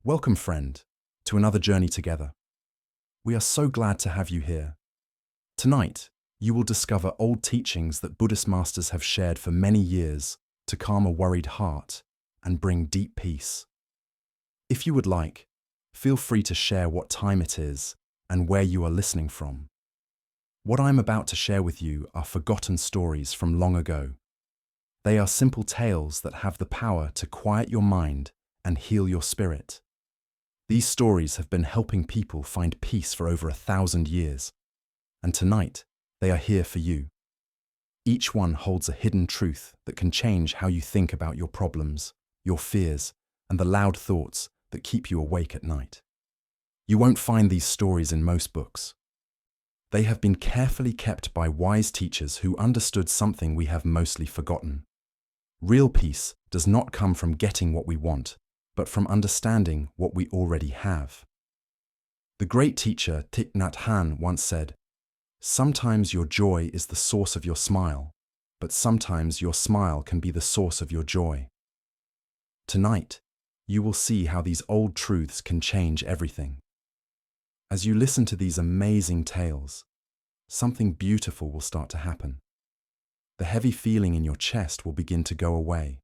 Welcome, friend, to another journey together. We are so glad to have you here. Tonight, you will discover old teachings that Buddhist masters have shared for many years to calm a worried heart and bring deep peace. If you would like, feel free to share what time it is and where you are listening from. What I'm about to share with you are forgotten stories from long ago. They are simple tales that have the power to quiet your mind and heal your spirit. These stories have been helping people find peace for over 1,000 years, and tonight they are here for you. Each one holds a hidden truth that can change how you think about your problems, your fears, and the loud thoughts that keep you awake at night. You won't find these stories in most books. They have been carefully kept by wise teachers who understood something we have mostly forgotten. Real peace does not come from getting what we want, but from understanding what we already have. The great teacher Thich Nhat Hanh once said, "Sometimes your joy is the source of your smile, but sometimes your smile can be the source of your joy." Tonight, you will see how these old truths can change everything. As you listen to these amazing tales, something beautiful will start to happen. The heavy feeling in your chest will begin to go away.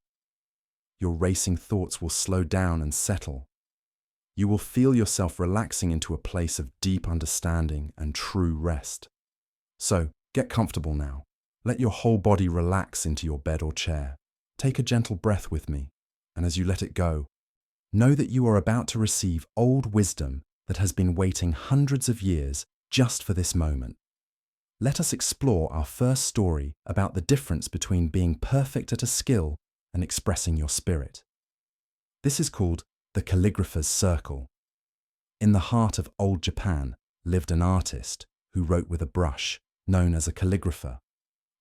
Your racing thoughts will slow down and settle. You will feel yourself relaxing into a place of deep understanding and true rest. So, get comfortable now. Let your whole body relax into your bed or chair. Take a gentle breath with me, and as you let it go, know that you are about to receive old wisdom that has been waiting hundreds of years just for this moment. Let us explore our first story about the difference between being perfect at a skill and expressing your spirit. This is called the calligrapher's circle. In the heart of old Japan lived an artist who wrote with a brush, known as a calligrapher.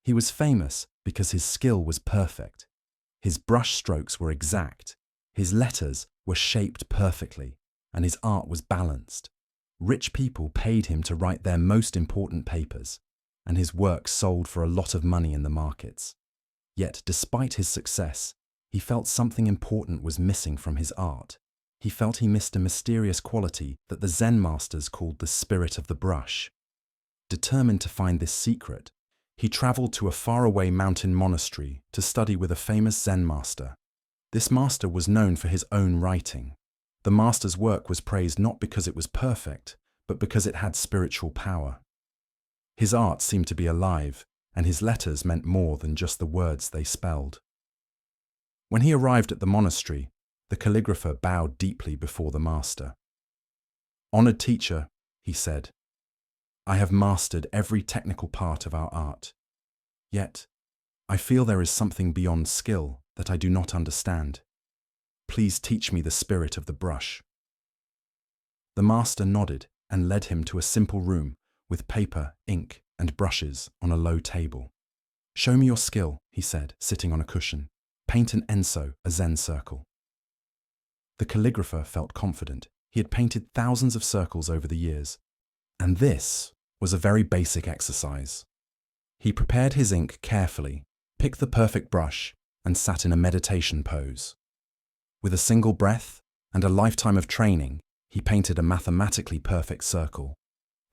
He was famous because his skill was perfect. His brush strokes were exact, his letters were shaped perfectly, and his art was balanced. Rich people paid him to write their most important papers, and his work sold for a lot of money in the markets. Yet, despite his success, he felt something important was missing from his art. He felt he missed a mysterious quality that the Zen masters called the spirit of the brush. Determined to find this secret, he traveled to a faraway mountain monastery to study with a famous Zen master. This master was known for his own writing. The master's work was praised not because it was perfect, but because it had spiritual power. His art seemed to be alive, and his letters meant more than just the words they spelled. When he arrived at the monastery, the calligrapher bowed deeply before the master. "Honored teacher," he said, "I have mastered every technical part of our art. Yet, I feel there is something beyond skill that I do not understand. Please teach me the spirit of the brush." The master nodded and led him to a simple room with paper, ink, and brushes on a low table. "Show me your skill," he said, sitting on a cushion. "Paint an enso, a Zen circle." The calligrapher felt confident. He had painted thousands of circles over the years, and this was a very basic exercise. He prepared his ink carefully, picked the perfect brush, and sat in a meditation pose. With a single breath and a lifetime of training, he painted a mathematically perfect circle.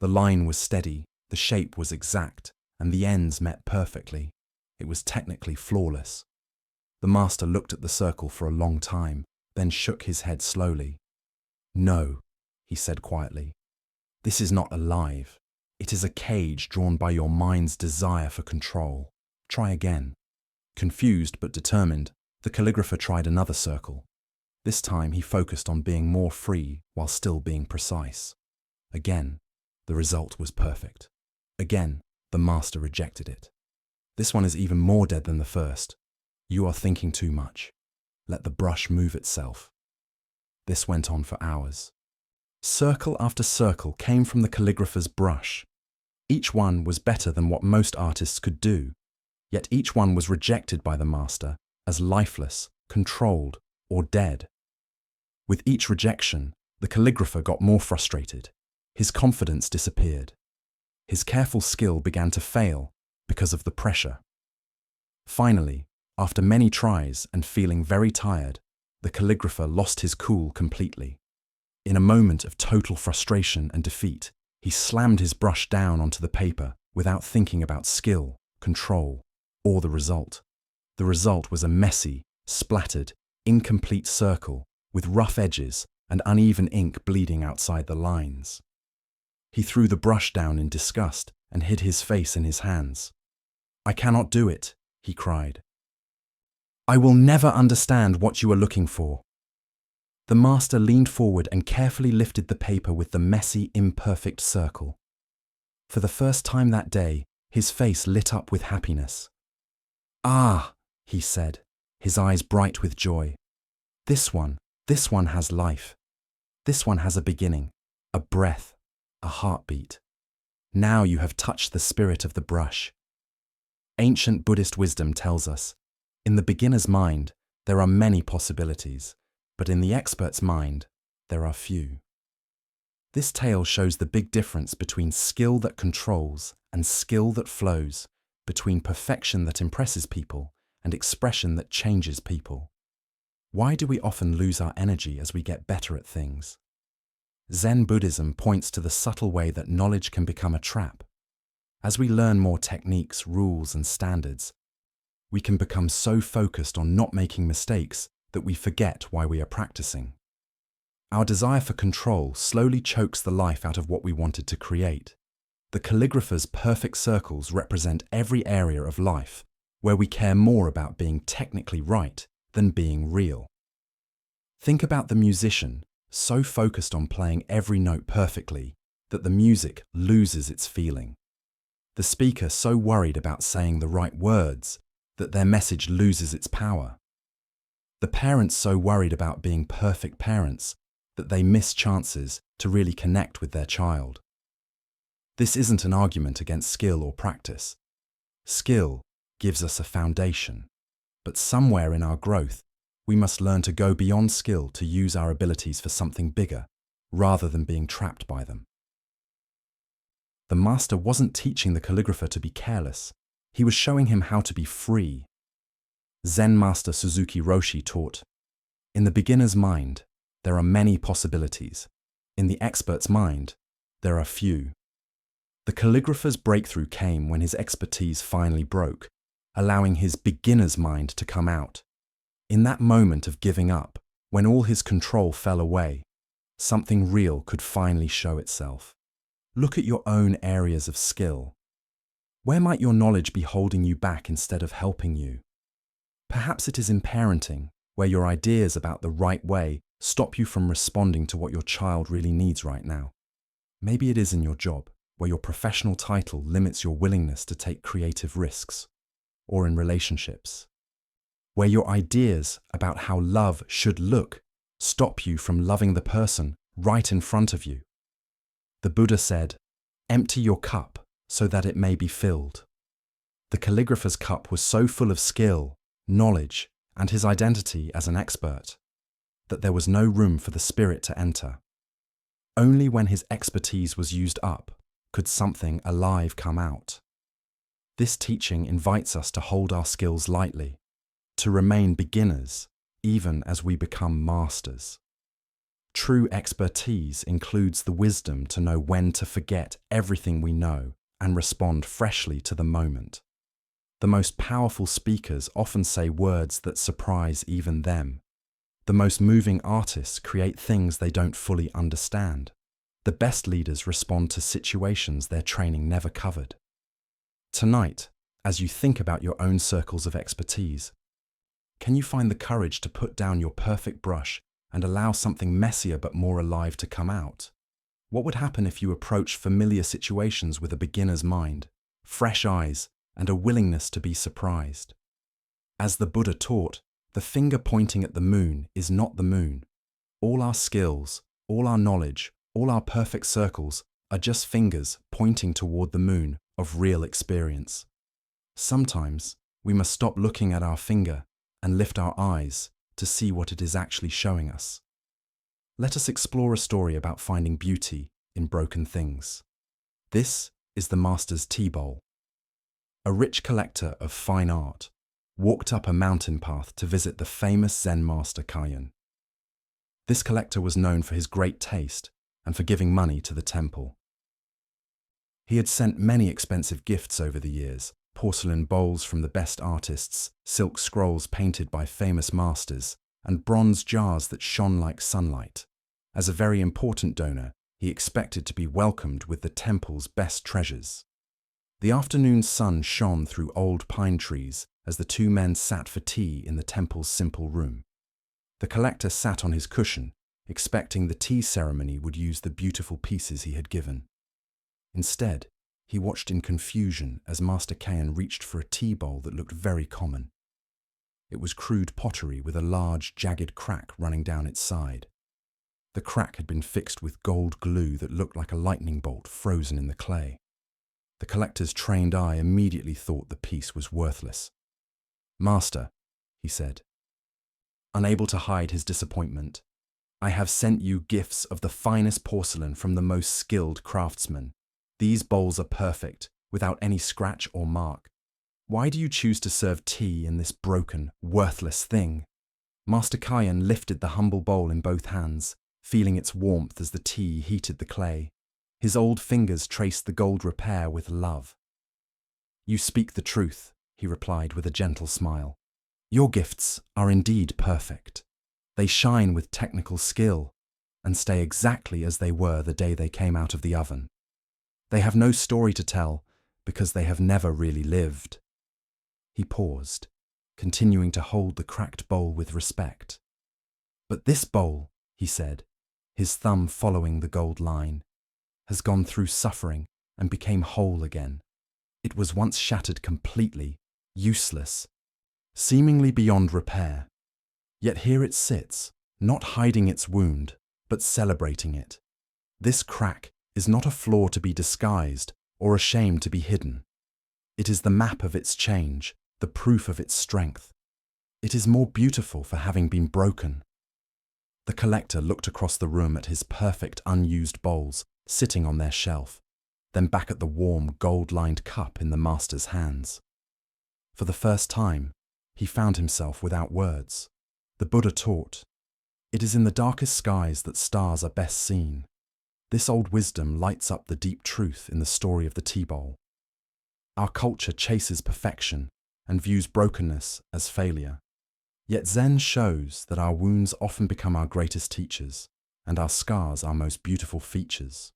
The line was steady, the shape was exact, and the ends met perfectly. It was technically flawless. The master looked at the circle for a long time, then shook his head slowly. "No," he said quietly. "This is not alive. It is a cage drawn by your mind's desire for control. Try again." Confused but determined, the calligrapher tried another circle. This time he focused on being more free while still being precise. Again, the result was perfect. Again, the master rejected it. "This one is even more dead than the first. You are thinking too much. Let the brush move itself." This went on for hours. Circle after circle came from the calligrapher's brush. Each one was better than what most artists could do, yet each one was rejected by the master as lifeless, controlled, or dead. With each rejection, the calligrapher got more frustrated. His confidence disappeared. His careful skill began to fail because of the pressure. Finally, after many tries and feeling very tired, the calligrapher lost his cool completely. In a moment of total frustration and defeat, he slammed his brush down onto the paper without thinking about skill, control, or the result. The result was a messy, splattered, incomplete circle with rough edges and uneven ink bleeding outside the lines. He threw the brush down in disgust and hid his face in his hands. "I cannot do it," he cried. "I will never understand what you are looking for." The master leaned forward and carefully lifted the paper with the messy, imperfect circle. For the first time that day, his face lit up with happiness. "Ah," he said, his eyes bright with joy. This one has life. This one has a beginning, a breath, a heartbeat. Now you have touched the spirit of the brush." Ancient Buddhist wisdom tells us, in the beginner's mind, there are many possibilities, but in the expert's mind, there are few. This tale shows the big difference between skill that controls and skill that flows, between perfection that impresses people and expression that changes people. Why do we often lose our energy as we get better at things? Zen Buddhism points to the subtle way that knowledge can become a trap. As we learn more techniques, rules, and standards, we can become so focused on not making mistakes that we forget why we are practicing. Our desire for control slowly chokes the life out of what we wanted to create. The calligrapher's perfect circles represent every area of life where we care more about being technically right than being real. Think about the musician, so focused on playing every note perfectly that the music loses its feeling. The speaker so worried about saying the right words that their message loses its power. The parents so worried about being perfect parents that they miss chances to really connect with their child. This isn't an argument against skill or practice. Skill gives us a foundation, but somewhere in our growth, we must learn to go beyond skill to use our abilities for something bigger, rather than being trapped by them. The master wasn't teaching the calligrapher to be careless. He was showing him how to be free. Zen master Suzuki Roshi taught, "In the beginner's mind, there are many possibilities. In the expert's mind, there are few." The calligrapher's breakthrough came when his expertise finally broke, allowing his beginner's mind to come out. In that moment of giving up, when all his control fell away, something real could finally show itself. Look at your own areas of skill. Where might your knowledge be holding you back instead of helping you? Perhaps it is in parenting, where your ideas about the right way stop you from responding to what your child really needs right now. Maybe it is in your job, where your professional title limits your willingness to take creative risks. Or in relationships, where your ideas about how love should look stop you from loving the person right in front of you. The Buddha said, "Empty your cup so that it may be filled." The calligrapher's cup was so full of skill, knowledge, and his identity as an expert that there was no room for the spirit to enter. Only when his expertise was used up could something alive come out. This teaching invites us to hold our skills lightly, to remain beginners even as we become masters. True expertise includes the wisdom to know when to forget everything we know and respond freshly to the moment. The most powerful speakers often say words that surprise even them. The most moving artists create things they don't fully understand. The best leaders respond to situations their training never covered. Tonight, as you think about your own circles of expertise, can you find the courage to put down your perfect brush and allow something messier but more alive to come out? What would happen if you approach familiar situations with a beginner's mind, fresh eyes, and a willingness to be surprised? As the Buddha taught, the finger pointing at the moon is not the moon. All our skills, all our knowledge, all our perfect circles are just fingers pointing toward the moon of real experience. Sometimes we must stop looking at our finger and lift our eyes to see what it is actually showing us. Let us explore a story about finding beauty in broken things. This is the master's tea bowl. A rich collector of fine art walked up a mountain path to visit the famous Zen master Kayan. This collector was known for his great taste and for giving money to the temple. He had sent many expensive gifts over the years: porcelain bowls from the best artists, silk scrolls painted by famous masters, and bronze jars that shone like sunlight. As a very important donor, he expected to be welcomed with the temple's best treasures. The afternoon sun shone through old pine trees as the two men sat for tea in the temple's simple room. The collector sat on his cushion, expecting the tea ceremony would use the beautiful pieces he had given. Instead, he watched in confusion as Master Kayan reached for a tea bowl that looked very common. It was crude pottery with a large, jagged crack running down its side. The crack had been fixed with gold glue that looked like a lightning bolt frozen in the clay. The collector's trained eye immediately thought the piece was worthless. "Master," he said, unable to hide his disappointment, "I have sent you gifts of the finest porcelain from the most skilled craftsmen. These bowls are perfect, without any scratch or mark. Why do you choose to serve tea in this broken, worthless thing?" Master Kayan lifted the humble bowl in both hands, feeling its warmth as the tea heated the clay. His old fingers traced the gold repair with love. "You speak the truth," he replied with a gentle smile. "Your gifts are indeed perfect. They shine with technical skill and stay exactly as they were the day they came out of the oven. They have no story to tell because they have never really lived." He paused, continuing to hold the cracked bowl with respect. "But this bowl," he said, his thumb following the gold line, "has gone through suffering and became whole again. It was once shattered completely, useless, seemingly beyond repair. Yet here it sits, not hiding its wound, but celebrating it. This crack is not a flaw to be disguised or a shame to be hidden. It is the map of its change, the proof of its strength. It is more beautiful for having been broken." The collector looked across the room at his perfect unused bowls sitting on their shelf, then back at the warm, gold-lined cup in the master's hands. For the first time, he found himself without words. The Buddha taught, "It is in the darkest skies that stars are best seen." This old wisdom lights up the deep truth in the story of the tea bowl. Our culture chases perfection and views brokenness as failure. Yet Zen shows that our wounds often become our greatest teachers, and our scars our most beautiful features.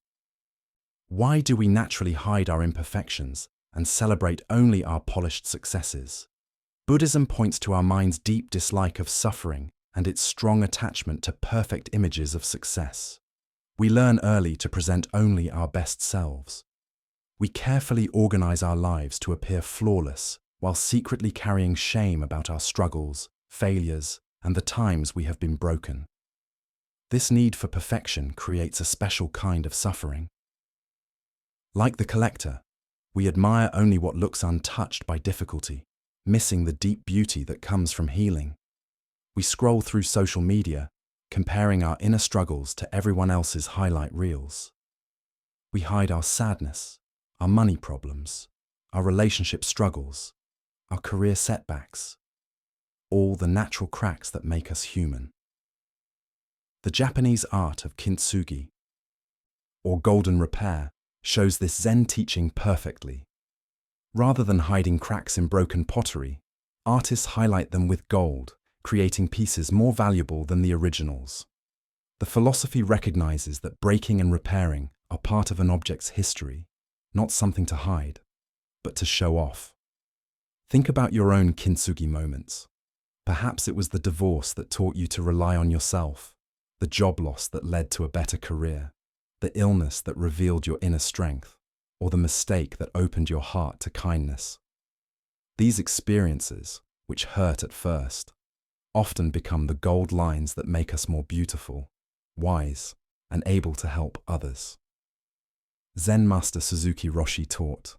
Why do we naturally hide our imperfections and celebrate only our polished successes? Buddhism points to our mind's deep dislike of suffering and its strong attachment to perfect images of success. We learn early to present only our best selves. We carefully organize our lives to appear flawless while secretly carrying shame about our struggles, failures, and the times we have been broken. This need for perfection creates a special kind of suffering. Like the collector, we admire only what looks untouched by difficulty, missing the deep beauty that comes from healing. We scroll through social media, comparing our inner struggles to everyone else's highlight reels. We hide our sadness, our money problems, our relationship struggles, our career setbacks, all the natural cracks that make us human. The Japanese art of kintsugi, or golden repair, shows this Zen teaching perfectly. Rather than hiding cracks in broken pottery, artists highlight them with gold, creating pieces more valuable than the originals. The philosophy recognizes that breaking and repairing are part of an object's history, not something to hide, but to show off. Think about your own kintsugi moments. Perhaps it was the divorce that taught you to rely on yourself, the job loss that led to a better career, the illness that revealed your inner strength, or the mistake that opened your heart to kindness. These experiences, which hurt at first, often become the gold lines that make us more beautiful, wise, and able to help others. Zen Master Suzuki Roshi taught,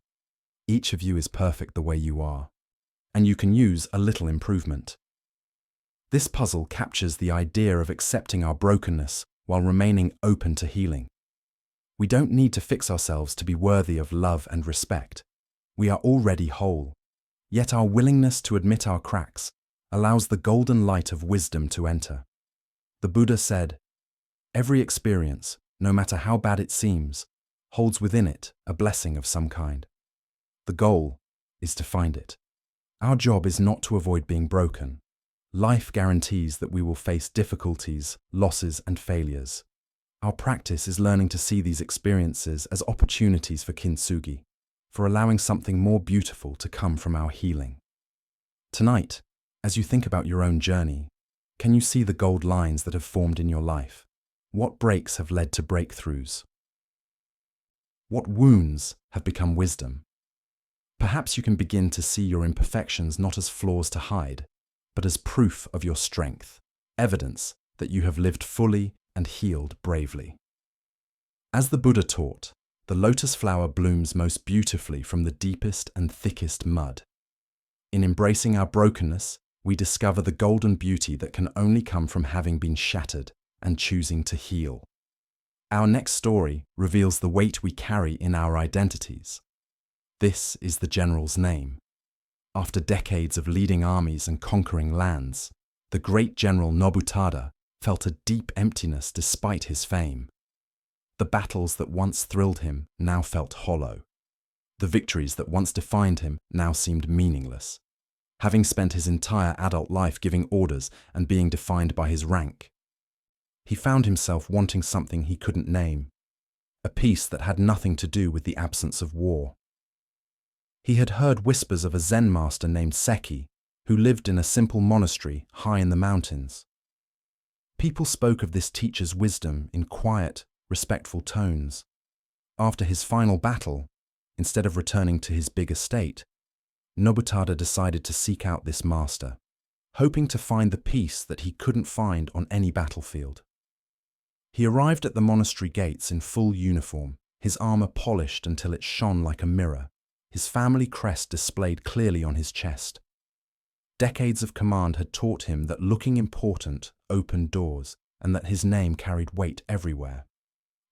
"Each of you is perfect the way you are, and you can use a little improvement." This puzzle captures the idea of accepting our brokenness while remaining open to healing. We don't need to fix ourselves to be worthy of love and respect. We are already whole. Yet our willingness to admit our cracks allows the golden light of wisdom to enter. The Buddha said, Every experience, no matter how bad it seems, holds within it a blessing of some kind. The goal is to find it. Our job is not to avoid being broken. Life guarantees that we will face difficulties, losses, and failures. Our practice is learning to see these experiences as opportunities for kintsugi, for allowing something more beautiful to come from our healing. Tonight, as you think about your own journey, can you see the gold lines that have formed in your life? What breaks have led to breakthroughs? What wounds have become wisdom? Perhaps you can begin to see your imperfections not as flaws to hide, but as proof of your strength, evidence that you have lived fully and healed bravely. As the Buddha taught, the lotus flower blooms most beautifully from the deepest and thickest mud. In embracing our brokenness, we discover the golden beauty that can only come from having been shattered and choosing to heal. Our next story reveals the weight we carry in our identities. This is the general's name. After decades of leading armies and conquering lands, the great general Nobutada felt a deep emptiness despite his fame. The battles that once thrilled him now felt hollow. The victories that once defined him now seemed meaningless. Having spent his entire adult life giving orders and being defined by his rank, he found himself wanting something he couldn't name, a peace that had nothing to do with the absence of war. He had heard whispers of a Zen master named Seki, who lived in a simple monastery high in the mountains. People spoke of this teacher's wisdom in quiet, respectful tones. After his final battle, instead of returning to his big estate, Nobutada decided to seek out this master, hoping to find the peace that he couldn't find on any battlefield. He arrived at the monastery gates in full uniform, his armor polished until it shone like a mirror, his family crest displayed clearly on his chest. Decades of command had taught him that looking important opened doors and that his name carried weight everywhere.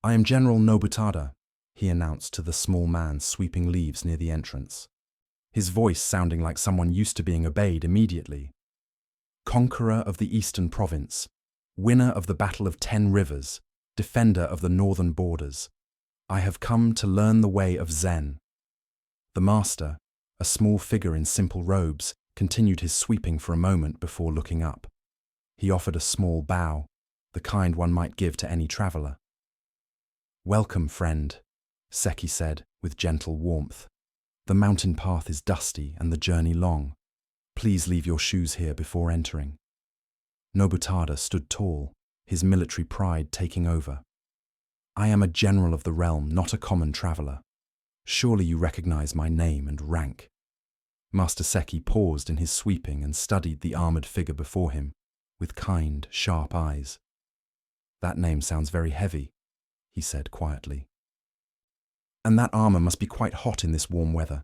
"I am General Nobutada," he announced to the small man sweeping leaves near the entrance, his voice sounding like someone used to being obeyed immediately. "Conqueror of the Eastern Province, winner of the Battle of 10 Rivers, defender of the northern borders, I have come to learn the way of Zen." The master, a small figure in simple robes, continued his sweeping for a moment before looking up. He offered a small bow, the kind one might give to any traveler. "Welcome, friend," Seki said with gentle warmth. "The mountain path is dusty and the journey long. Please leave your shoes here before entering." Nobutada stood tall, his military pride taking over. "I am a general of the realm, not a common traveler. Surely you recognize my name and rank." Master Seki paused in his sweeping and studied the armored figure before him, with kind, sharp eyes. "That name sounds very heavy," he said quietly. "And that armor must be quite hot in this warm weather.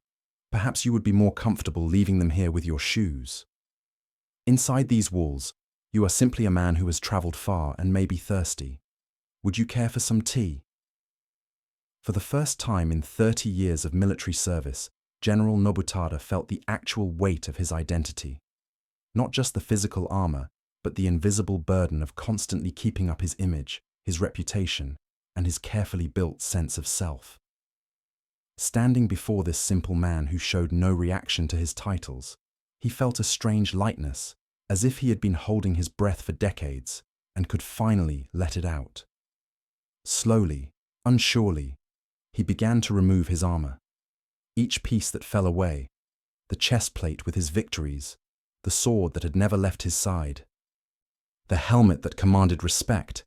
Perhaps you would be more comfortable leaving them here with your shoes. Inside these walls, you are simply a man who has traveled far and may be thirsty. Would you care for some tea?" For the first time in 30 years of military service, General Nobutada felt the actual weight of his identity. Not just the physical armor, but the invisible burden of constantly keeping up his image, his reputation, and his carefully built sense of self. Standing before this simple man who showed no reaction to his titles, he felt a strange lightness, as if he had been holding his breath for decades and could finally let it out. Slowly, unsurely, he began to remove his armor. Each piece that fell away, the chest plate with his victories, the sword that had never left his side, the helmet that commanded respect,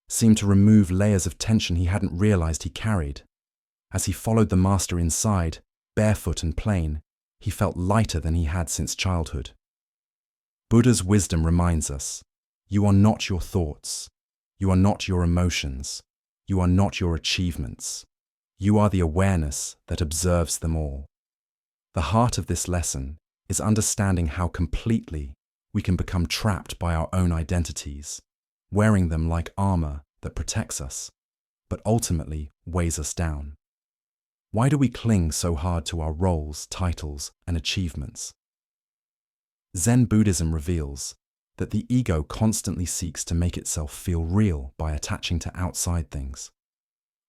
seemed to remove layers of tension he hadn't realized he carried. As he followed the master inside, barefoot and plain, he felt lighter than he had since childhood. Buddha's wisdom reminds us, you are not your thoughts, you are not your emotions, you are not your achievements. You are the awareness that observes them all. The heart of this lesson is understanding how completely we can become trapped by our own identities, wearing them like armor that protects us, but ultimately weighs us down. Why do we cling so hard to our roles, titles, and achievements? Zen Buddhism reveals that the ego constantly seeks to make itself feel real by attaching to outside things.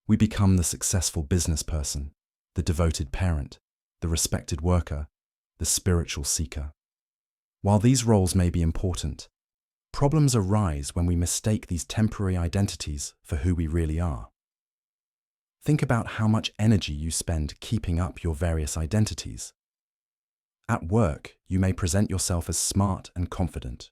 We become the successful business person, the devoted parent, the respected worker, the spiritual seeker. While these roles may be important, problems arise when we mistake these temporary identities for who we really are. Think about how much energy you spend keeping up your various identities. At work, you may present yourself as smart and confident.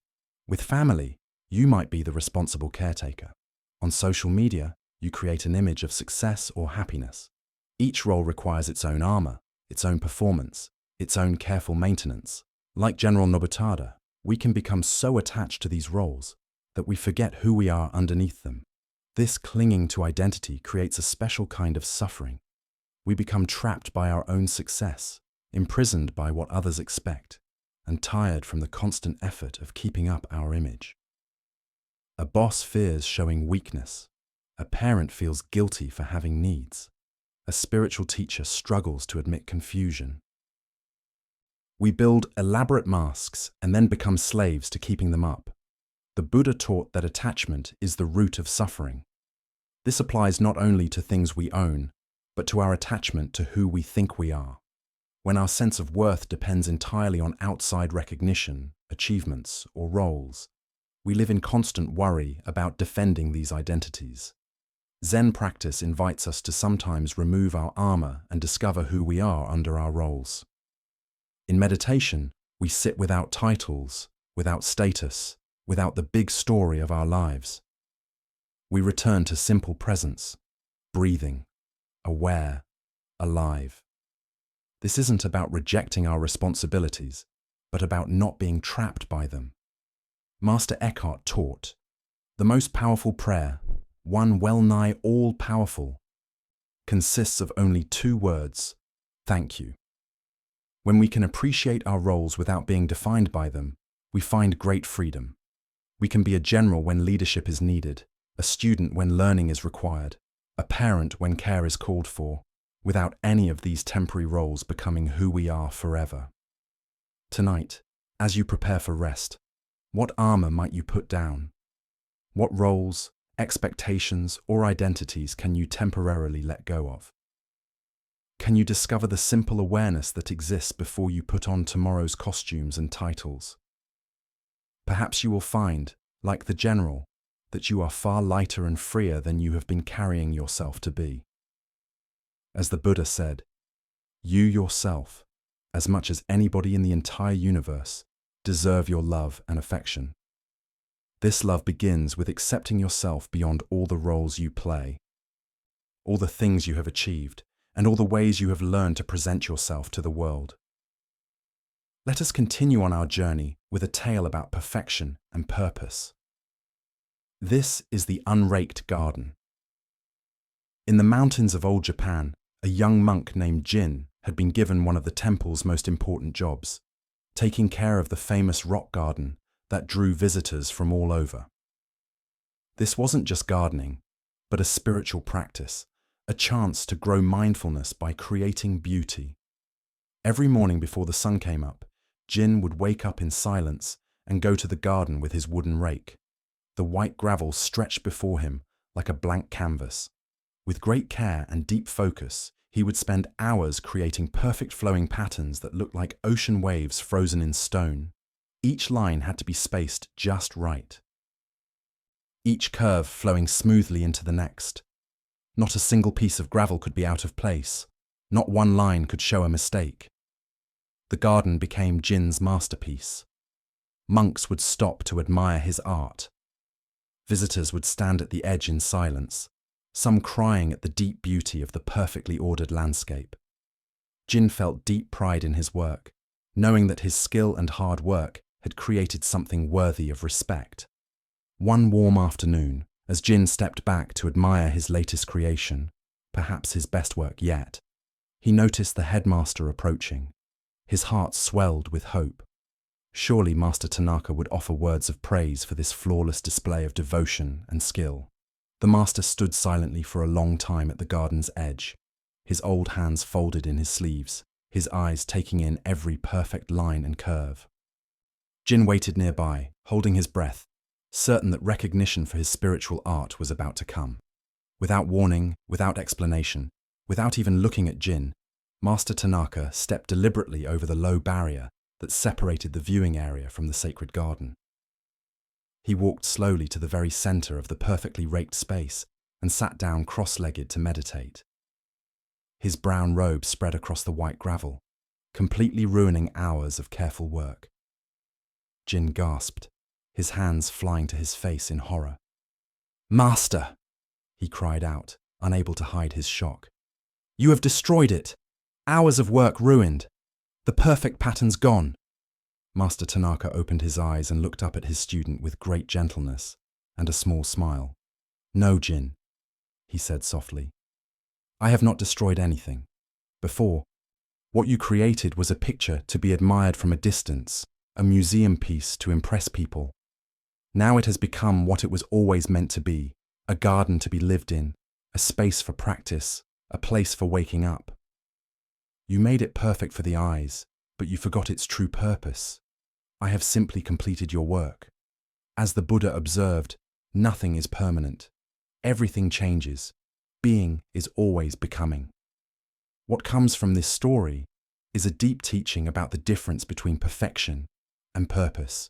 With family, you might be the responsible caretaker. On social media, you create an image of success or happiness. Each role requires its own armor, its own performance, its own careful maintenance. Like General Nobutada, we can become so attached to these roles that we forget who we are underneath them. This clinging to identity creates a special kind of suffering. We become trapped by our own success, imprisoned by what others expect, and tired from the constant effort of keeping up our image. A boss fears showing weakness. A parent feels guilty for having needs. A spiritual teacher struggles to admit confusion. We build elaborate masks and then become slaves to keeping them up. The Buddha taught that attachment is the root of suffering. This applies not only to things we own, but to our attachment to who we think we are. When our sense of worth depends entirely on outside recognition, achievements, or roles, we live in constant worry about defending these identities. Zen practice invites us to sometimes remove our armor and discover who we are under our roles. In meditation, we sit without titles, without status, without the big story of our lives. We return to simple presence, breathing, aware, alive. This isn't about rejecting our responsibilities, but about not being trapped by them. Master Eckhart taught, the most powerful prayer, one well-nigh all-powerful, consists of only 2 words, thank you. When we can appreciate our roles without being defined by them, we find great freedom. We can be a general when leadership is needed, a student when learning is required, a parent when care is called for, without any of these temporary roles becoming who we are forever. Tonight, as you prepare for rest, what armor might you put down? What roles, expectations, or identities can you temporarily let go of? Can you discover the simple awareness that exists before you put on tomorrow's costumes and titles? Perhaps you will find, like the general, that you are far lighter and freer than you have been carrying yourself to be. As the Buddha said, you yourself, as much as anybody in the entire universe, deserve your love and affection. This love begins with accepting yourself beyond all the roles you play, all the things you have achieved, and all the ways you have learned to present yourself to the world. Let us continue on our journey with a tale about perfection and purpose. This is the unraked garden. In the mountains of old Japan, a young monk named Jin had been given one of the temple's most important jobs, taking care of the famous rock garden that drew visitors from all over. This wasn't just gardening, but a spiritual practice, a chance to grow mindfulness by creating beauty. Every morning before the sun came up, Jin would wake up in silence and go to the garden with his wooden rake. The white gravel stretched before him like a blank canvas. With great care and deep focus, he would spend hours creating perfect flowing patterns that looked like ocean waves frozen in stone. Each line had to be spaced just right. Each curve flowing smoothly into the next. Not a single piece of gravel could be out of place. Not one line could show a mistake. The garden became Jin's masterpiece. Monks would stop to admire his art. Visitors would stand at the edge in silence, some crying at the deep beauty of the perfectly ordered landscape. Jin felt deep pride in his work, knowing that his skill and hard work had created something worthy of respect. One warm afternoon, as Jin stepped back to admire his latest creation, perhaps his best work yet, he noticed the headmaster approaching. His heart swelled with hope. Surely Master Tanaka would offer words of praise for this flawless display of devotion and skill. The master stood silently for a long time at the garden's edge, his old hands folded in his sleeves, his eyes taking in every perfect line and curve. Jin waited nearby, holding his breath, certain that recognition for his spiritual art was about to come. Without warning, without explanation, without even looking at Jin, Master Tanaka stepped deliberately over the low barrier that separated the viewing area from the sacred garden. He walked slowly to the very center of the perfectly raked space and sat down cross-legged to meditate. His brown robe spread across the white gravel, completely ruining hours of careful work. Jin gasped, his hands flying to his face in horror. "Master!" he cried out, unable to hide his shock. "You have destroyed it! Hours of work ruined! The perfect pattern's gone!" Master Tanaka opened his eyes and looked up at his student with great gentleness and a small smile. "No, Jin," he said softly. "I have not destroyed anything. Before, what you created was a picture to be admired from a distance, a museum piece to impress people. Now it has become what it was always meant to be, a garden to be lived in, a space for practice, a place for waking up. You made it perfect for the eyes, but you forgot its true purpose. I have simply completed your work. As the Buddha observed, nothing is permanent. Everything changes. Being is always becoming." What comes from this story is a deep teaching about the difference between perfection and purpose,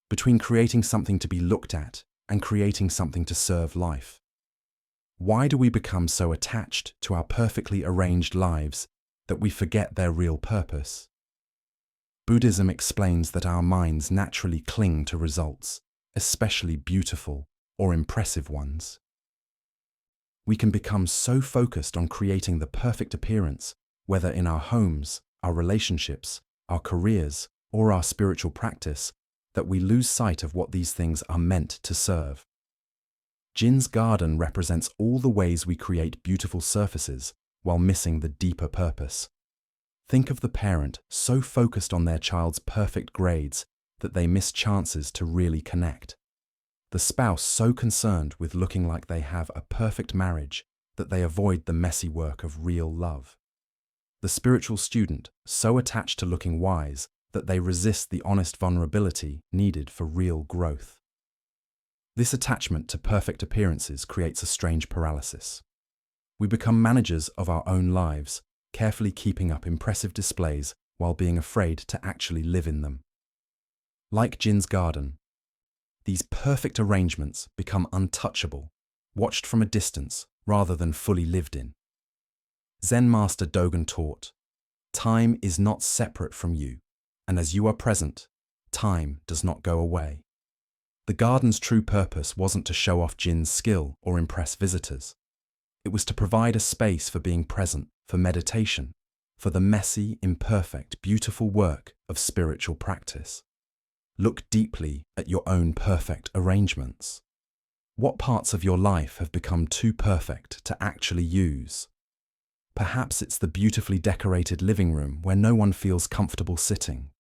between creating something to be looked at and creating something to serve life. Why do we become so attached to our perfectly arranged lives that we forget their real purpose? Buddhism explains that our minds naturally cling to results, especially beautiful or impressive ones. We can become so focused on creating the perfect appearance, whether in our homes, our relationships, our careers, or our spiritual practice, that we lose sight of what these things are meant to serve. Jin's garden represents all the ways we create beautiful surfaces while missing the deeper purpose. Think of the parent so focused on their child's perfect grades that they miss chances to really connect. The spouse so concerned with looking like they have a perfect marriage that they avoid the messy work of real love. The spiritual student so attached to looking wise that they resist the honest vulnerability needed for real growth. This attachment to perfect appearances creates a strange paralysis. We become managers of our own lives, carefully keeping up impressive displays while being afraid to actually live in them. Like Jin's garden, these perfect arrangements become untouchable, watched from a distance rather than fully lived in. Zen master Dogen taught, "Time is not separate from you, and as you are present, time does not go away." The garden's true purpose wasn't to show off Jin's skill or impress visitors. It was to provide a space for being present, for meditation, for the messy, imperfect, beautiful work of spiritual practice. Look deeply at your own perfect arrangements. What parts of your life have become too perfect to actually use? Perhaps it's the beautifully decorated living room where no one feels comfortable sitting,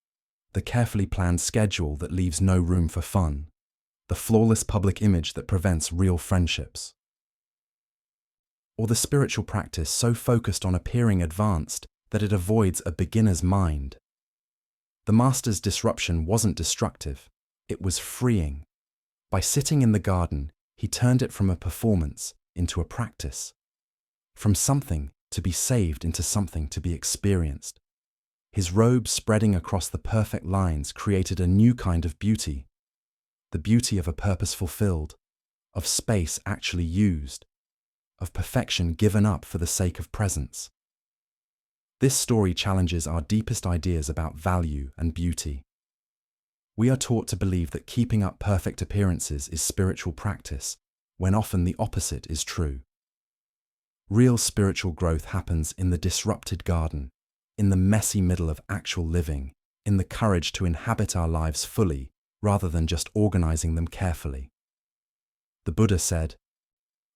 the carefully planned schedule that leaves no room for fun, the flawless public image that prevents real friendships. Or the spiritual practice so focused on appearing advanced that it avoids a beginner's mind. The master's disruption wasn't destructive, it was freeing. By sitting in the garden, he turned it from a performance into a practice, from something to be saved into something to be experienced. His robe spreading across the perfect lines created a new kind of beauty, the beauty of a purpose fulfilled, of space actually used, of perfection given up for the sake of presence. This story challenges our deepest ideas about value and beauty. We are taught to believe that keeping up perfect appearances is spiritual practice, when often the opposite is true. Real spiritual growth happens in the disrupted garden, in the messy middle of actual living, in the courage to inhabit our lives fully rather than just organizing them carefully. The Buddha said,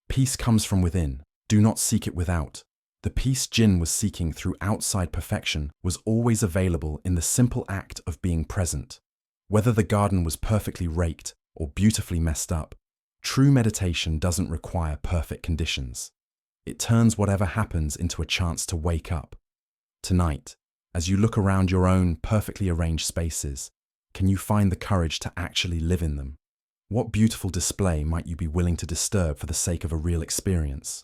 "Peace comes from within, do not seek it without." The peace Jin was seeking through outside perfection was always available in the simple act of being present. Whether the garden was perfectly raked or beautifully messed up, true meditation doesn't require perfect conditions. It turns whatever happens into a chance to wake up. Tonight, as you look around your own perfectly arranged spaces, Can you find the courage to actually live in them? What beautiful display might you be willing to disturb for the sake of a real experience?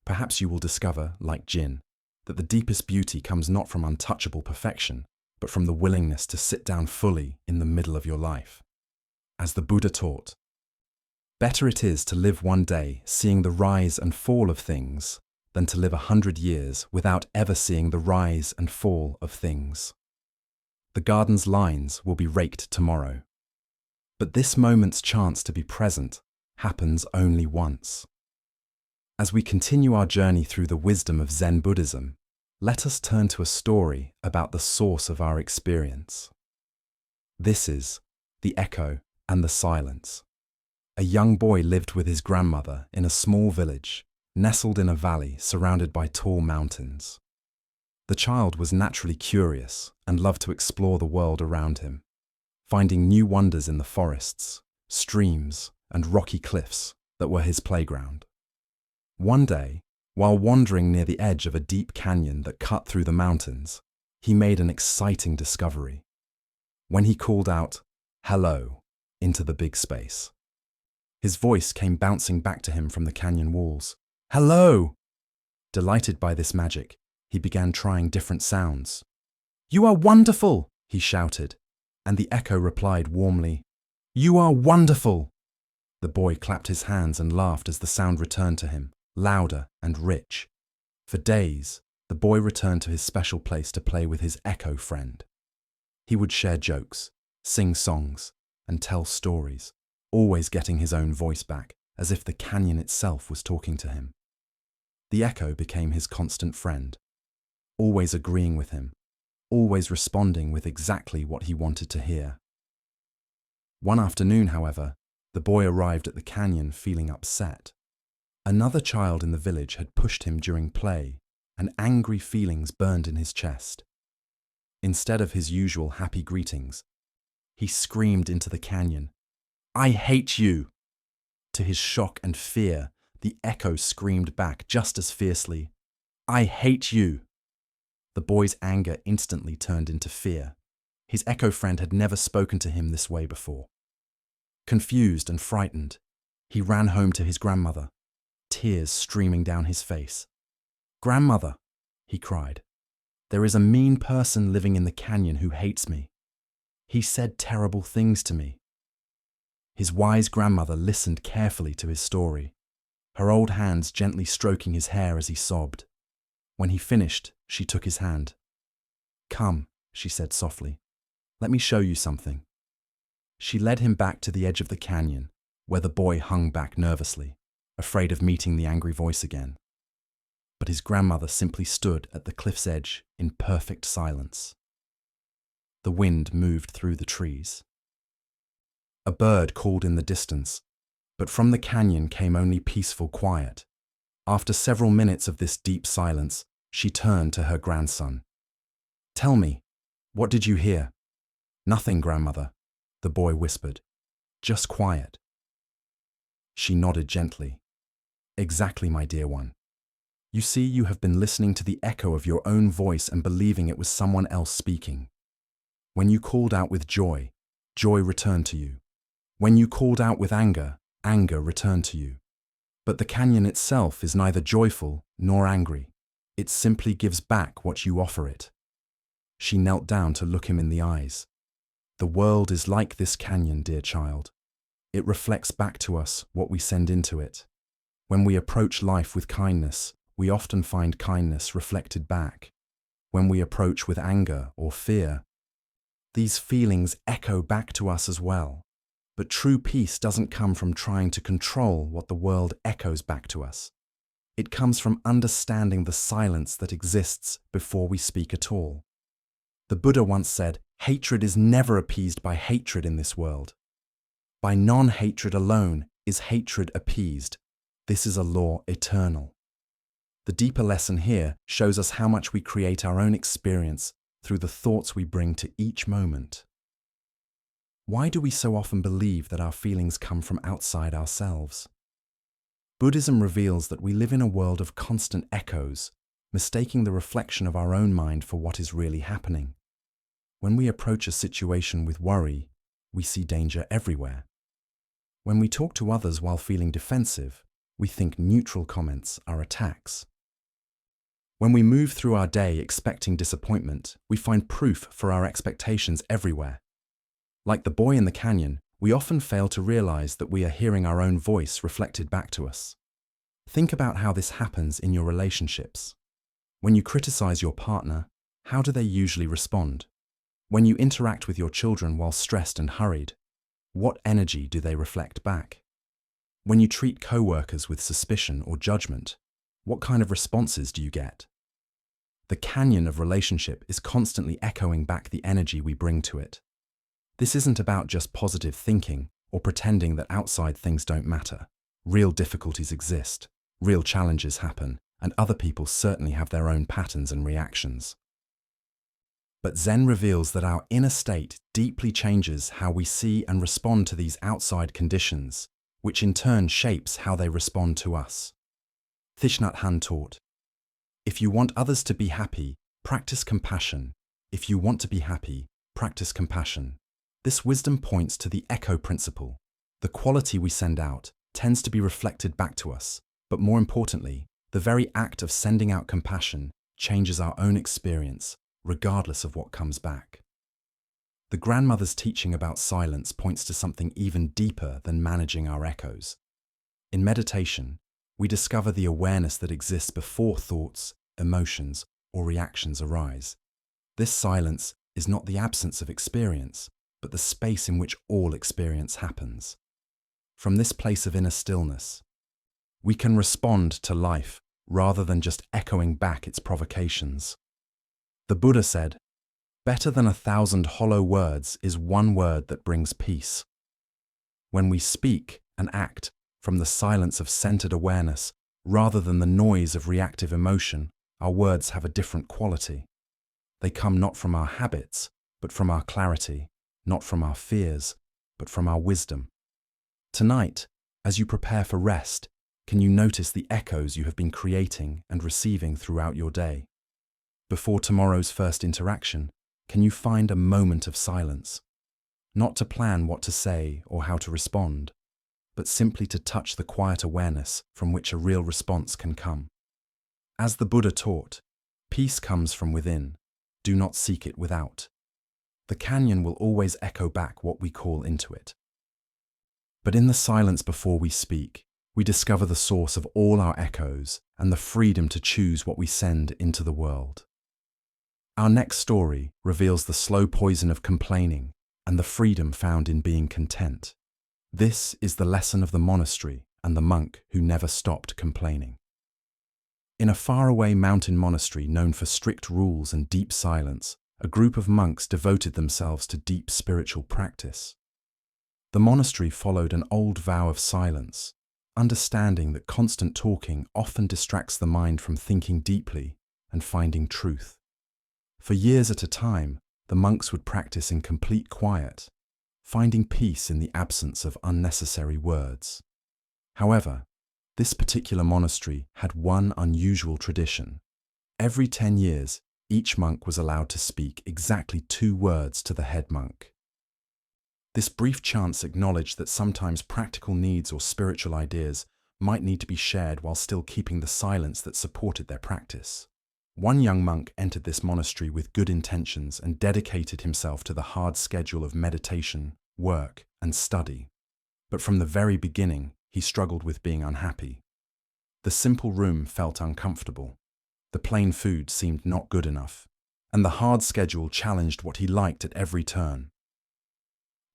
Perhaps you will discover, like Jinn, that the deepest beauty comes not from untouchable perfection, but from the willingness to sit down fully in the middle of your life. As the Buddha taught, better it is to live one day seeing the rise and fall of things than to live 100 years without ever seeing the rise and fall of things. The garden's lines will be raked tomorrow. But this moment's chance to be present happens only once. As we continue our journey through the wisdom of Zen Buddhism, let us turn to a story about the source of our experience. This is The Echo and the Silence. A young boy lived with his grandmother in a small village, nestled in a valley surrounded by tall mountains. The child was naturally curious and loved to explore the world around him, finding new wonders in the forests, streams, and rocky cliffs that were his playground. One day, while wandering near the edge of a deep canyon that cut through the mountains, he made an exciting discovery. When he called out, "Hello," into the big space, his voice came bouncing back to him from the canyon walls. "Hello!" Delighted by this magic, he began trying different sounds. "You are wonderful!" he shouted, and the echo replied warmly, "You are wonderful!" The boy clapped his hands and laughed as the sound returned to him, louder and rich. For days, the boy returned to his special place to play with his echo friend. He would share jokes, sing songs, and tell stories, always getting his own voice back, as if the canyon itself was talking to him. The echo became his constant friend, always agreeing with him, always responding with exactly what he wanted to hear. One afternoon, however, the boy arrived at the canyon feeling upset. Another child in the village had pushed him during play, and angry feelings burned in his chest. Instead of his usual happy greetings, he screamed into the canyon, "I hate you!" To his shock and fear, the echo screamed back just as fiercely, "I hate you!" The boy's anger instantly turned into fear. His echo friend had never spoken to him this way before. Confused and frightened, he ran home to his grandmother, tears streaming down his face. "Grandmother," he cried, "there is a mean person living in the canyon who hates me. He said terrible things to me." His wise grandmother listened carefully to his story, her old hands gently stroking his hair as he sobbed. When he finished, she took his hand. "Come," she said softly, "let me show you something." She led him back to the edge of the canyon, where the boy hung back nervously, afraid of meeting the angry voice again. But his grandmother simply stood at the cliff's edge in perfect silence. The wind moved through the trees. A bird called in the distance, but from the canyon came only peaceful quiet. After several minutes of this deep silence, she turned to her grandson. "Tell me, what did you hear?" "Nothing, grandmother," the boy whispered. "Just quiet." She nodded gently. "Exactly, my dear one. You see, you have been listening to the echo of your own voice and believing it was someone else speaking. When you called out with joy, joy returned to you. When you called out with anger, anger returned to you. But the canyon itself is neither joyful nor angry. It simply gives back what you offer it." She knelt down to look him in the eyes. "The world is like this canyon, dear child. It reflects back to us what we send into it. When we approach life with kindness, we often find kindness reflected back. When we approach with anger or fear, these feelings echo back to us as well. But true peace doesn't come from trying to control what the world echoes back to us. It comes from understanding the silence that exists before we speak at all. The Buddha once said, hatred is never appeased by hatred in this world. By non-hatred alone is hatred appeased. This is a law eternal. The deeper lesson here shows us how much we create our own experience through the thoughts we bring to each moment. Why do we so often believe that our feelings come from outside ourselves? Buddhism reveals that we live in a world of constant echoes, mistaking the reflection of our own mind for what is really happening. When we approach a situation with worry, we see danger everywhere. When we talk to others while feeling defensive, we think neutral comments are attacks. When we move through our day expecting disappointment, we find proof for our expectations everywhere. Like the boy in the canyon, we often fail to realize that we are hearing our own voice reflected back to us. Think about how this happens in your relationships. When you criticize your partner, how do they usually respond? When you interact with your children while stressed and hurried, what energy do they reflect back? When you treat co-workers with suspicion or judgment, what kind of responses do you get? The canyon of relationship is constantly echoing back the energy we bring to it. This isn't about just positive thinking or pretending that outside things don't matter. Real difficulties exist, real challenges happen, and other people certainly have their own patterns and reactions. But Zen reveals that our inner state deeply changes how we see and respond to these outside conditions, which in turn shapes how they respond to us. Thich Nhat Hanh taught, "If you want others to be happy, practice compassion. If you want to be happy, practice compassion." This wisdom points to the echo principle. The quality we send out tends to be reflected back to us, but more importantly, the very act of sending out compassion changes our own experience, regardless of what comes back. The grandmother's teaching about silence points to something even deeper than managing our echoes. In meditation, we discover the awareness that exists before thoughts, emotions, or reactions arise. This silence is not the absence of experience, but the space in which all experience happens. From this place of inner stillness, we can respond to life rather than just echoing back its provocations. The Buddha said, "Better than 1,000 hollow words is one word that brings peace." When we speak and act from the silence of centered awareness rather than the noise of reactive emotion, our words have a different quality. They come not from our habits, but from our clarity, not from our fears, but from our wisdom. Tonight, as you prepare for rest, can you notice the echoes you have been creating and receiving throughout your day? Before tomorrow's first interaction, can you find a moment of silence? Not to plan what to say or how to respond, but simply to touch the quiet awareness from which a real response can come. As the Buddha taught, peace comes from within. Do not seek it without. The canyon will always echo back what we call into it. But in the silence before we speak, we discover the source of all our echoes and the freedom to choose what we send into the world. Our next story reveals the slow poison of complaining and the freedom found in being content. This is the lesson of the monastery and the monk who never stopped complaining. In a faraway mountain monastery known for strict rules and deep silence, a group of monks devoted themselves to deep spiritual practice. The monastery followed an old vow of silence, understanding that constant talking often distracts the mind from thinking deeply and finding truth. For years at a time, the monks would practice in complete quiet, finding peace in the absence of unnecessary words. However, this particular monastery had one unusual tradition. Every 10 years, each monk was allowed to speak exactly 2 words to the head monk. This brief chance acknowledged that sometimes practical needs or spiritual ideas might need to be shared while still keeping the silence that supported their practice. One young monk entered this monastery with good intentions and dedicated himself to the hard schedule of meditation, work, and study. But from the very beginning, he struggled with being unhappy. The simple room felt uncomfortable. The plain food seemed not good enough, and the hard schedule challenged what he liked at every turn.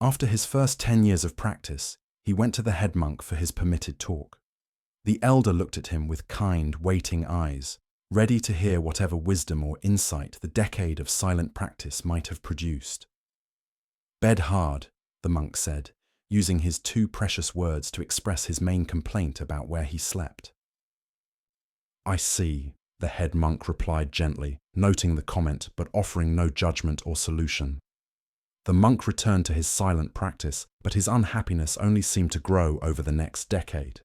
After his first 10 years of practice, he went to the head monk for his permitted talk. The elder looked at him with kind, waiting eyes, ready to hear whatever wisdom or insight the decade of silent practice might have produced. "Bed hard," the monk said, using his 2 precious words to express his main complaint about where he slept. "I see," the head monk replied gently, noting the comment but offering no judgment or solution. The monk returned to his silent practice, but his unhappiness only seemed to grow over the next decade.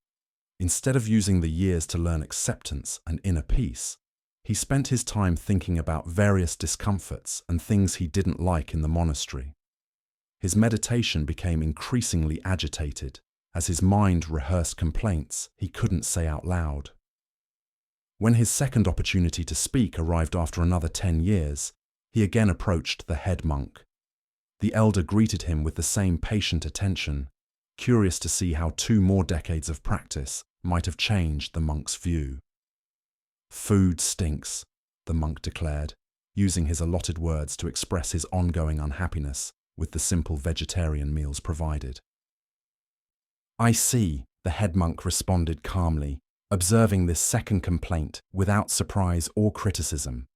Instead of using the years to learn acceptance and inner peace, He spent his time thinking about various discomforts and things he didn't like in the monastery. His meditation became increasingly agitated as his mind rehearsed complaints he couldn't say out loud. When his second opportunity to speak arrived after another 10 years, he again approached the head monk. The elder greeted him with the same patient attention, curious to see how 2 more decades of practice might have changed the monk's view. "Food stinks," the monk declared, using his allotted words to express his ongoing unhappiness with the simple vegetarian meals provided. "I see," the head monk responded calmly, observing this second complaint without surprise or criticism.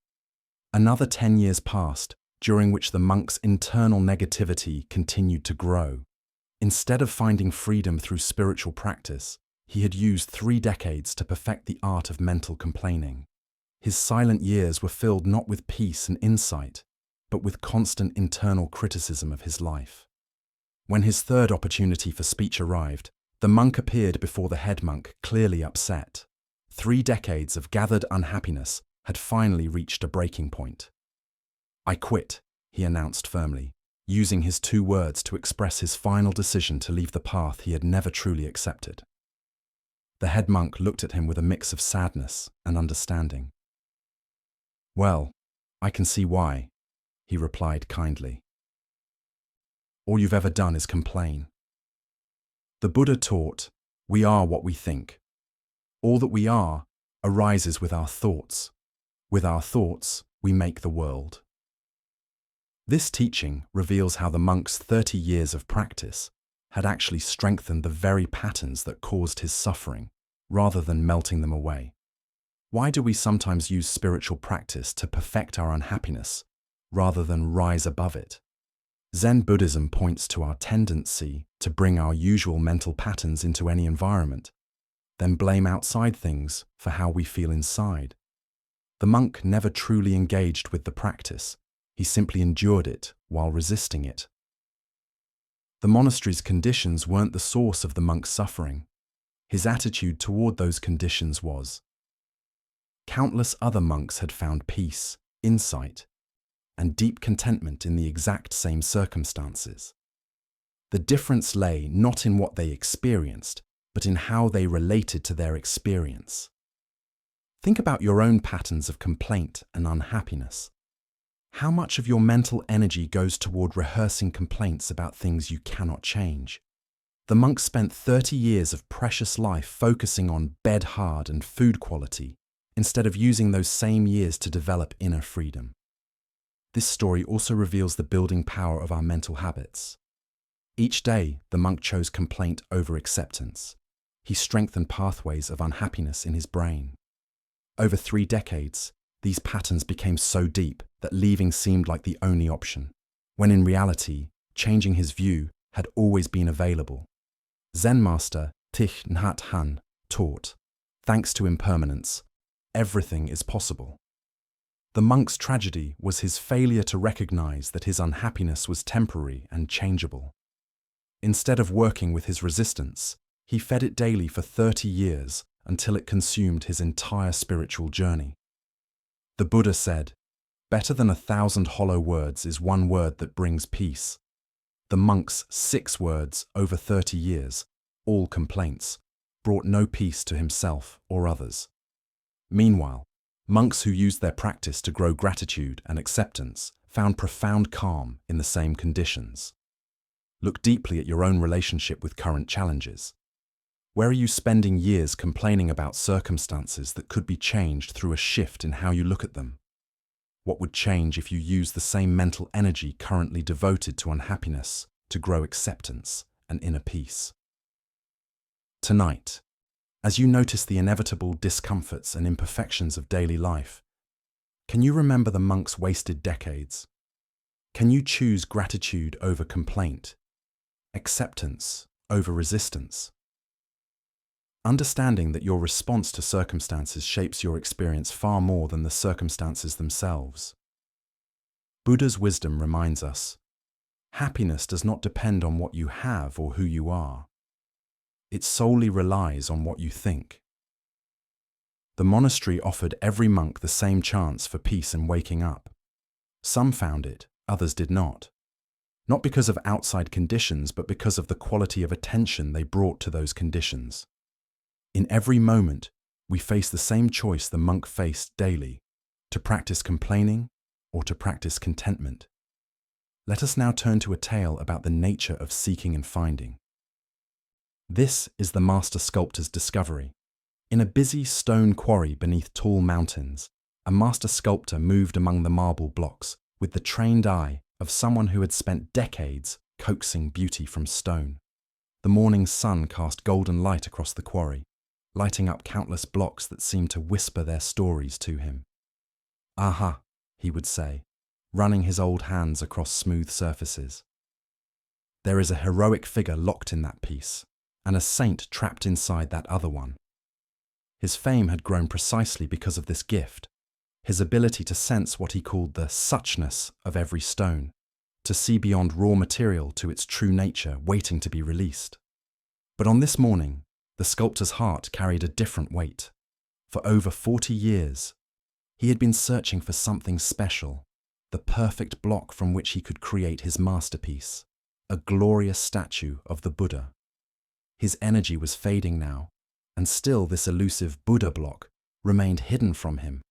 Another 10 years passed, during which the monk's internal negativity continued to grow. Instead of finding freedom through spiritual practice, he had used 3 decades to perfect the art of mental complaining. His silent years were filled not with peace and insight, but with constant internal criticism of his life. When his third opportunity for speech arrived, the monk appeared before the head monk clearly upset. 3 decades of gathered unhappiness had finally reached a breaking point. "I quit," he announced firmly, using his 2 words to express his final decision to leave the path he had never truly accepted. The head monk looked at him with a mix of sadness and understanding. "Well, I can see why," he replied kindly. "All you've ever done is complain. The Buddha taught, we are what we think. All that we are arises with our thoughts. With our thoughts, we make the world." This teaching reveals how the monk's 30 years of practice had actually strengthened the very patterns that caused his suffering, rather than melting them away. Why do we sometimes use spiritual practice to perfect our unhappiness, rather than rise above it? Zen Buddhism points to our tendency to bring our usual mental patterns into any environment, then blame outside things for how we feel inside. The monk never truly engaged with the practice. He simply endured it while resisting it. The monastery's conditions weren't the source of the monk's suffering. His attitude toward those conditions was. Countless other monks had found peace, insight, and deep contentment in the exact same circumstances. The difference lay not in what they experienced, but in how they related to their experience. Think about your own patterns of complaint and unhappiness. How much of your mental energy goes toward rehearsing complaints about things you cannot change? The monk spent 30 years of precious life focusing on bed hard and food quality, instead of using those same years to develop inner freedom. This story also reveals the building power of our mental habits. Each day, the monk chose complaint over acceptance. He strengthened pathways of unhappiness in his brain. Over 3 decades, these patterns became so deep that leaving seemed like the only option, when in reality, changing his view had always been available. Zen master Thich Nhat Hanh taught, thanks to impermanence, everything is possible. The monk's tragedy was his failure to recognize that his unhappiness was temporary and changeable. Instead of working with his resistance, he fed it daily for 30 years until it consumed his entire spiritual journey. The Buddha said, "Better than 1,000 hollow words is 1 word that brings peace." The monk's 6 words over 30 years, all complaints, brought no peace to himself or others. Meanwhile, monks who used their practice to grow gratitude and acceptance found profound calm in the same conditions. Look deeply at your own relationship with current challenges. Where are you spending years complaining about circumstances that could be changed through a shift in how you look at them? What would change if you used the same mental energy currently devoted to unhappiness to grow acceptance and inner peace? Tonight, as you notice the inevitable discomforts and imperfections of daily life, can you remember the monk's wasted decades? Can you choose gratitude over complaint, acceptance over resistance? Understanding that your response to circumstances shapes your experience far more than the circumstances themselves. Buddha's wisdom reminds us, happiness does not depend on what you have or who you are. It solely relies on what you think. The monastery offered every monk the same chance for peace and waking up. Some found it, others did not. Not because of outside conditions, but because of the quality of attention they brought to those conditions. In every moment, we face the same choice the monk faced daily, to practice complaining or to practice contentment. Let us now turn to a tale about the nature of seeking and finding. This is the master sculptor's discovery. In a busy stone quarry beneath tall mountains, a master sculptor moved among the marble blocks with the trained eye of someone who had spent decades coaxing beauty from stone. The morning sun cast golden light across the quarry, lighting up countless blocks that seemed to whisper their stories to him. "Aha," he would say, running his old hands across smooth surfaces. "There is a heroic figure locked in that piece, and a saint trapped inside that other one." His fame had grown precisely because of this gift, his ability to sense what he called the suchness of every stone, to see beyond raw material to its true nature waiting to be released. But on this morning, the sculptor's heart carried a different weight. For over 40 years, he had been searching for something special, the perfect block from which he could create his masterpiece, a glorious statue of the Buddha. His energy was fading now, and still this elusive Buddha block remained hidden from him.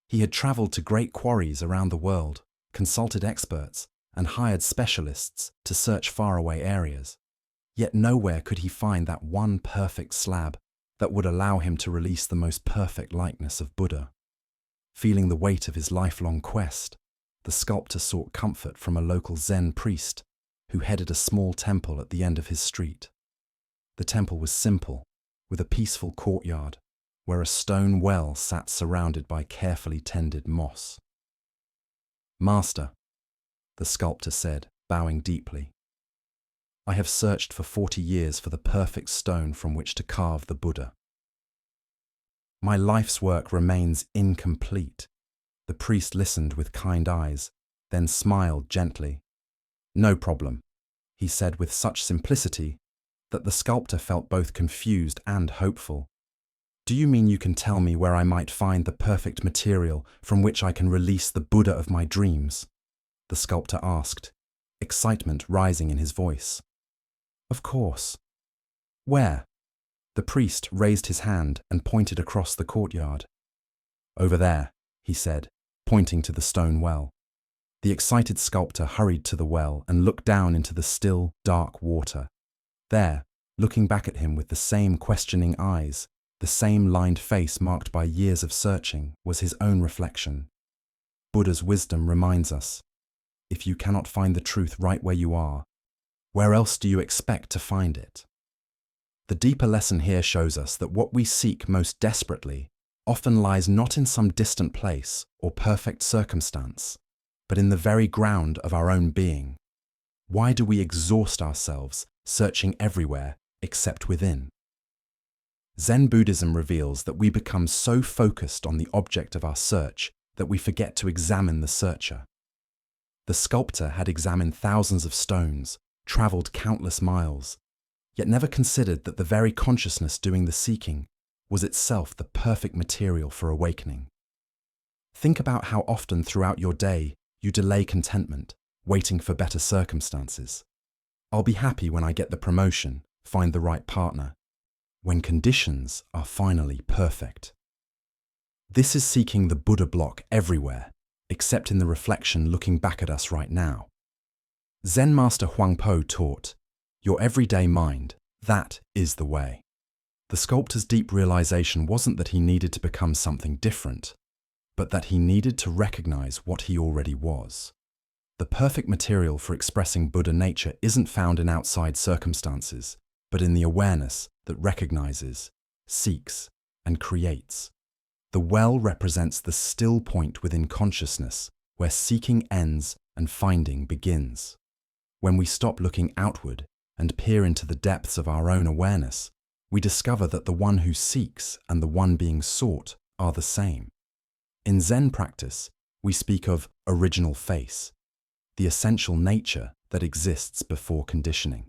He had traveled to great quarries around the world, consulted experts, and hired specialists to search faraway areas. Yet nowhere could he find that one perfect slab that would allow him to release the most perfect likeness of Buddha. Feeling the weight of his lifelong quest, the sculptor sought comfort from a local Zen priest who headed a small temple at the end of his street. The temple was simple, with a peaceful courtyard where a stone well sat surrounded by carefully tended moss. "Master," the sculptor said, bowing deeply, "I have searched for 40 years for the perfect stone from which to carve the Buddha. My life's work remains incomplete." The priest listened with kind eyes, then smiled gently. "No problem," he said with such simplicity that the sculptor felt both confused and hopeful. "Do you mean you can tell me where I might find the perfect material from which I can release the Buddha of my dreams?" the sculptor asked, excitement rising in his voice. "Of course." "Where?" The priest raised his hand and pointed across the courtyard. "Over there," he said, pointing to the stone well. The excited sculptor hurried to the well and looked down into the still, dark water. There, looking back at him with the same questioning eyes, the same lined face marked by years of searching, was his own reflection. Buddha's wisdom reminds us, if you cannot find the truth right where you are, where else do you expect to find it? The deeper lesson here shows us that what we seek most desperately often lies not in some distant place or perfect circumstance, but in the very ground of our own being. Why do we exhaust ourselves searching everywhere except within? Zen Buddhism reveals that we become so focused on the object of our search that we forget to examine the searcher. The sculptor had examined thousands of stones, traveled countless miles, yet never considered that the very consciousness doing the seeking was itself the perfect material for awakening. Think about how often throughout your day you delay contentment, waiting for better circumstances. "I'll be happy when I get the promotion, find the right partner," when conditions are finally perfect. This is seeking the Buddha block everywhere, except in the reflection looking back at us right now. Zen master Huangpo taught, "Your everyday mind, that is the way." The sculptor's deep realization wasn't that he needed to become something different, but that he needed to recognize what he already was. The perfect material for expressing Buddha nature isn't found in outside circumstances, but in the awareness that recognizes, seeks, and creates. The well represents the still point within consciousness where seeking ends and finding begins. When we stop looking outward and peer into the depths of our own awareness, we discover that the one who seeks and the one being sought are the same. In Zen practice, we speak of original face, the essential nature that exists before conditioning.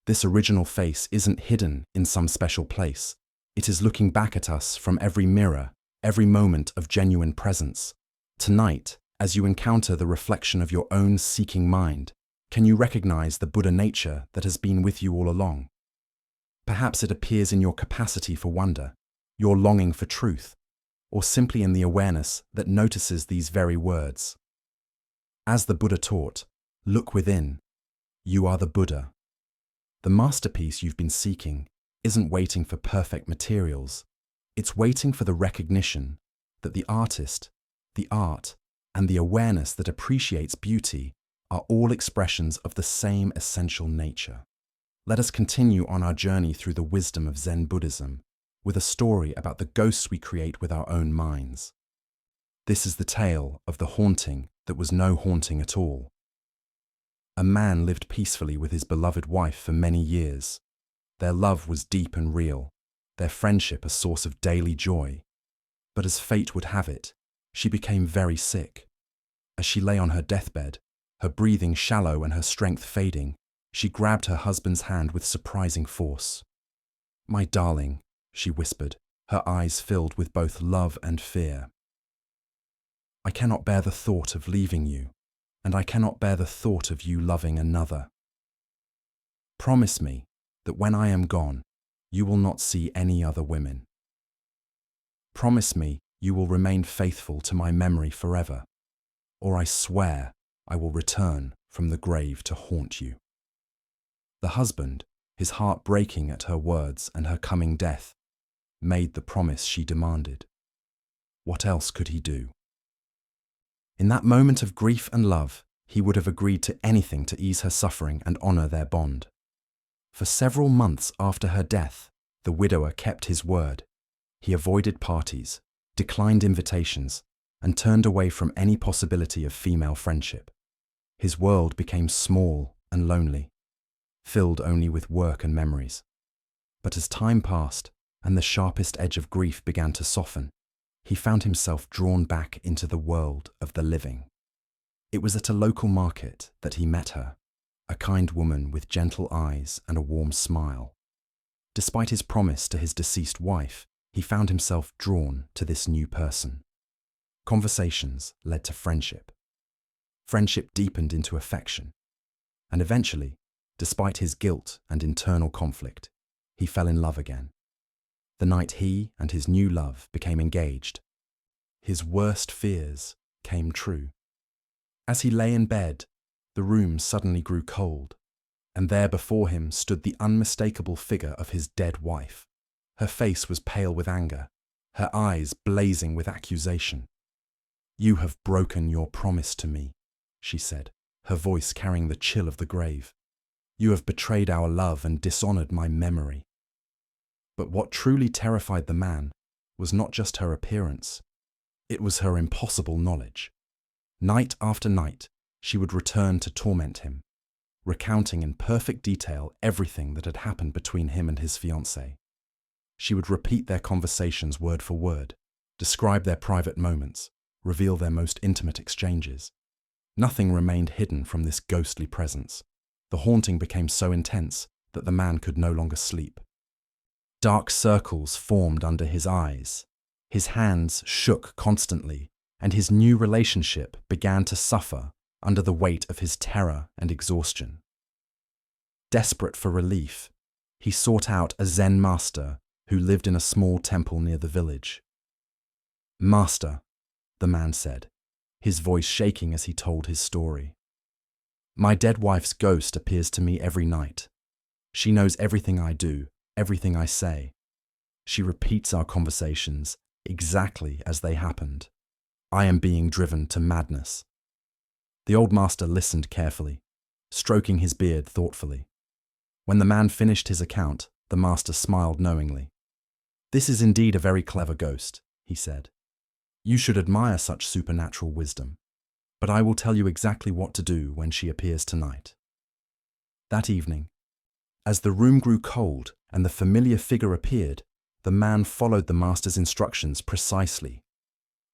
This original face isn't hidden in some special place. It is looking back at us from every mirror, every moment of genuine presence. Tonight, as you encounter the reflection of your own seeking mind, can you recognize the Buddha nature that has been with you all along? Perhaps it appears in your capacity for wonder, your longing for truth, or simply in the awareness that notices these very words. As the Buddha taught, look within. You are the Buddha. The masterpiece you've been seeking isn't waiting for perfect materials. It's waiting for the recognition that the artist, the art, and the awareness that appreciates beauty are all expressions of the same essential nature. Let us continue on our journey through the wisdom of Zen Buddhism with a story about the ghosts we create with our own minds. This is the tale of the haunting that was no haunting at all. A man lived peacefully with his beloved wife for many years. Their love was deep and real, their friendship a source of daily joy. But as fate would have it, she became very sick. As she lay on her deathbed, her breathing shallow and her strength fading, she grabbed her husband's hand with surprising force. "My darling," she whispered, her eyes filled with both love and fear. "I cannot bear the thought of leaving you, and I cannot bear the thought of you loving another. Promise me that when I am gone, you will not see any other women. Promise me you will remain faithful to my memory forever, or I swear I will return from the grave to haunt you." The husband, his heart breaking at her words and her coming death, made the promise she demanded. What else could he do? In that moment of grief and love, he would have agreed to anything to ease her suffering and honor their bond. For several months after her death, the widower kept his word. He avoided parties, declined invitations, and turned away from any possibility of female friendship. His world became small and lonely, filled only with work and memories. But as time passed and the sharpest edge of grief began to soften, he found himself drawn back into the world of the living. It was at a local market that he met her, a kind woman with gentle eyes and a warm smile. Despite his promise to his deceased wife, he found himself drawn to this new person. Conversations led to friendship. Friendship deepened into affection. And eventually, despite his guilt and internal conflict, he fell in love again. The night he and his new love became engaged, his worst fears came true. As he lay in bed, the room suddenly grew cold, and there before him stood the unmistakable figure of his dead wife. Her face was pale with anger, her eyes blazing with accusation. "You have broken your promise to me," she said, her voice carrying the chill of the grave. "You have betrayed our love and dishonored my memory." But what truly terrified the man was not just her appearance, it was her impossible knowledge. Night after night, she would return to torment him, recounting in perfect detail everything that had happened between him and his fiancée. She would repeat their conversations word for word, describe their private moments, reveal their most intimate exchanges. Nothing remained hidden from this ghostly presence. The haunting became so intense that the man could no longer sleep. Dark circles formed under his eyes. His hands shook constantly, and his new relationship began to suffer under the weight of his terror and exhaustion. Desperate for relief, he sought out a Zen master who lived in a small temple near the village. "Master," the man said, his voice shaking as he told his story. "My dead wife's ghost appears to me every night. She knows everything I do, everything I say. She repeats our conversations exactly as they happened. I am being driven to madness." The old master listened carefully, stroking his beard thoughtfully. When the man finished his account, the master smiled knowingly. "This is indeed a very clever ghost," he said. "You should admire such supernatural wisdom, but I will tell you exactly what to do when she appears tonight." That evening, as the room grew cold and the familiar figure appeared, the man followed the master's instructions precisely.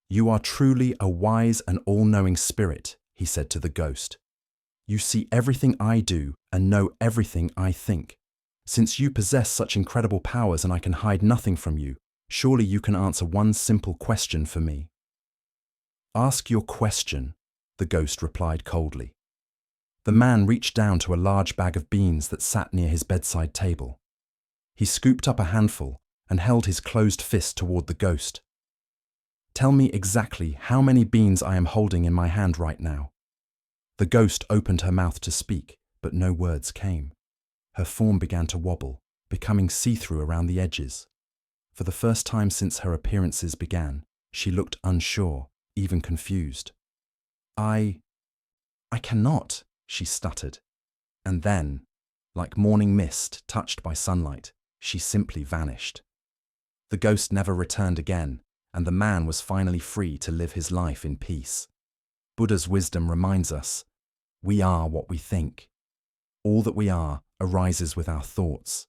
"You are truly a wise and all-knowing spirit," he said to the ghost. "You see everything I do and know everything I think. Since you possess such incredible powers and I can hide nothing from you, surely you can answer one simple question for me." "Ask your question," the ghost replied coldly. The man reached down to a large bag of beans that sat near his bedside table. He scooped up a handful and held his closed fist toward the ghost. "Tell me exactly how many beans I am holding in my hand right now." The ghost opened her mouth to speak, but no words came. Her form began to wobble, becoming see-through around the edges. For the first time since her appearances began, she looked unsure, even confused. I cannot," she stuttered. And then, like morning mist touched by sunlight, she simply vanished. The ghost never returned again, and the man was finally free to live his life in peace. Buddha's wisdom reminds us, we are what we think. All that we are arises with our thoughts.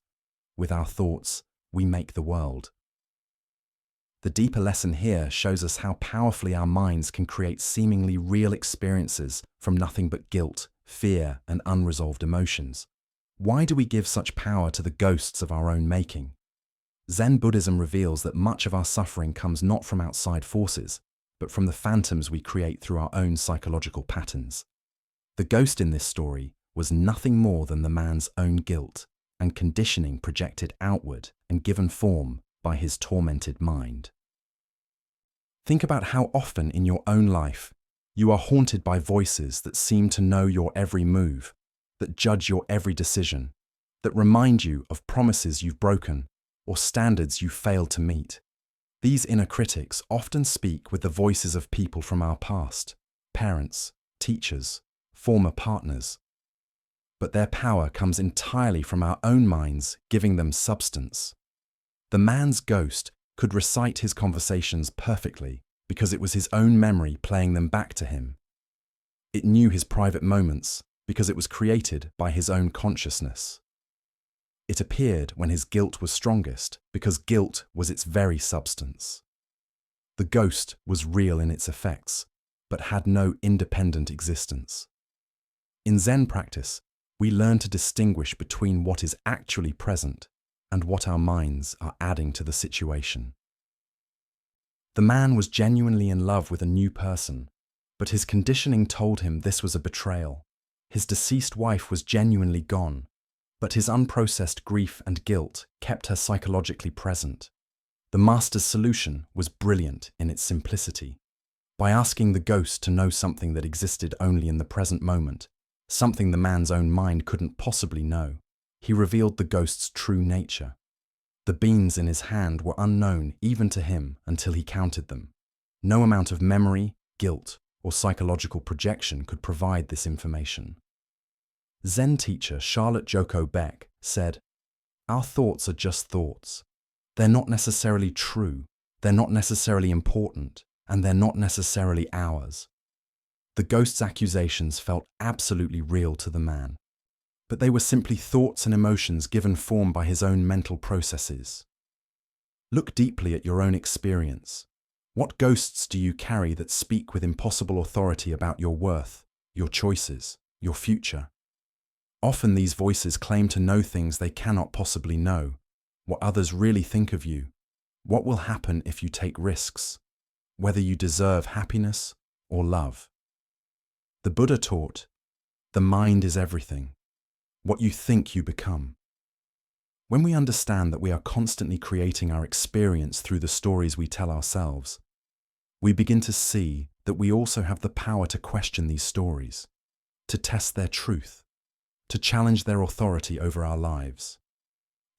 With our thoughts, we make the world. The deeper lesson here shows us how powerfully our minds can create seemingly real experiences from nothing but guilt, fear, and unresolved emotions. Why do we give such power to the ghosts of our own making? Zen Buddhism reveals that much of our suffering comes not from outside forces, but from the phantoms we create through our own psychological patterns. The ghost in this story was nothing more than the man's own guilt and conditioning projected outward and given form by his tormented mind. Think about how often in your own life you are haunted by voices that seem to know your every move, that judge your every decision, that remind you of promises you've broken or standards you failed to meet. These inner critics often speak with the voices of people from our past, parents, teachers, former partners. But their power comes entirely from our own minds, giving them substance. The man's ghost could recite his conversations perfectly because it was his own memory playing them back to him. It knew his private moments because it was created by his own consciousness. It appeared when his guilt was strongest because guilt was its very substance. The ghost was real in its effects, but had no independent existence. In Zen practice, we learn to distinguish between what is actually present and what our minds are adding to the situation. The man was genuinely in love with a new person, but his conditioning told him this was a betrayal. His deceased wife was genuinely gone, but his unprocessed grief and guilt kept her psychologically present. The master's solution was brilliant in its simplicity. By asking the ghost to know something that existed only in the present moment, something the man's own mind couldn't possibly know, he revealed the ghost's true nature. The beans in his hand were unknown even to him until he counted them. No amount of memory, guilt, or psychological projection could provide this information. Zen teacher Charlotte Joko Beck said, "Our thoughts are just thoughts. They're not necessarily true, they're not necessarily important, and they're not necessarily ours." The ghost's accusations felt absolutely real to the man, but they were simply thoughts and emotions given form by his own mental processes. Look deeply at your own experience. What ghosts do you carry that speak with impossible authority about your worth, your choices, your future? Often these voices claim to know things they cannot possibly know, what others really think of you, what will happen if you take risks, whether you deserve happiness or love. The Buddha taught, the mind is everything. What you think you become. When we understand that we are constantly creating our experience through the stories we tell ourselves, we begin to see that we also have the power to question these stories, to test their truth, to challenge their authority over our lives.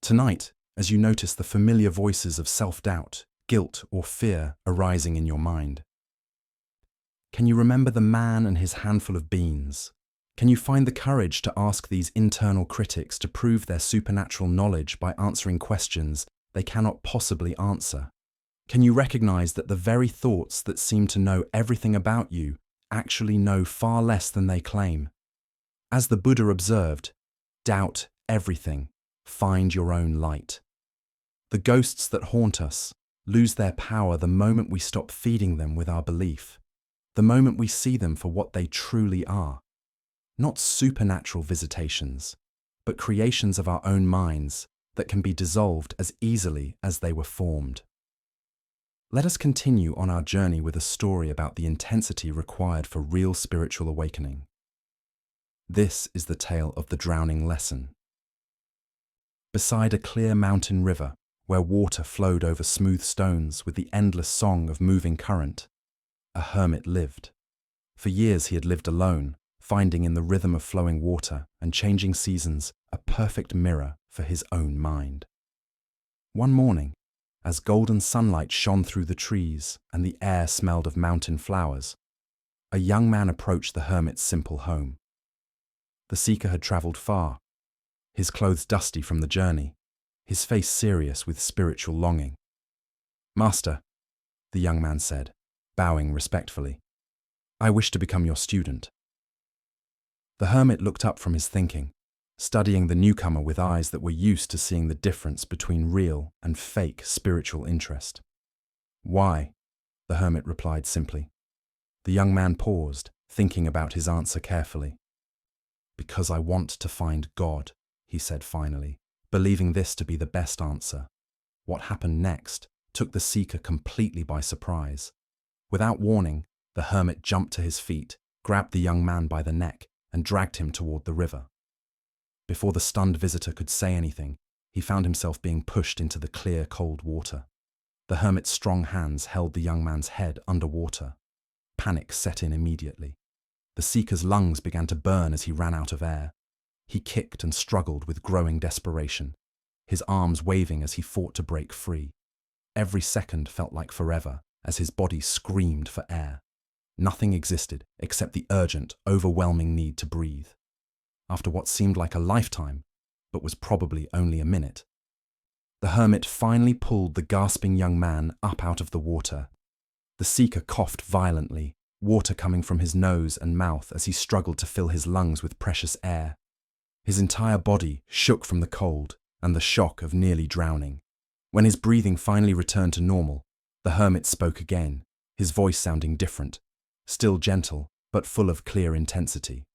Tonight, as you notice the familiar voices of self-doubt, guilt, or fear arising in your mind, can you remember the man and his handful of beans? Can you find the courage to ask these internal critics to prove their supernatural knowledge by answering questions they cannot possibly answer? Can you recognize that the very thoughts that seem to know everything about you actually know far less than they claim? As the Buddha observed, doubt everything, find your own light. The ghosts that haunt us lose their power the moment we stop feeding them with our belief, the moment we see them for what they truly are. Not supernatural visitations, but creations of our own minds that can be dissolved as easily as they were formed. Let us continue on our journey with a story about the intensity required for real spiritual awakening. This is the tale of the drowning lesson. Beside a clear mountain river, where water flowed over smooth stones with the endless song of moving current, a hermit lived. For years he had lived alone, finding in the rhythm of flowing water and changing seasons a perfect mirror for his own mind. One morning, as golden sunlight shone through the trees and the air smelled of mountain flowers, a young man approached the hermit's simple home. The seeker had travelled far, his clothes dusty from the journey, his face serious with spiritual longing. "Master," the young man said, bowing respectfully, "I wish to become your student." The hermit looked up from his thinking, studying the newcomer with eyes that were used to seeing the difference between real and fake spiritual interest. "Why?" the hermit replied simply. The young man paused, thinking about his answer carefully. "Because I want to find God," he said finally, believing this to be the best answer. What happened next took the seeker completely by surprise. Without warning, the hermit jumped to his feet, grabbed the young man by the neck, and dragged him toward the river. Before the stunned visitor could say anything, he found himself being pushed into the clear, cold water. The hermit's strong hands held the young man's head underwater. Panic set in immediately. The seeker's lungs began to burn as he ran out of air. He kicked and struggled with growing desperation, his arms waving as he fought to break free. Every second felt like forever as his body screamed for air. Nothing existed except the urgent, overwhelming need to breathe. After what seemed like a lifetime, but was probably only a minute, the hermit finally pulled the gasping young man up out of the water. The seeker coughed violently, water coming from his nose and mouth as he struggled to fill his lungs with precious air. His entire body shook from the cold and the shock of nearly drowning. When his breathing finally returned to normal, the hermit spoke again, his voice sounding different, still gentle, but full of clear intensity.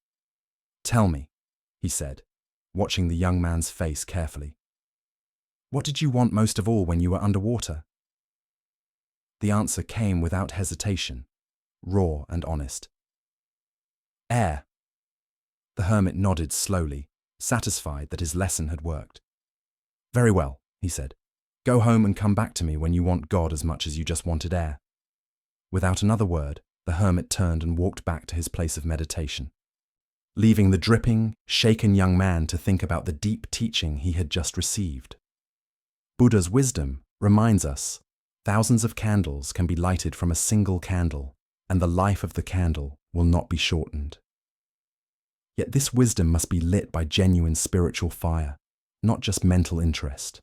"Tell me," he said, watching the young man's face carefully. "What did you want most of all when you were underwater?" The answer came without hesitation, raw and honest. "Air." The hermit nodded slowly, satisfied that his lesson had worked. "Very well," he said. "Go home and come back to me when you want God as much as you just wanted air." Without another word, the hermit turned and walked back to his place of meditation, leaving the dripping, shaken young man to think about the deep teaching he had just received. Buddha's wisdom reminds us, thousands of candles can be lighted from a single candle, and the life of the candle will not be shortened. Yet this wisdom must be lit by genuine spiritual fire, not just mental interest.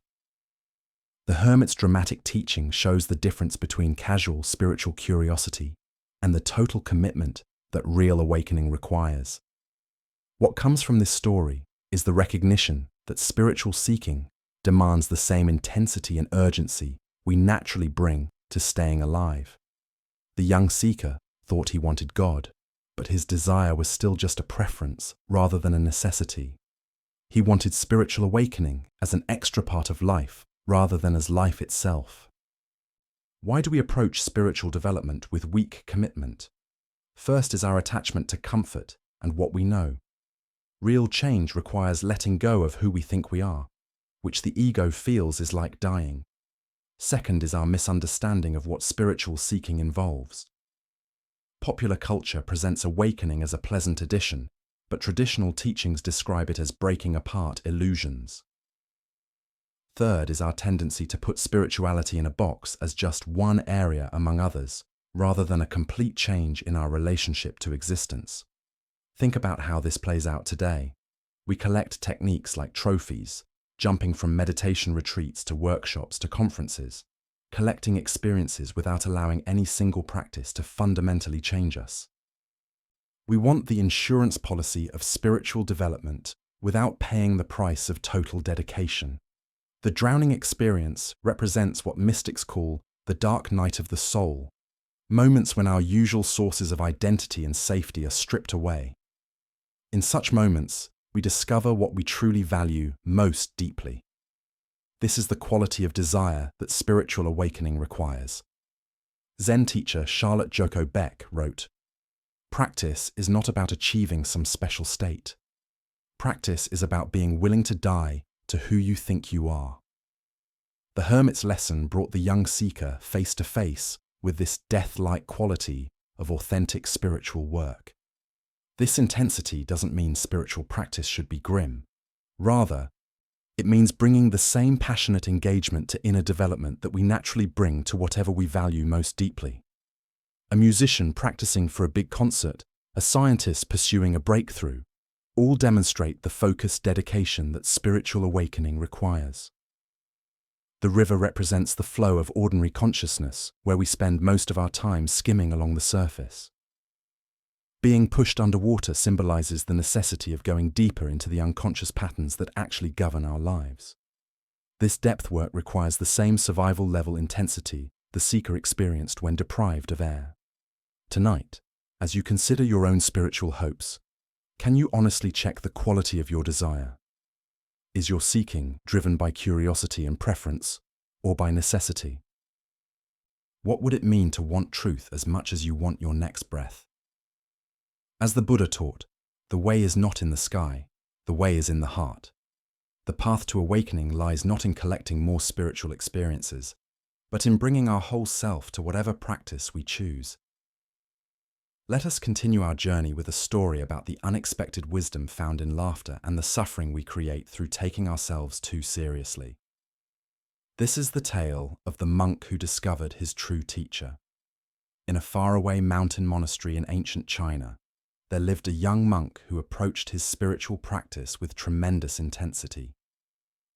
The hermit's dramatic teaching shows the difference between casual spiritual curiosity and the total commitment that real awakening requires. What comes from this story is the recognition that spiritual seeking demands the same intensity and urgency we naturally bring to staying alive. The young seeker thought he wanted God, but his desire was still just a preference rather than a necessity. He wanted spiritual awakening as an extra part of life rather than as life itself. Why do we approach spiritual development with weak commitment? First is our attachment to comfort and what we know. Real change requires letting go of who we think we are, which the ego feels is like dying. Second is our misunderstanding of what spiritual seeking involves. Popular culture presents awakening as a pleasant addition, but traditional teachings describe it as breaking apart illusions. Third is our tendency to put spirituality in a box as just one area among others, rather than a complete change in our relationship to existence. Think about how this plays out today. We collect techniques like trophies, jumping from meditation retreats to workshops to conferences, collecting experiences without allowing any single practice to fundamentally change us. We want the insurance policy of spiritual development without paying the price of total dedication. The drowning experience represents what mystics call the dark night of the soul, moments when our usual sources of identity and safety are stripped away. In such moments, we discover what we truly value most deeply. This is the quality of desire that spiritual awakening requires. Zen teacher Charlotte Joko Beck wrote, "Practice is not about achieving some special state. Practice is about being willing to die to who you think you are." The hermit's lesson brought the young seeker face to face with this death-like quality of authentic spiritual work. This intensity doesn't mean spiritual practice should be grim. Rather, it means bringing the same passionate engagement to inner development that we naturally bring to whatever we value most deeply. A musician practicing for a big concert, a scientist pursuing a breakthrough, all demonstrate the focused dedication that spiritual awakening requires. The river represents the flow of ordinary consciousness, where we spend most of our time skimming along the surface. Being pushed underwater symbolizes the necessity of going deeper into the unconscious patterns that actually govern our lives. This depth work requires the same survival-level intensity the seeker experienced when deprived of air. Tonight, as you consider your own spiritual hopes, can you honestly check the quality of your desire? Is your seeking driven by curiosity and preference, or by necessity? What would it mean to want truth as much as you want your next breath? As the Buddha taught, the way is not in the sky, the way is in the heart. The path to awakening lies not in collecting more spiritual experiences, but in bringing our whole self to whatever practice we choose. Let us continue our journey with a story about the unexpected wisdom found in laughter and the suffering we create through taking ourselves too seriously. This is the tale of the monk who discovered his true teacher. In a faraway mountain monastery in ancient China, there lived a young monk who approached his spiritual practice with tremendous intensity.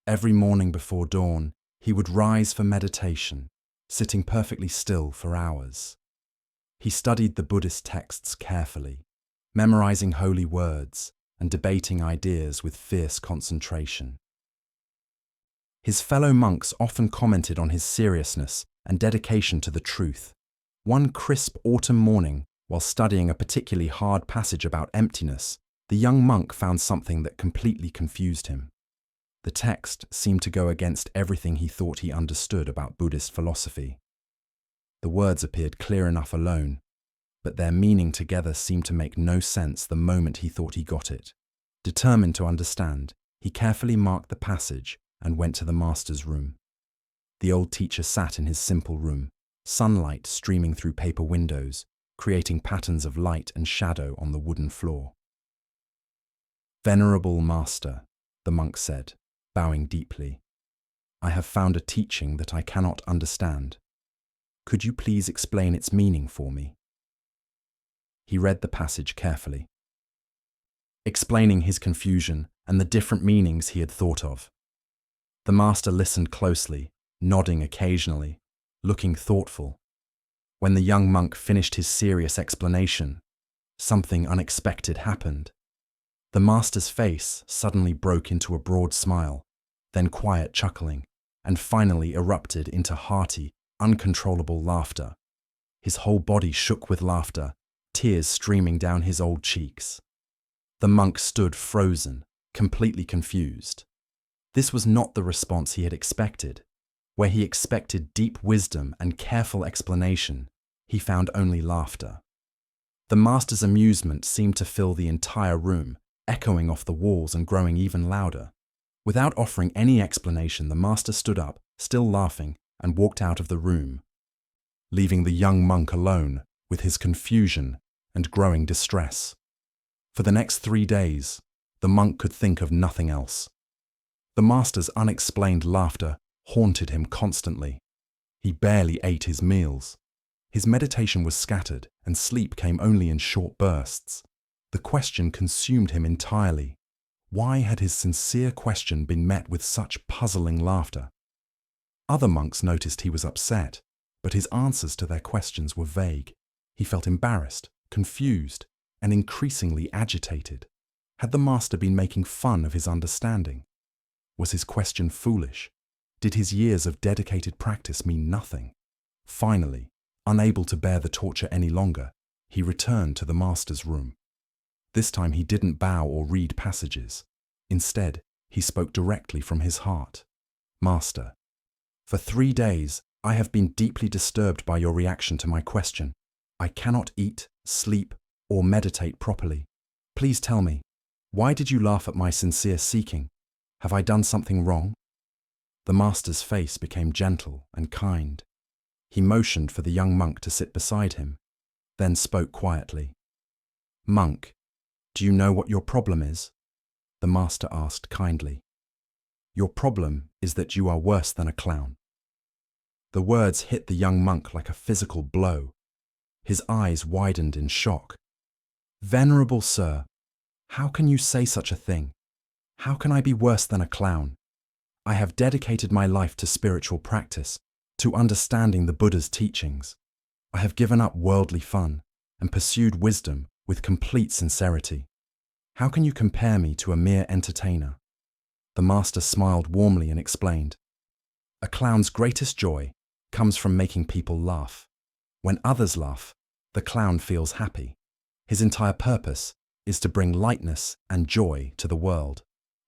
Every morning before dawn, he would rise for meditation, sitting perfectly still for hours. He studied the Buddhist texts carefully, memorizing holy words and debating ideas with fierce concentration. His fellow monks often commented on his seriousness and dedication to the truth. One crisp autumn morning, while studying a particularly hard passage about emptiness, the young monk found something that completely confused him. The text seemed to go against everything he thought he understood about Buddhist philosophy. The words appeared clear enough alone, but their meaning together seemed to make no sense the moment he thought he got it. Determined to understand, he carefully marked the passage and went to the master's room. The old teacher sat in his simple room, sunlight streaming through paper windows, creating patterns of light and shadow on the wooden floor. "Venerable master," the monk said, bowing deeply, "I have found a teaching that I cannot understand. Could you please explain its meaning for me?" He read the passage carefully, explaining his confusion and the different meanings he had thought of. The master listened closely, nodding occasionally, looking thoughtful. When the young monk finished his serious explanation, something unexpected happened. The master's face suddenly broke into a broad smile, then quiet chuckling, and finally erupted into hearty, uncontrollable laughter. His whole body shook with laughter, tears streaming down his old cheeks. The monk stood frozen, completely confused. This was not the response he had expected. Where he expected deep wisdom and careful explanation, he found only laughter. The master's amusement seemed to fill the entire room, echoing off the walls and growing even louder. Without offering any explanation, the master stood up, still laughing, and walked out of the room, leaving the young monk alone with his confusion and growing distress. For the next 3 days, the monk could think of nothing else. The master's unexplained laughter haunted him constantly. He barely ate his meals. His meditation was scattered, and sleep came only in short bursts. The question consumed him entirely. Why had his sincere question been met with such puzzling laughter? Other monks noticed he was upset, but his answers to their questions were vague. He felt embarrassed, confused, and increasingly agitated. Had the master been making fun of his understanding? Was his question foolish? Did his years of dedicated practice mean nothing? Finally, unable to bear the torture any longer, he returned to the master's room. This time he didn't bow or read passages. Instead, he spoke directly from his heart. Master, for 3 days, I have been deeply disturbed by your reaction to my question. I cannot eat, sleep, or meditate properly. Please tell me, why did you laugh at my sincere seeking? Have I done something wrong? The master's face became gentle and kind. He motioned for the young monk to sit beside him, then spoke quietly. Monk, do you know what your problem is? The master asked kindly. Your problem is that you are worse than a clown. The words hit the young monk like a physical blow. His eyes widened in shock. Venerable sir, how can you say such a thing? How can I be worse than a clown? I have dedicated my life to spiritual practice, to understanding the Buddha's teachings. I have given up worldly fun and pursued wisdom with complete sincerity. How can you compare me to a mere entertainer? The master smiled warmly and explained, a clown's greatest joy comes from making people laugh. When others laugh, the clown feels happy. His entire purpose is to bring lightness and joy to the world.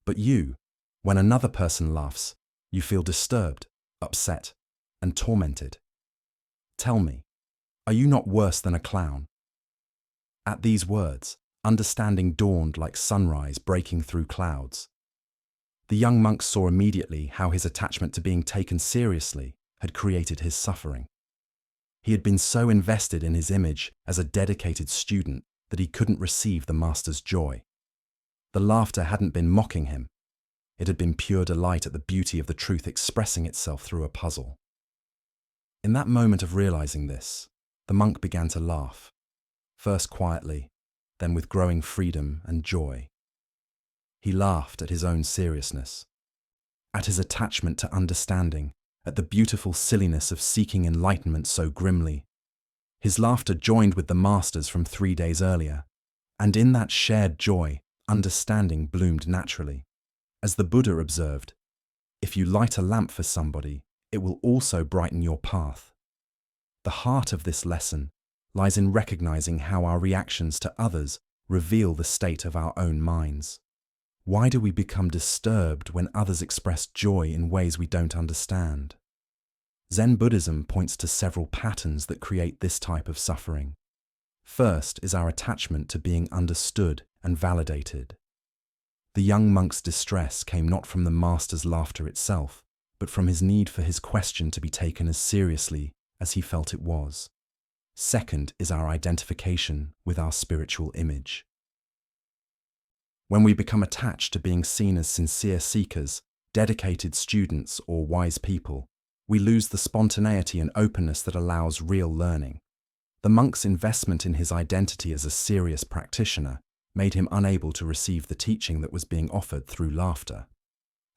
But you, when another person laughs, you feel disturbed, upset, and tormented. Tell me, are you not worse than a clown? At these words, understanding dawned like sunrise breaking through clouds. The young monk saw immediately how his attachment to being taken seriously had created his suffering. He had been so invested in his image as a dedicated student that he couldn't receive the master's joy. The laughter hadn't been mocking him. It had been pure delight at the beauty of the truth expressing itself through a puzzle. In that moment of realizing this, the monk began to laugh, first quietly, then with growing freedom and joy. He laughed at his own seriousness, at his attachment to understanding, at the beautiful silliness of seeking enlightenment so grimly. His laughter joined with the master's from 3 days earlier, and in that shared joy, understanding bloomed naturally. As the Buddha observed, if you light a lamp for somebody, it will also brighten your path. The heart of this lesson lies in recognizing how our reactions to others reveal the state of our own minds. Why do we become disturbed when others express joy in ways we don't understand? Zen Buddhism points to several patterns that create this type of suffering. First is our attachment to being understood and validated. The young monk's distress came not from the master's laughter itself, but from his need for his question to be taken as seriously as he felt it was. Second is our identification with our spiritual image. When we become attached to being seen as sincere seekers, dedicated students, or wise people, we lose the spontaneity and openness that allows real learning. The monk's investment in his identity as a serious practitioner made him unable to receive the teaching that was being offered through laughter.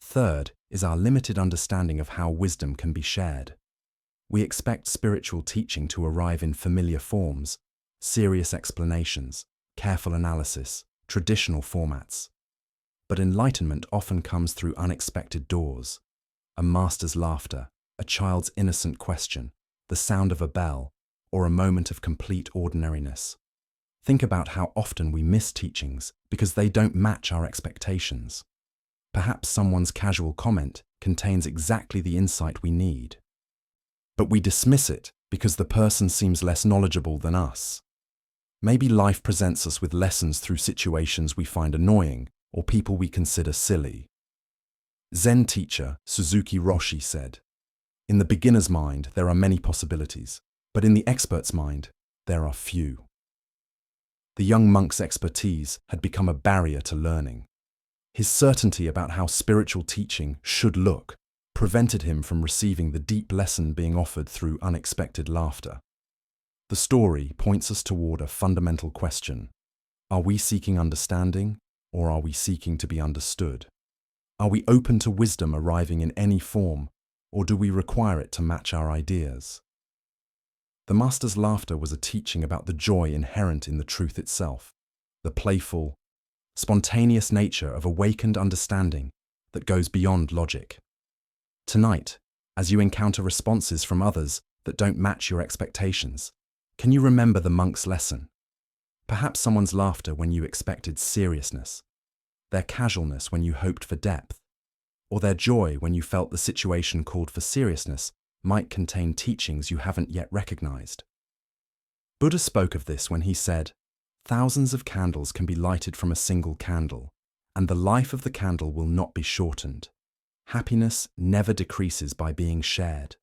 Third is our limited understanding of how wisdom can be shared. We expect spiritual teaching to arrive in familiar forms, serious explanations, careful analysis, traditional formats. But enlightenment often comes through unexpected doors: a master's laughter, a child's innocent question, the sound of a bell, or a moment of complete ordinariness. Think about how often we miss teachings because they don't match our expectations. Perhaps someone's casual comment contains exactly the insight we need. But we dismiss it because the person seems less knowledgeable than us. Maybe life presents us with lessons through situations we find annoying or people we consider silly. Zen teacher Suzuki Roshi said, "In the beginner's mind, there are many possibilities, but in the expert's mind, there are few." The young monk's expertise had become a barrier to learning. His certainty about how spiritual teaching should look prevented him from receiving the deep lesson being offered through unexpected laughter. The story points us toward a fundamental question. Are we seeking understanding, or are we seeking to be understood? Are we open to wisdom arriving in any form, or do we require it to match our ideas? The master's laughter was a teaching about the joy inherent in the truth itself, the playful, spontaneous nature of awakened understanding that goes beyond logic. Tonight, as you encounter responses from others that don't match your expectations, can you remember the monk's lesson? Perhaps someone's laughter when you expected seriousness, their casualness when you hoped for depth, or their joy when you felt the situation called for seriousness might contain teachings you haven't yet recognized. Buddha spoke of this when he said, "Thousands of candles can be lighted from a single candle, and the life of the candle will not be shortened. Happiness never decreases by being shared."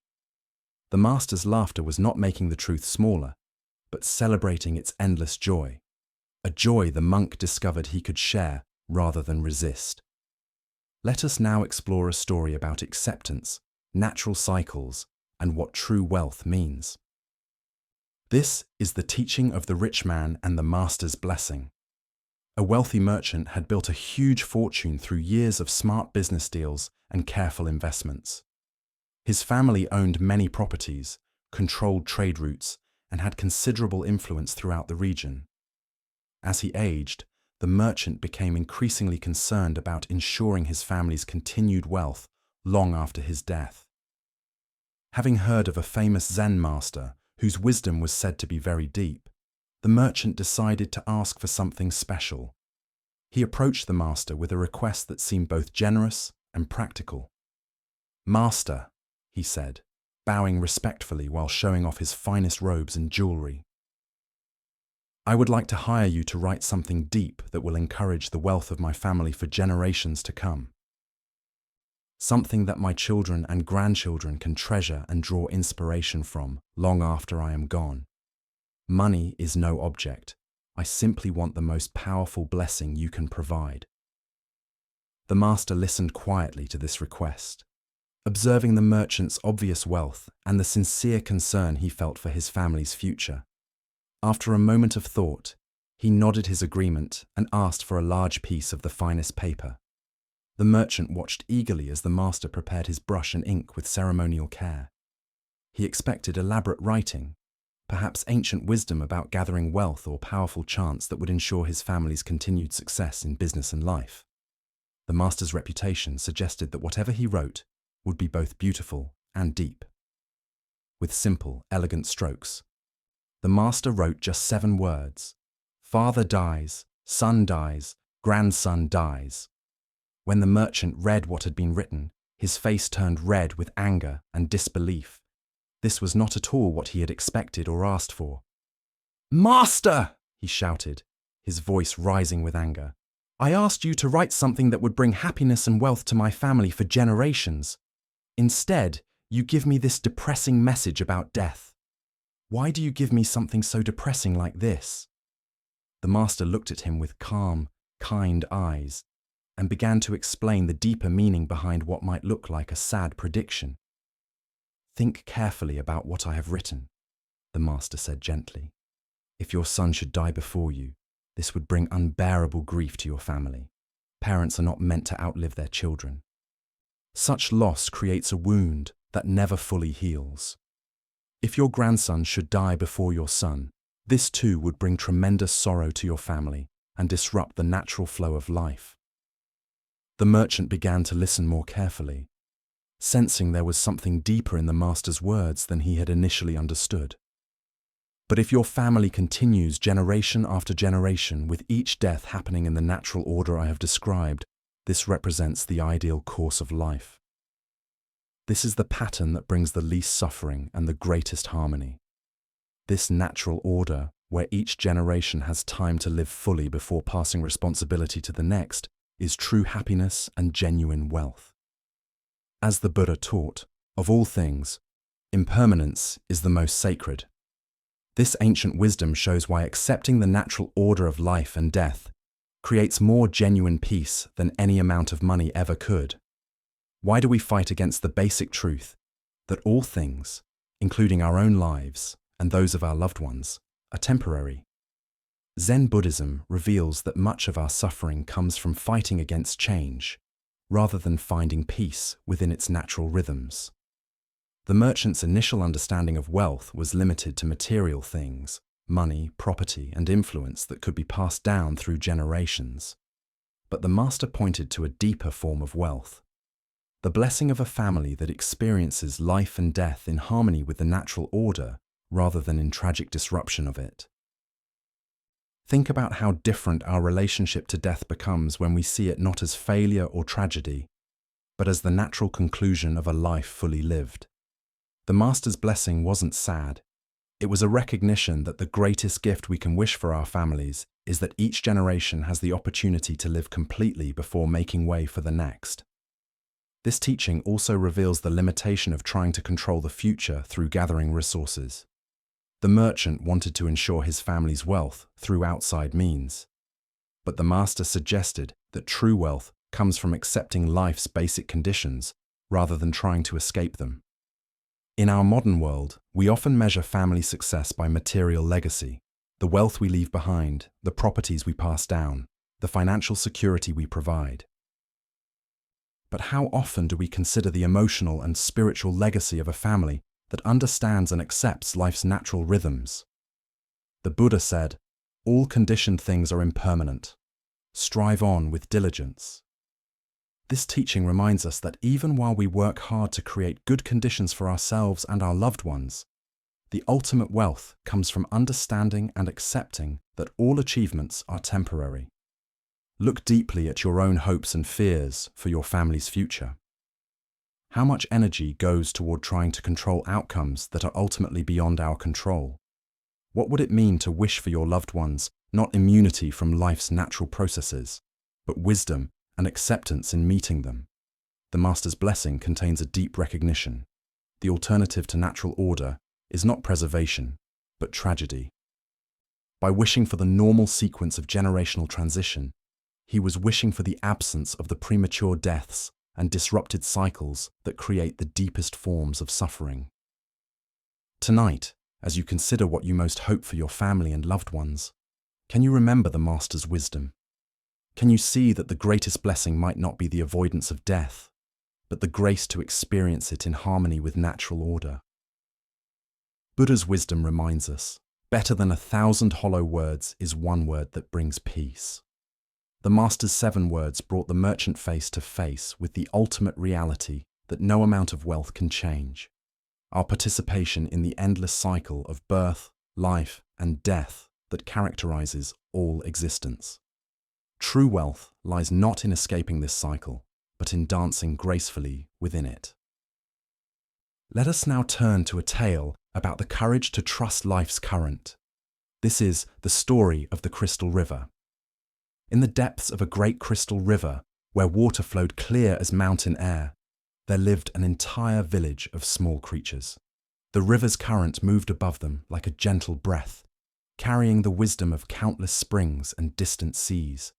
The Master's laughter was not making the truth smaller, but celebrating its endless joy, a joy the monk discovered he could share rather than resist. Let us now explore a story about acceptance, natural cycles, and what true wealth means. This is the teaching of the rich man and the Master's blessing. A wealthy merchant had built a huge fortune through years of smart business deals and careful investments. His family owned many properties, controlled trade routes, and had considerable influence throughout the region. As he aged, the merchant became increasingly concerned about ensuring his family's continued wealth long after his death. Having heard of a famous Zen master whose wisdom was said to be very deep, the merchant decided to ask for something special. He approached the master with a request that seemed both generous and practical. "Master," he said, bowing respectfully while showing off his finest robes and jewelry, "I would like to hire you to write something deep that will encourage the wealth of my family for generations to come. Something that my children and grandchildren can treasure and draw inspiration from long after I am gone. Money is no object. I simply want the most powerful blessing you can provide." The master listened quietly to this request, observing the merchant's obvious wealth and the sincere concern he felt for his family's future. After a moment of thought, he nodded his agreement and asked for a large piece of the finest paper. The merchant watched eagerly as the master prepared his brush and ink with ceremonial care. He expected elaborate writing, perhaps ancient wisdom about gathering wealth or powerful chants that would ensure his family's continued success in business and life. The master's reputation suggested that whatever he wrote would be both beautiful and deep. With simple, elegant strokes, the master wrote just 7 words: "Father dies, son dies, grandson dies." When the merchant read what had been written, his face turned red with anger and disbelief. This was not at all what he had expected or asked for. "Master!" he shouted, his voice rising with anger. "I asked you to write something that would bring happiness and wealth to my family for generations. Instead, you give me this depressing message about death. Why do you give me something so depressing like this?" The master looked at him with calm, kind eyes and began to explain the deeper meaning behind what might look like a sad prediction. "Think carefully about what I have written," the master said gently. "If your son should die before you, this would bring unbearable grief to your family. Parents are not meant to outlive their children. Such loss creates a wound that never fully heals. If your grandson should die before your son, this too would bring tremendous sorrow to your family and disrupt the natural flow of life." The merchant began to listen more carefully, sensing there was something deeper in the master's words than he had initially understood. "But if your family continues generation after generation, with each death happening in the natural order I have described, this represents the ideal course of life. This is the pattern that brings the least suffering and the greatest harmony. This natural order, where each generation has time to live fully before passing responsibility to the next, is true happiness and genuine wealth. As the Buddha taught, of all things, impermanence is the most sacred. This ancient wisdom shows why accepting the natural order of life and death creates more genuine peace than any amount of money ever could. Why do we fight against the basic truth that all things, including our own lives and those of our loved ones, are temporary? Zen Buddhism reveals that much of our suffering comes from fighting against change, rather than finding peace within its natural rhythms. The merchant's initial understanding of wealth was limited to material things, money, property, and influence that could be passed down through generations. But the master pointed to a deeper form of wealth: the blessing of a family that experiences life and death in harmony with the natural order rather than in tragic disruption of it. Think about how different our relationship to death becomes when we see it not as failure or tragedy, but as the natural conclusion of a life fully lived. The Master's blessing wasn't sad. It was a recognition that the greatest gift we can wish for our families is that each generation has the opportunity to live completely before making way for the next. This teaching also reveals the limitation of trying to control the future through gathering resources. The merchant wanted to ensure his family's wealth through outside means. But the Master suggested that true wealth comes from accepting life's basic conditions rather than trying to escape them. In our modern world, we often measure family success by material legacy, the wealth we leave behind, the properties we pass down, the financial security we provide. But how often do we consider the emotional and spiritual legacy of a family that understands and accepts life's natural rhythms? The Buddha said, "All conditioned things are impermanent. Strive on with diligence." This teaching reminds us that even while we work hard to create good conditions for ourselves and our loved ones, the ultimate wealth comes from understanding and accepting that all achievements are temporary. Look deeply at your own hopes and fears for your family's future. How much energy goes toward trying to control outcomes that are ultimately beyond our control? What would it mean to wish for your loved ones not immunity from life's natural processes, but wisdom and acceptance in meeting them? The Master's blessing contains a deep recognition. The alternative to natural order is not preservation, but tragedy. By wishing for the normal sequence of generational transition, he was wishing for the absence of the premature deaths and disrupted cycles that create the deepest forms of suffering. Tonight, as you consider what you most hope for your family and loved ones, can you remember the Master's wisdom? Can you see that the greatest blessing might not be the avoidance of death, but the grace to experience it in harmony with natural order? Buddha's wisdom reminds us, better than 1,000 hollow words is one word that brings peace. The Master's 7 words brought the merchant face to face with the ultimate reality that no amount of wealth can change: our participation in the endless cycle of birth, life, and death that characterizes all existence. True wealth lies not in escaping this cycle, but in dancing gracefully within it. Let us now turn to a tale about the courage to trust life's current. This is the story of the Crystal River. In the depths of a great crystal river, where water flowed clear as mountain air, there lived an entire village of small creatures. The river's current moved above them like a gentle breath, carrying the wisdom of countless springs and distant seas.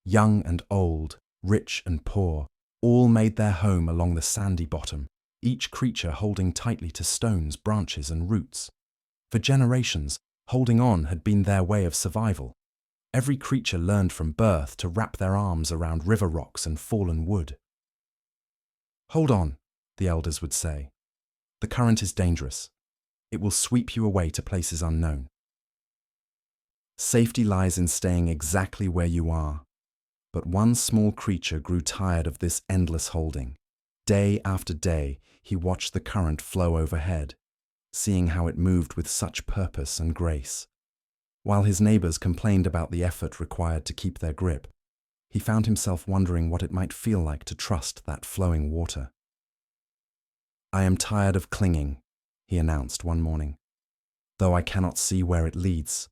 Young and old, rich and poor, all made their home along the sandy bottom, each creature holding tightly to stones, branches, and roots. For generations, holding on had been their way of survival. Every creature learned from birth to wrap their arms around river rocks and fallen wood. "Hold on," the elders would say. "The current is dangerous. It will sweep you away to places unknown. Safety lies in staying exactly where you are." But one small creature grew tired of this endless holding. Day after day, he watched the current flow overhead, seeing how it moved with such purpose and grace. While his neighbors complained about the effort required to keep their grip, he found himself wondering what it might feel like to trust that flowing water. "I am tired of clinging," he announced one morning. "Though I cannot see where it leads,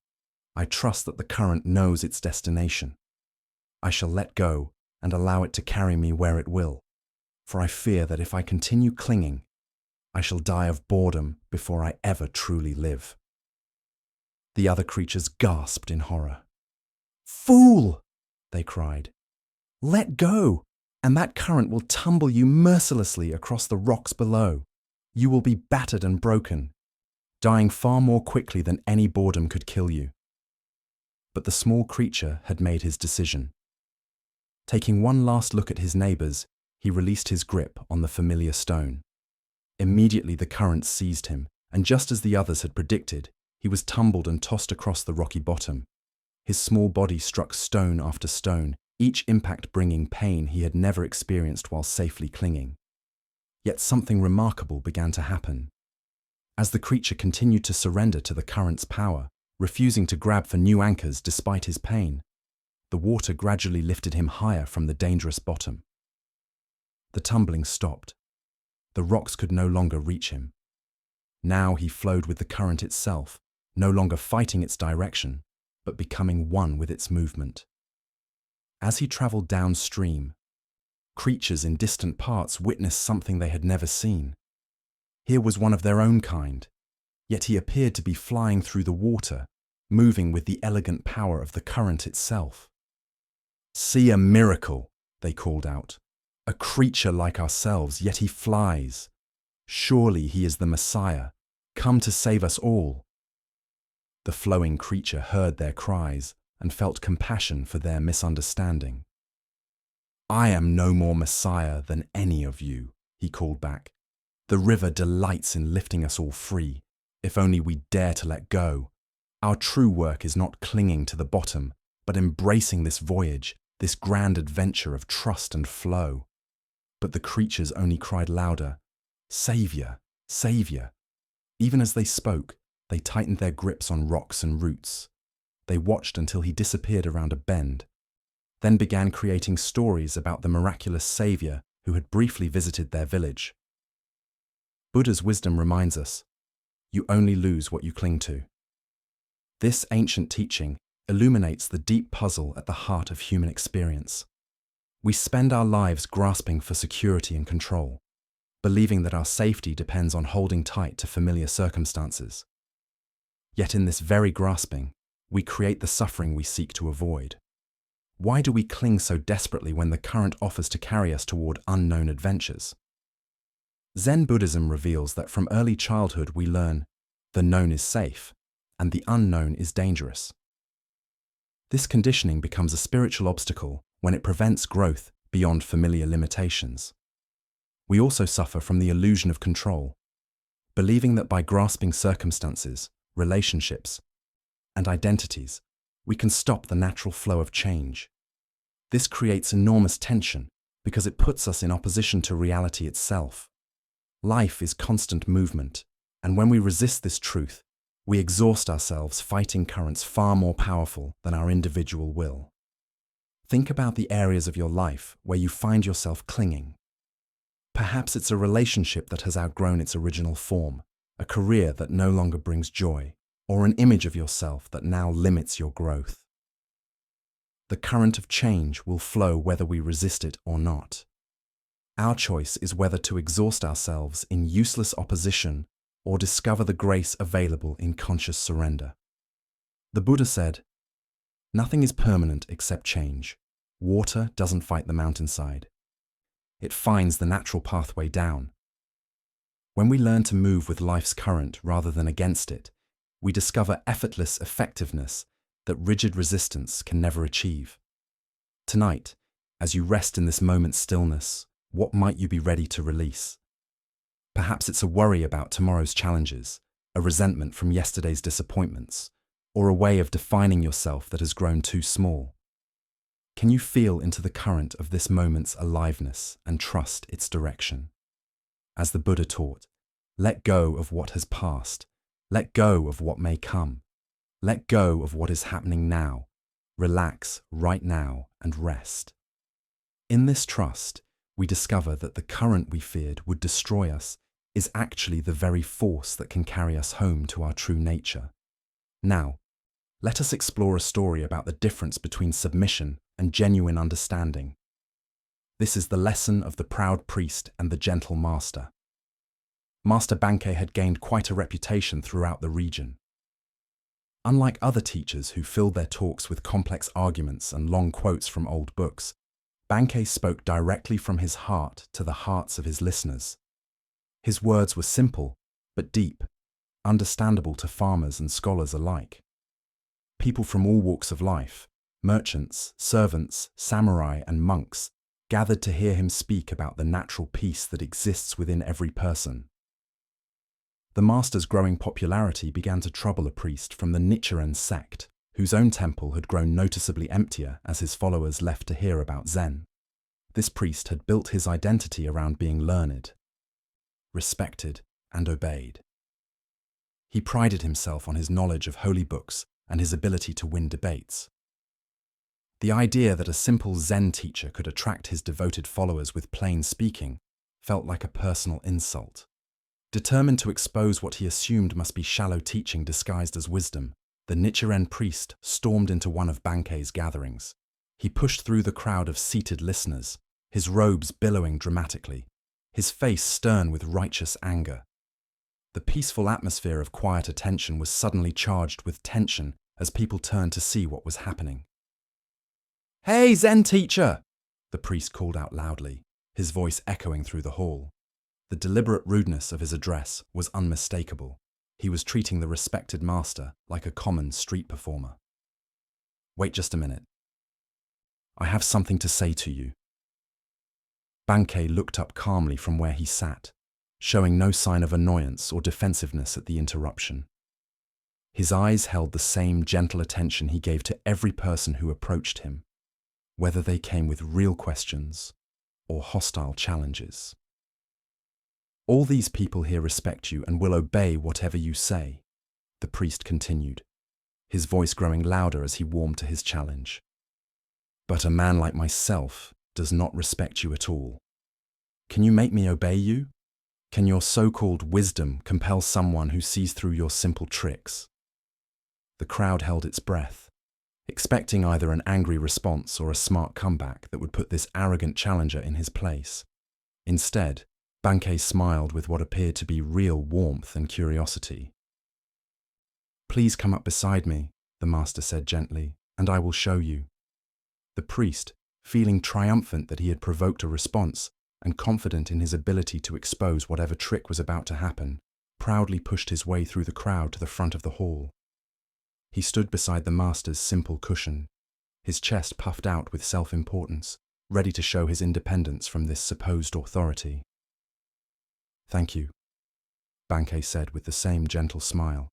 I trust that the current knows its destination. I shall let go and allow it to carry me where it will, for I fear that if I continue clinging, I shall die of boredom before I ever truly live." The other creatures gasped in horror. "Fool!" they cried. "Let go, and that current will tumble you mercilessly across the rocks below. You will be battered and broken, dying far more quickly than any boredom could kill you." But the small creature had made his decision. Taking one last look at his neighbors, he released his grip on the familiar stone. Immediately the current seized him, and just as the others had predicted, he was tumbled and tossed across the rocky bottom. His small body struck stone after stone, each impact bringing pain he had never experienced while safely clinging. Yet something remarkable began to happen. As the creature continued to surrender to the current's power, refusing to grab for new anchors despite his pain. The water gradually lifted him higher from the dangerous bottom. The tumbling stopped. The rocks could no longer reach him. Now he flowed with the current itself, no longer fighting its direction, but becoming one with its movement. As he traveled downstream, creatures in distant parts witnessed something they had never seen. Here was one of their own kind, yet he appeared to be flying through the water, moving with the elegant power of the current itself. "See a miracle," they called out. "A creature like ourselves, yet he flies. Surely he is the Messiah, come to save us all." The flowing creature heard their cries and felt compassion for their misunderstanding. "I am no more Messiah than any of you," he called back. "The river delights in lifting us all free, if only we dare to let go. Our true work is not clinging to the bottom, but embracing this voyage, this grand adventure of trust and flow." But the creatures only cried louder, "Savior, Savior." Even as they spoke, they tightened their grips on rocks and roots. They watched until he disappeared around a bend, then began creating stories about the miraculous Savior who had briefly visited their village. Buddha's wisdom reminds us, you only lose what you cling to. This ancient teaching illuminates the deep puzzle at the heart of human experience. We spend our lives grasping for security and control, believing that our safety depends on holding tight to familiar circumstances. Yet in this very grasping, we create the suffering we seek to avoid. Why do we cling so desperately when the current offers to carry us toward unknown adventures? Zen Buddhism reveals that from early childhood we learn the known is safe and the unknown is dangerous. This conditioning becomes a spiritual obstacle when it prevents growth beyond familiar limitations. We also suffer from the illusion of control, believing that by grasping circumstances, relationships, and identities, we can stop the natural flow of change. This creates enormous tension because it puts us in opposition to reality itself. Life is constant movement, and when we resist this truth, we exhaust ourselves fighting currents far more powerful than our individual will. Think about the areas of your life where you find yourself clinging. Perhaps it's a relationship that has outgrown its original form, a career that no longer brings joy, or an image of yourself that now limits your growth. The current of change will flow whether we resist it or not. Our choice is whether to exhaust ourselves in useless opposition or discover the grace available in conscious surrender. The Buddha said, "Nothing is permanent except change. Water doesn't fight the mountainside. It finds the natural pathway down." When we learn to move with life's current rather than against it, we discover effortless effectiveness that rigid resistance can never achieve. Tonight, as you rest in this moment's stillness, what might you be ready to release? Perhaps it's a worry about tomorrow's challenges, a resentment from yesterday's disappointments, or a way of defining yourself that has grown too small. Can you feel into the current of this moment's aliveness and trust its direction? As the Buddha taught, let go of what has passed. Let go of what may come. Let go of what is happening now. Relax right now and rest. In this trust, we discover that the current we feared would destroy us is actually the very force that can carry us home to our true nature. Now, let us explore a story about the difference between submission and genuine understanding. This is the lesson of the proud priest and the gentle master. Master Bankei had gained quite a reputation throughout the region. Unlike other teachers who filled their talks with complex arguments and long quotes from old books, Bankei spoke directly from his heart to the hearts of his listeners. His words were simple, but deep, understandable to farmers and scholars alike. People from all walks of life, merchants, servants, samurai, and monks, gathered to hear him speak about the natural peace that exists within every person. The master's growing popularity began to trouble a priest from the Nichiren sect, whose own temple had grown noticeably emptier as his followers left to hear about Zen. This priest had built his identity around being learned, respected, and obeyed. He prided himself on his knowledge of holy books and his ability to win debates. The idea that a simple Zen teacher could attract his devoted followers with plain speaking felt like a personal insult. Determined to expose what he assumed must be shallow teaching disguised as wisdom, the Nichiren priest stormed into one of Bankei's gatherings. He pushed through the crowd of seated listeners, his robes billowing dramatically, his face stern with righteous anger. The peaceful atmosphere of quiet attention was suddenly charged with tension as people turned to see what was happening. "Hey, Zen teacher!" the priest called out loudly, his voice echoing through the hall. The deliberate rudeness of his address was unmistakable. He was treating the respected master like a common street performer. "Wait just a minute. I have something to say to you." Bankei looked up calmly from where he sat, showing no sign of annoyance or defensiveness at the interruption. His eyes held the same gentle attention he gave to every person who approached him, whether they came with real questions or hostile challenges. "All these people here respect you and will obey whatever you say," the priest continued, his voice growing louder as he warmed to his challenge. "But a man like myself does not respect you at all. Can you make me obey you? Can your so-called wisdom compel someone who sees through your simple tricks?" The crowd held its breath, expecting either an angry response or a smart comeback that would put this arrogant challenger in his place. Instead, Bankei smiled with what appeared to be real warmth and curiosity. "Please come up beside me," the master said gently, "and I will show you." The priest, feeling triumphant that he had provoked a response and confident in his ability to expose whatever trick was about to happen, proudly pushed his way through the crowd to the front of the hall. He stood beside the master's simple cushion, his chest puffed out with self-importance, ready to show his independence from this supposed authority. "Thank you," Bankei said with the same gentle smile.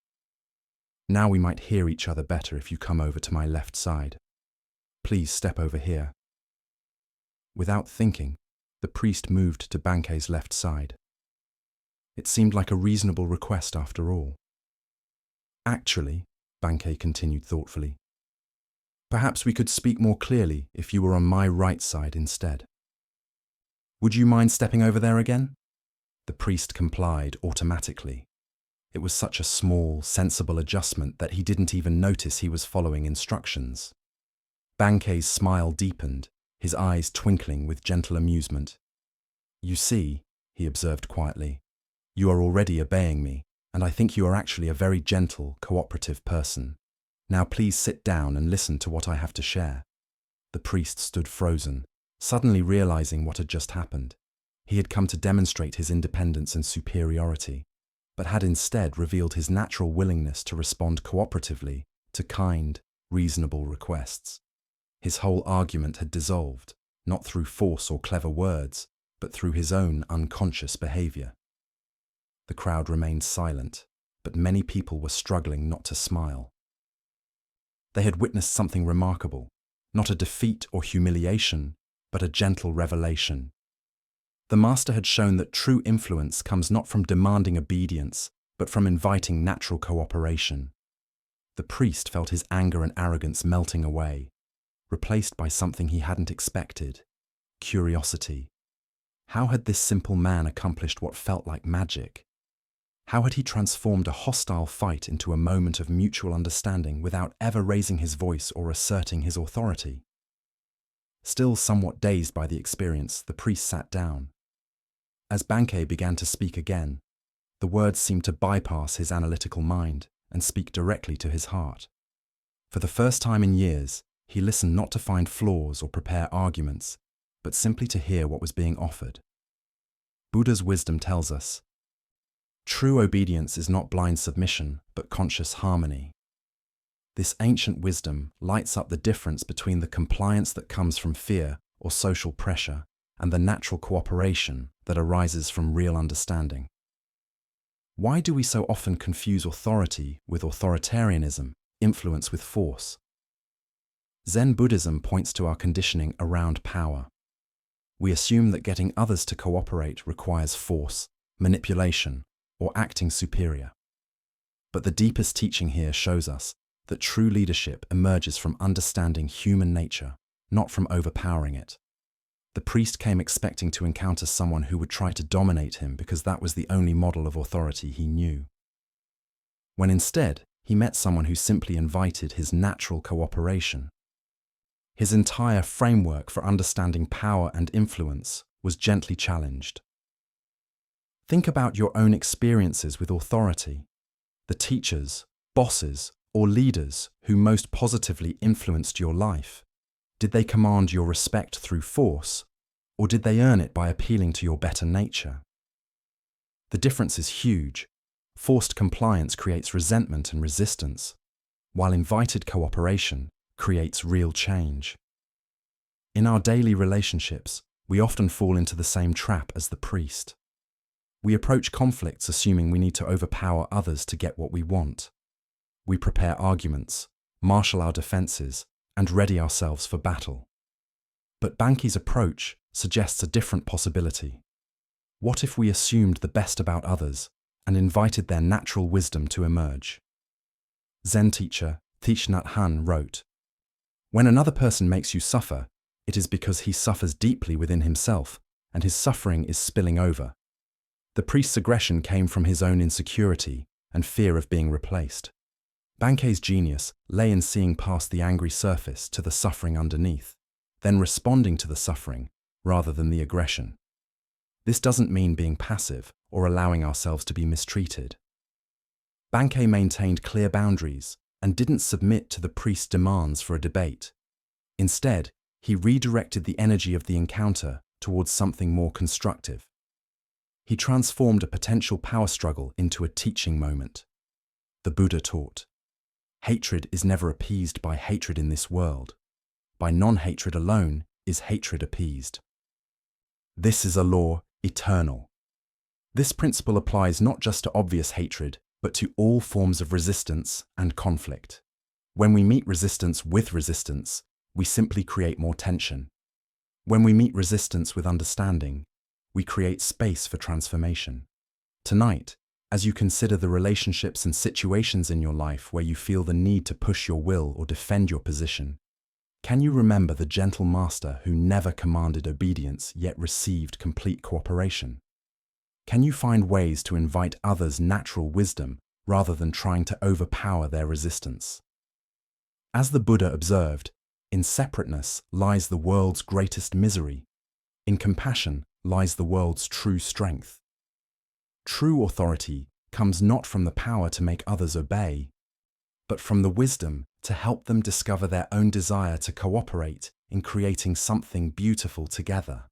"Now we might hear each other better if you come over to my left side. Please step over here." Without thinking, the priest moved to Bankei's left side. It seemed like a reasonable request after all. "Actually," Bankei continued thoughtfully, "perhaps we could speak more clearly if you were on my right side instead. Would you mind stepping over there again?" The priest complied automatically. It was such a small, sensible adjustment that he didn't even notice he was following instructions. Bankei's smile deepened, his eyes twinkling with gentle amusement. "You see," he observed quietly, "you are already obeying me, and I think you are actually a very gentle, cooperative person. Now please sit down and listen to what I have to share." The priest stood frozen, suddenly realizing what had just happened. He had come to demonstrate his independence and superiority, but had instead revealed his natural willingness to respond cooperatively to kind, reasonable requests. His whole argument had dissolved, not through force or clever words, but through his own unconscious behavior. The crowd remained silent, but many people were struggling not to smile. They had witnessed something remarkable, not a defeat or humiliation, but a gentle revelation. The master had shown that true influence comes not from demanding obedience, but from inviting natural cooperation. The priest felt his anger and arrogance melting away, replaced by something he hadn't expected: curiosity. How had this simple man accomplished what felt like magic? How had he transformed a hostile fight into a moment of mutual understanding without ever raising his voice or asserting his authority? Still somewhat dazed by the experience, the priest sat down. As Bankei began to speak again, the words seemed to bypass his analytical mind and speak directly to his heart. For the first time in years, he listened not to find flaws or prepare arguments, but simply to hear what was being offered. Buddha's wisdom tells us, true obedience is not blind submission, but conscious harmony. This ancient wisdom lights up the difference between the compliance that comes from fear or social pressure and the natural cooperation that arises from real understanding. Why do we so often confuse authority with authoritarianism, influence with force? Zen Buddhism points to our conditioning around power. We assume that getting others to cooperate requires force, manipulation, or acting superior. But the deepest teaching here shows us that true leadership emerges from understanding human nature, not from overpowering it. The priest came expecting to encounter someone who would try to dominate him because that was the only model of authority he knew. When instead, he met someone who simply invited his natural cooperation. His entire framework for understanding power and influence was gently challenged. Think about your own experiences with authority. The teachers, bosses, or leaders who most positively influenced your life. Did they command your respect through force, or did they earn it by appealing to your better nature? The difference is huge. Forced compliance creates resentment and resistance, while invited cooperation creates real change. In our daily relationships, we often fall into the same trap as the priest. We approach conflicts assuming we need to overpower others to get what we want. We prepare arguments, marshal our defenses, and ready ourselves for battle. But Bankei's approach suggests a different possibility. What if we assumed the best about others and invited their natural wisdom to emerge? Zen teacher Thich Nhat Hanh wrote, "When another person makes you suffer, it is because he suffers deeply within himself, and his suffering is spilling over." The priest's aggression came from his own insecurity and fear of being replaced. Bankei's genius lay in seeing past the angry surface to the suffering underneath, then responding to the suffering rather than the aggression. This doesn't mean being passive or allowing ourselves to be mistreated. Bankei maintained clear boundaries and didn't submit to the priest's demands for a debate. Instead, he redirected the energy of the encounter towards something more constructive. He transformed a potential power struggle into a teaching moment. The Buddha taught, "Hatred is never appeased by hatred in this world. By non-hatred alone is hatred appeased. This is a law eternal." This principle applies not just to obvious hatred, but to all forms of resistance and conflict. When we meet resistance with resistance, we simply create more tension. When we meet resistance with understanding, we create space for transformation. Tonight, as you consider the relationships and situations in your life where you feel the need to push your will or defend your position, can you remember the gentle master who never commanded obedience yet received complete cooperation? Can you find ways to invite others' natural wisdom rather than trying to overpower their resistance? As the Buddha observed, in separateness lies the world's greatest misery. In compassion lies the world's true strength. True authority comes not from the power to make others obey, but from the wisdom to help them discover their own desire to cooperate in creating something beautiful together.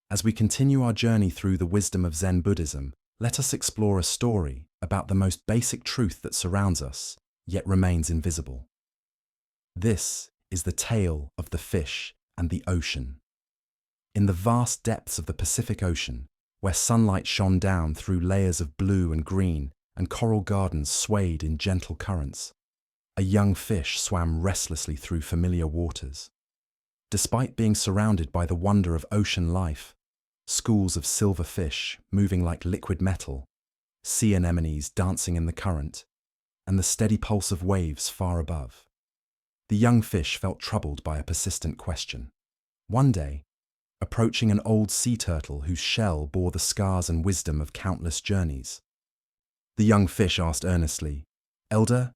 As we continue our journey through the wisdom of Zen Buddhism, let us explore a story about the most basic truth that surrounds us, yet remains invisible. This is the tale of the fish and the ocean. In the vast depths of the Pacific Ocean, where sunlight shone down through layers of blue and green and coral gardens swayed in gentle currents, a young fish swam restlessly through familiar waters. Despite being surrounded by the wonder of ocean life, schools of silver fish moving like liquid metal, sea anemones dancing in the current, and the steady pulse of waves far above, the young fish felt troubled by a persistent question. One day, approaching an old sea turtle whose shell bore the scars and wisdom of countless journeys, the young fish asked earnestly, "Elder,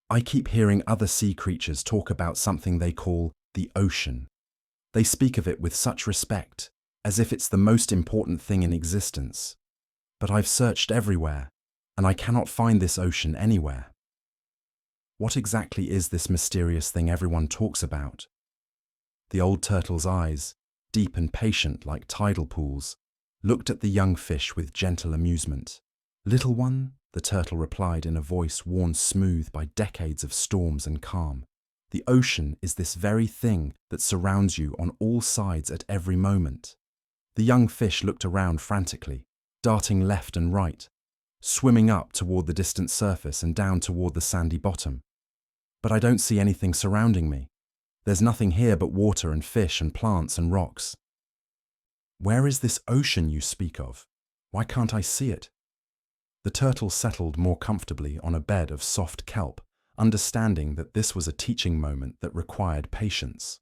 I keep hearing other sea creatures talk about something they call the ocean. They speak of it with such respect, as if it's the most important thing in existence. But I've searched everywhere, and I cannot find this ocean anywhere. What exactly is this mysterious thing everyone talks about?" The old turtle's eyes, deep and patient like tidal pools, looked at the young fish with gentle amusement. "Little one," the turtle replied in a voice worn smooth by decades of storms and calm, "the ocean is this very thing that surrounds you on all sides at every moment." The young fish looked around frantically, darting left and right, swimming up toward the distant surface and down toward the sandy bottom. "But I don't see anything surrounding me. There's nothing here but water and fish and plants and rocks." "Where is this ocean you speak of? Why can't I see it?" The turtle settled more comfortably on a bed of soft kelp, understanding that this was a teaching moment that required patience.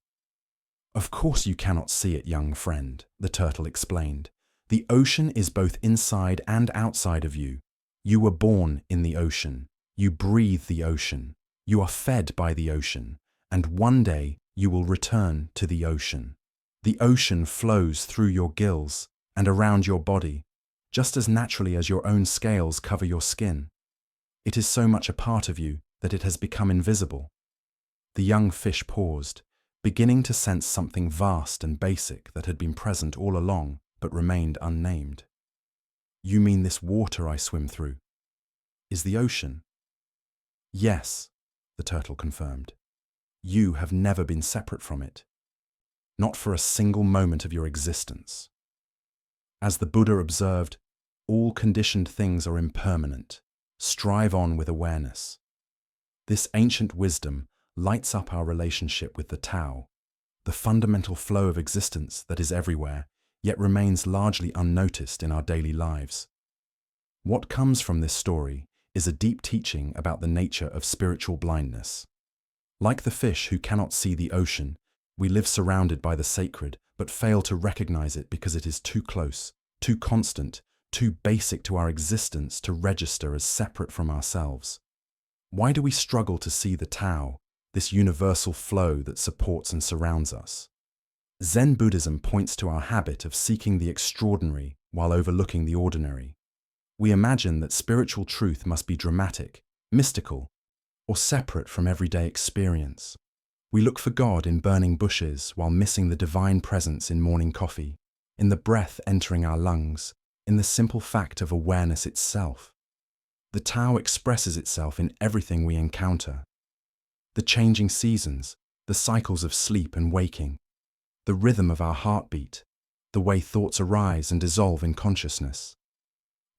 "Of course you cannot see it, young friend," the turtle explained. "The ocean is both inside and outside of you. You were born in the ocean. You breathe the ocean. You are fed by the ocean. And one day you will return to the ocean. The ocean flows through your gills and around your body, just as naturally as your own scales cover your skin. It is so much a part of you that it has become invisible." The young fish paused, beginning to sense something vast and basic that had been present all along but remained unnamed. "You mean this water I swim through is the ocean?" "Yes," the turtle confirmed. "You have never been separate from it. Not for a single moment of your existence. As the Buddha observed, all conditioned things are impermanent. Strive on with awareness." This ancient wisdom lights up our relationship with the Tao, the fundamental flow of existence that is everywhere, yet remains largely unnoticed in our daily lives. What comes from this story is a deep teaching about the nature of spiritual blindness. Like the fish who cannot see the ocean, we live surrounded by the sacred, but fail to recognize it because it is too close, too constant, too basic to our existence to register as separate from ourselves. Why do we struggle to see the Tao, this universal flow that supports and surrounds us? Zen Buddhism points to our habit of seeking the extraordinary while overlooking the ordinary. We imagine that spiritual truth must be dramatic, mystical, or separate from everyday experience. We look for God in burning bushes while missing the divine presence in morning coffee, in the breath entering our lungs, in the simple fact of awareness itself. The Tao expresses itself in everything we encounter. The changing seasons, the cycles of sleep and waking, the rhythm of our heartbeat, the way thoughts arise and dissolve in consciousness.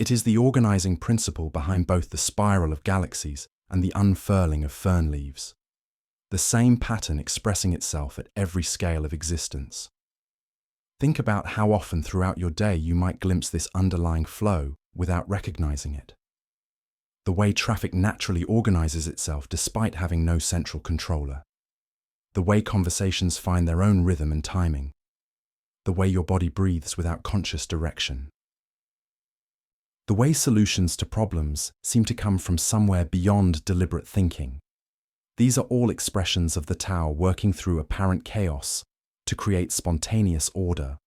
It is the organizing principle behind both the spiral of galaxies and the unfurling of fern leaves. The same pattern expressing itself at every scale of existence. Think about how often throughout your day you might glimpse this underlying flow without recognizing it. The way traffic naturally organizes itself despite having no central controller. The way conversations find their own rhythm and timing. The way your body breathes without conscious direction. The way solutions to problems seem to come from somewhere beyond deliberate thinking. These are all expressions of the Tao working through apparent chaos to create spontaneous order.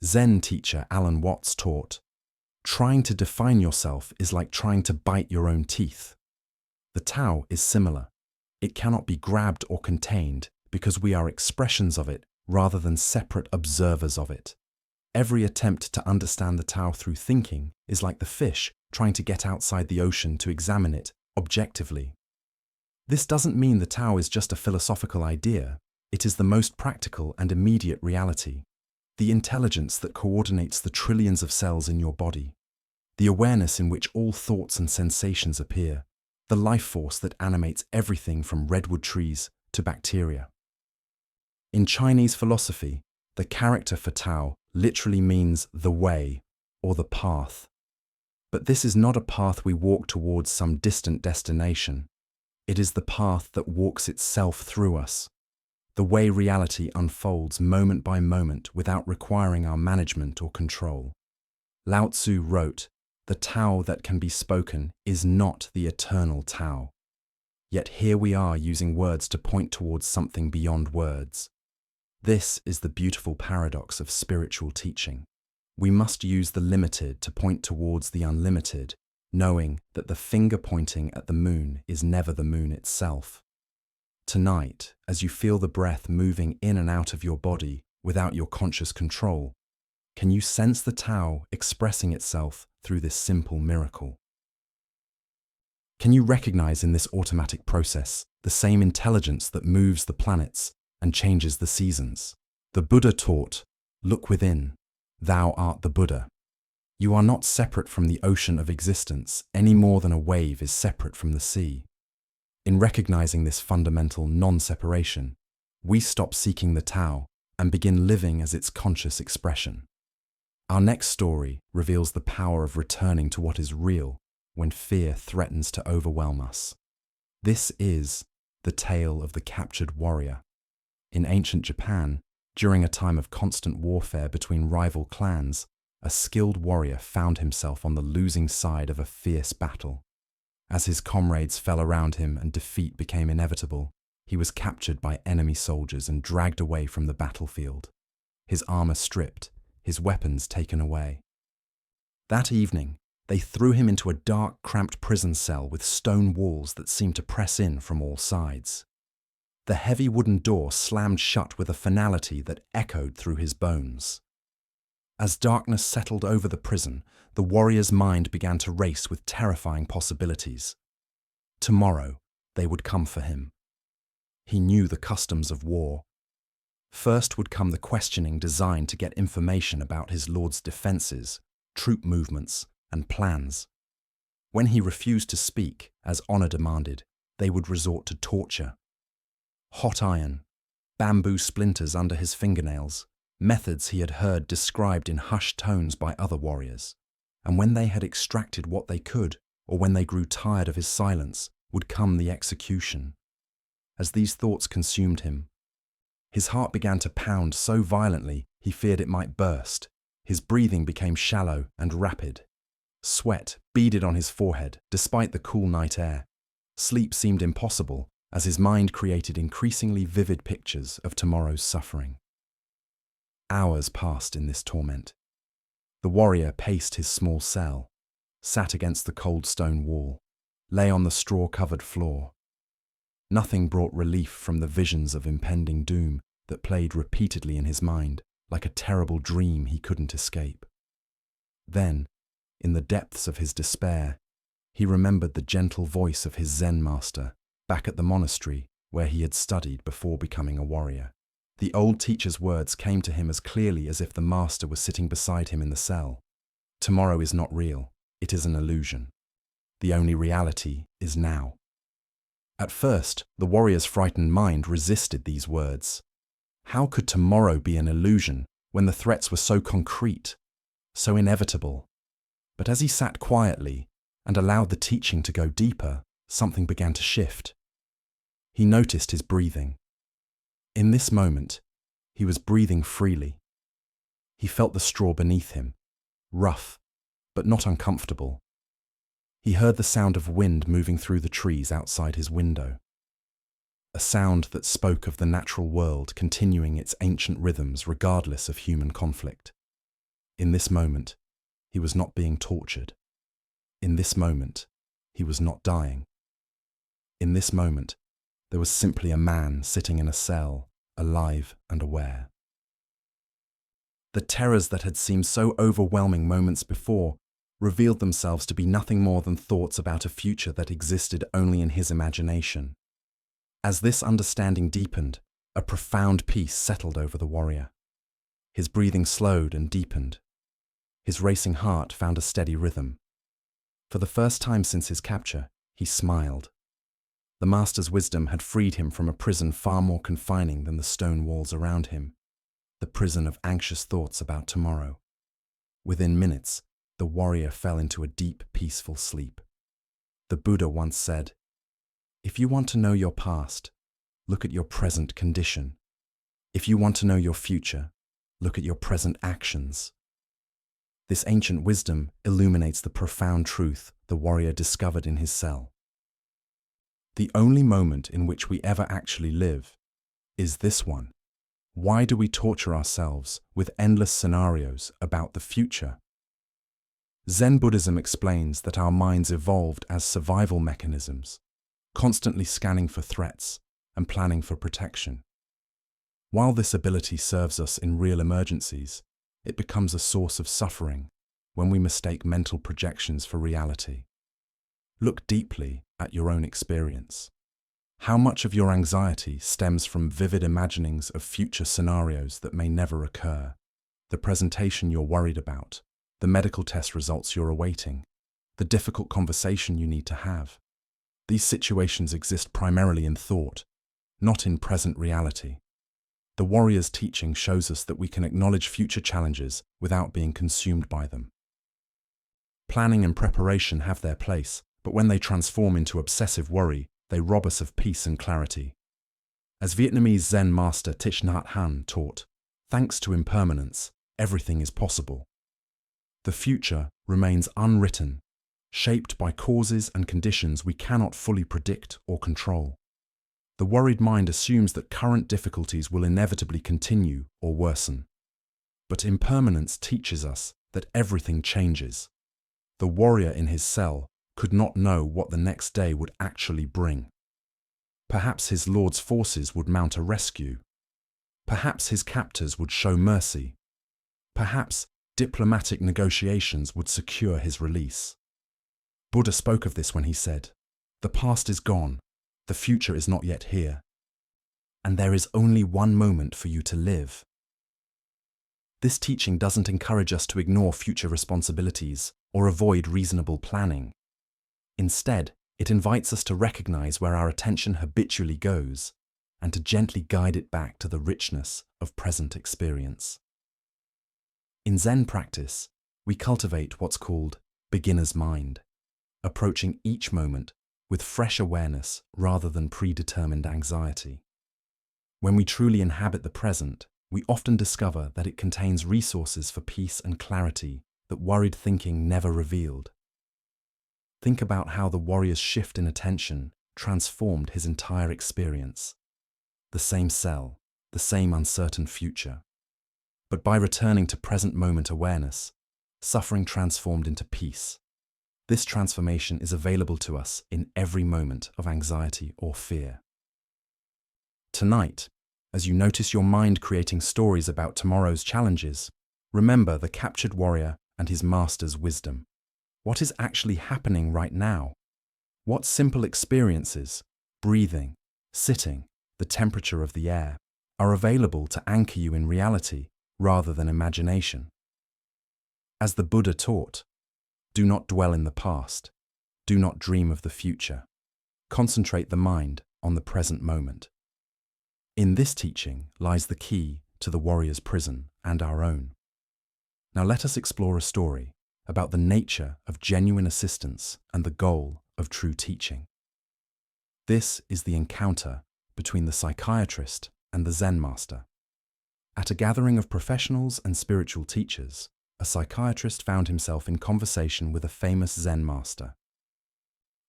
Zen teacher Alan Watts taught, "Trying to define yourself is like trying to bite your own teeth." The Tao is similar. It cannot be grabbed or contained because we are expressions of it rather than separate observers of it. Every attempt to understand the Tao through thinking is like the fish trying to get outside the ocean to examine it objectively. This doesn't mean the Tao is just a philosophical idea. It is the most practical and immediate reality. The intelligence that coordinates the trillions of cells in your body. The awareness in which all thoughts and sensations appear. The life force that animates everything from redwood trees to bacteria. In Chinese philosophy, the character for Tao literally means the way or the path. But this is not a path we walk towards some distant destination. It is the path that walks itself through us. The way reality unfolds moment by moment without requiring our management or control. Lao Tzu wrote, "The Tao that can be spoken is not the eternal Tao." Yet here we are using words to point towards something beyond words. This is the beautiful paradox of spiritual teaching. We must use the limited to point towards the unlimited, knowing that the finger pointing at the moon is never the moon itself. Tonight, as you feel the breath moving in and out of your body without your conscious control, can you sense the Tao expressing itself through this simple miracle? Can you recognize in this automatic process the same intelligence that moves the planets and changes the seasons? The Buddha taught, "Look within, thou art the Buddha." You are not separate from the ocean of existence any more than a wave is separate from the sea. In recognizing this fundamental non-separation, we stop seeking the Tao and begin living as its conscious expression. Our next story reveals the power of returning to what is real when fear threatens to overwhelm us. This is the tale of the captured warrior. In ancient Japan, during a time of constant warfare between rival clans, a skilled warrior found himself on the losing side of a fierce battle. As his comrades fell around him and defeat became inevitable, he was captured by enemy soldiers and dragged away from the battlefield. His armor stripped, his weapons taken away. That evening, they threw him into a dark, cramped prison cell with stone walls that seemed to press in from all sides. The heavy wooden door slammed shut with a finality that echoed through his bones. As darkness settled over the prison, the warrior's mind began to race with terrifying possibilities. Tomorrow, they would come for him. He knew the customs of war. First would come the questioning designed to get information about his lord's defenses, troop movements, and plans. When he refused to speak, as honor demanded, they would resort to torture. Hot iron, bamboo splinters under his fingernails, methods he had heard described in hushed tones by other warriors. And when they had extracted what they could, or when they grew tired of his silence, would come the execution. As these thoughts consumed him, his heart began to pound so violently he feared it might burst. His breathing became shallow and rapid. Sweat beaded on his forehead despite the cool night air. Sleep seemed impossible as his mind created increasingly vivid pictures of tomorrow's suffering. Hours passed in this torment. The warrior paced his small cell, sat against the cold stone wall, lay on the straw-covered floor. Nothing brought relief from the visions of impending doom that played repeatedly in his mind, like a terrible dream he couldn't escape. Then, in the depths of his despair, he remembered the gentle voice of his Zen master back at the monastery where he had studied before becoming a warrior. The old teacher's words came to him as clearly as if the master was sitting beside him in the cell. Tomorrow is not real, it is an illusion. The only reality is now. At first, the warrior's frightened mind resisted these words. How could tomorrow be an illusion when the threats were so concrete, so inevitable? But as he sat quietly and allowed the teaching to go deeper, something began to shift. He noticed his breathing. In this moment, he was breathing freely. He felt the straw beneath him, rough, but not uncomfortable. He heard the sound of wind moving through the trees outside his window. A sound that spoke of the natural world continuing its ancient rhythms regardless of human conflict. In this moment, he was not being tortured. In this moment, he was not dying. In this moment, there was simply a man sitting in a cell, alive and aware. The terrors that had seemed so overwhelming moments before revealed themselves to be nothing more than thoughts about a future that existed only in his imagination. As this understanding deepened, a profound peace settled over the warrior. His breathing slowed and deepened. His racing heart found a steady rhythm. For the first time since his capture, he smiled. The master's wisdom had freed him from a prison far more confining than the stone walls around him, the prison of anxious thoughts about tomorrow. Within minutes, the warrior fell into a deep, peaceful sleep. The Buddha once said, "If you want to know your past, look at your present condition. If you want to know your future, look at your present actions." This ancient wisdom illuminates the profound truth the warrior discovered in his cell. The only moment in which we ever actually live is this one. Why do we torture ourselves with endless scenarios about the future? Zen Buddhism explains that our minds evolved as survival mechanisms, constantly scanning for threats and planning for protection. While this ability serves us in real emergencies, it becomes a source of suffering when we mistake mental projections for reality. Look deeply at your own experience. How much of your anxiety stems from vivid imaginings of future scenarios that may never occur? The presentation you're worried about, the medical test results you're awaiting, the difficult conversation you need to have. These situations exist primarily in thought, not in present reality. The warrior's teaching shows us that we can acknowledge future challenges without being consumed by them. Planning and preparation have their place, but when they transform into obsessive worry, they rob us of peace and clarity. As Vietnamese Zen master Thich Nhat Hanh taught, thanks to impermanence, everything is possible. The future remains unwritten, shaped by causes and conditions we cannot fully predict or control. The worried mind assumes that current difficulties will inevitably continue or worsen. But impermanence teaches us that everything changes. The warrior in his cell could not know what the next day would actually bring. Perhaps his lord's forces would mount a rescue. Perhaps his captors would show mercy. Perhaps diplomatic negotiations would secure his release. Buddha spoke of this when he said, "The past is gone, the future is not yet here, and there is only one moment for you to live." This teaching doesn't encourage us to ignore future responsibilities or avoid reasonable planning. Instead, it invites us to recognize where our attention habitually goes and to gently guide it back to the richness of present experience. In Zen practice, we cultivate what's called beginner's mind, approaching each moment with fresh awareness rather than predetermined anxiety. When we truly inhabit the present, we often discover that it contains resources for peace and clarity that worried thinking never revealed. Think about how the warrior's shift in attention transformed his entire experience. The same cell, the same uncertain future. But by returning to present moment awareness, suffering transformed into peace. This transformation is available to us in every moment of anxiety or fear. Tonight, as you notice your mind creating stories about tomorrow's challenges, remember the captured warrior and his master's wisdom. What is actually happening right now? What simple experiences, breathing, sitting, the temperature of the air, are available to anchor you in reality rather than imagination? As the Buddha taught, do not dwell in the past. Do not dream of the future. Concentrate the mind on the present moment. In this teaching lies the key to the warrior's prison and our own. Now let us explore a story about the nature of genuine assistance and the goal of true teaching. This is the encounter between the psychiatrist and the Zen master. At a gathering of professionals and spiritual teachers, a psychiatrist found himself in conversation with a famous Zen master.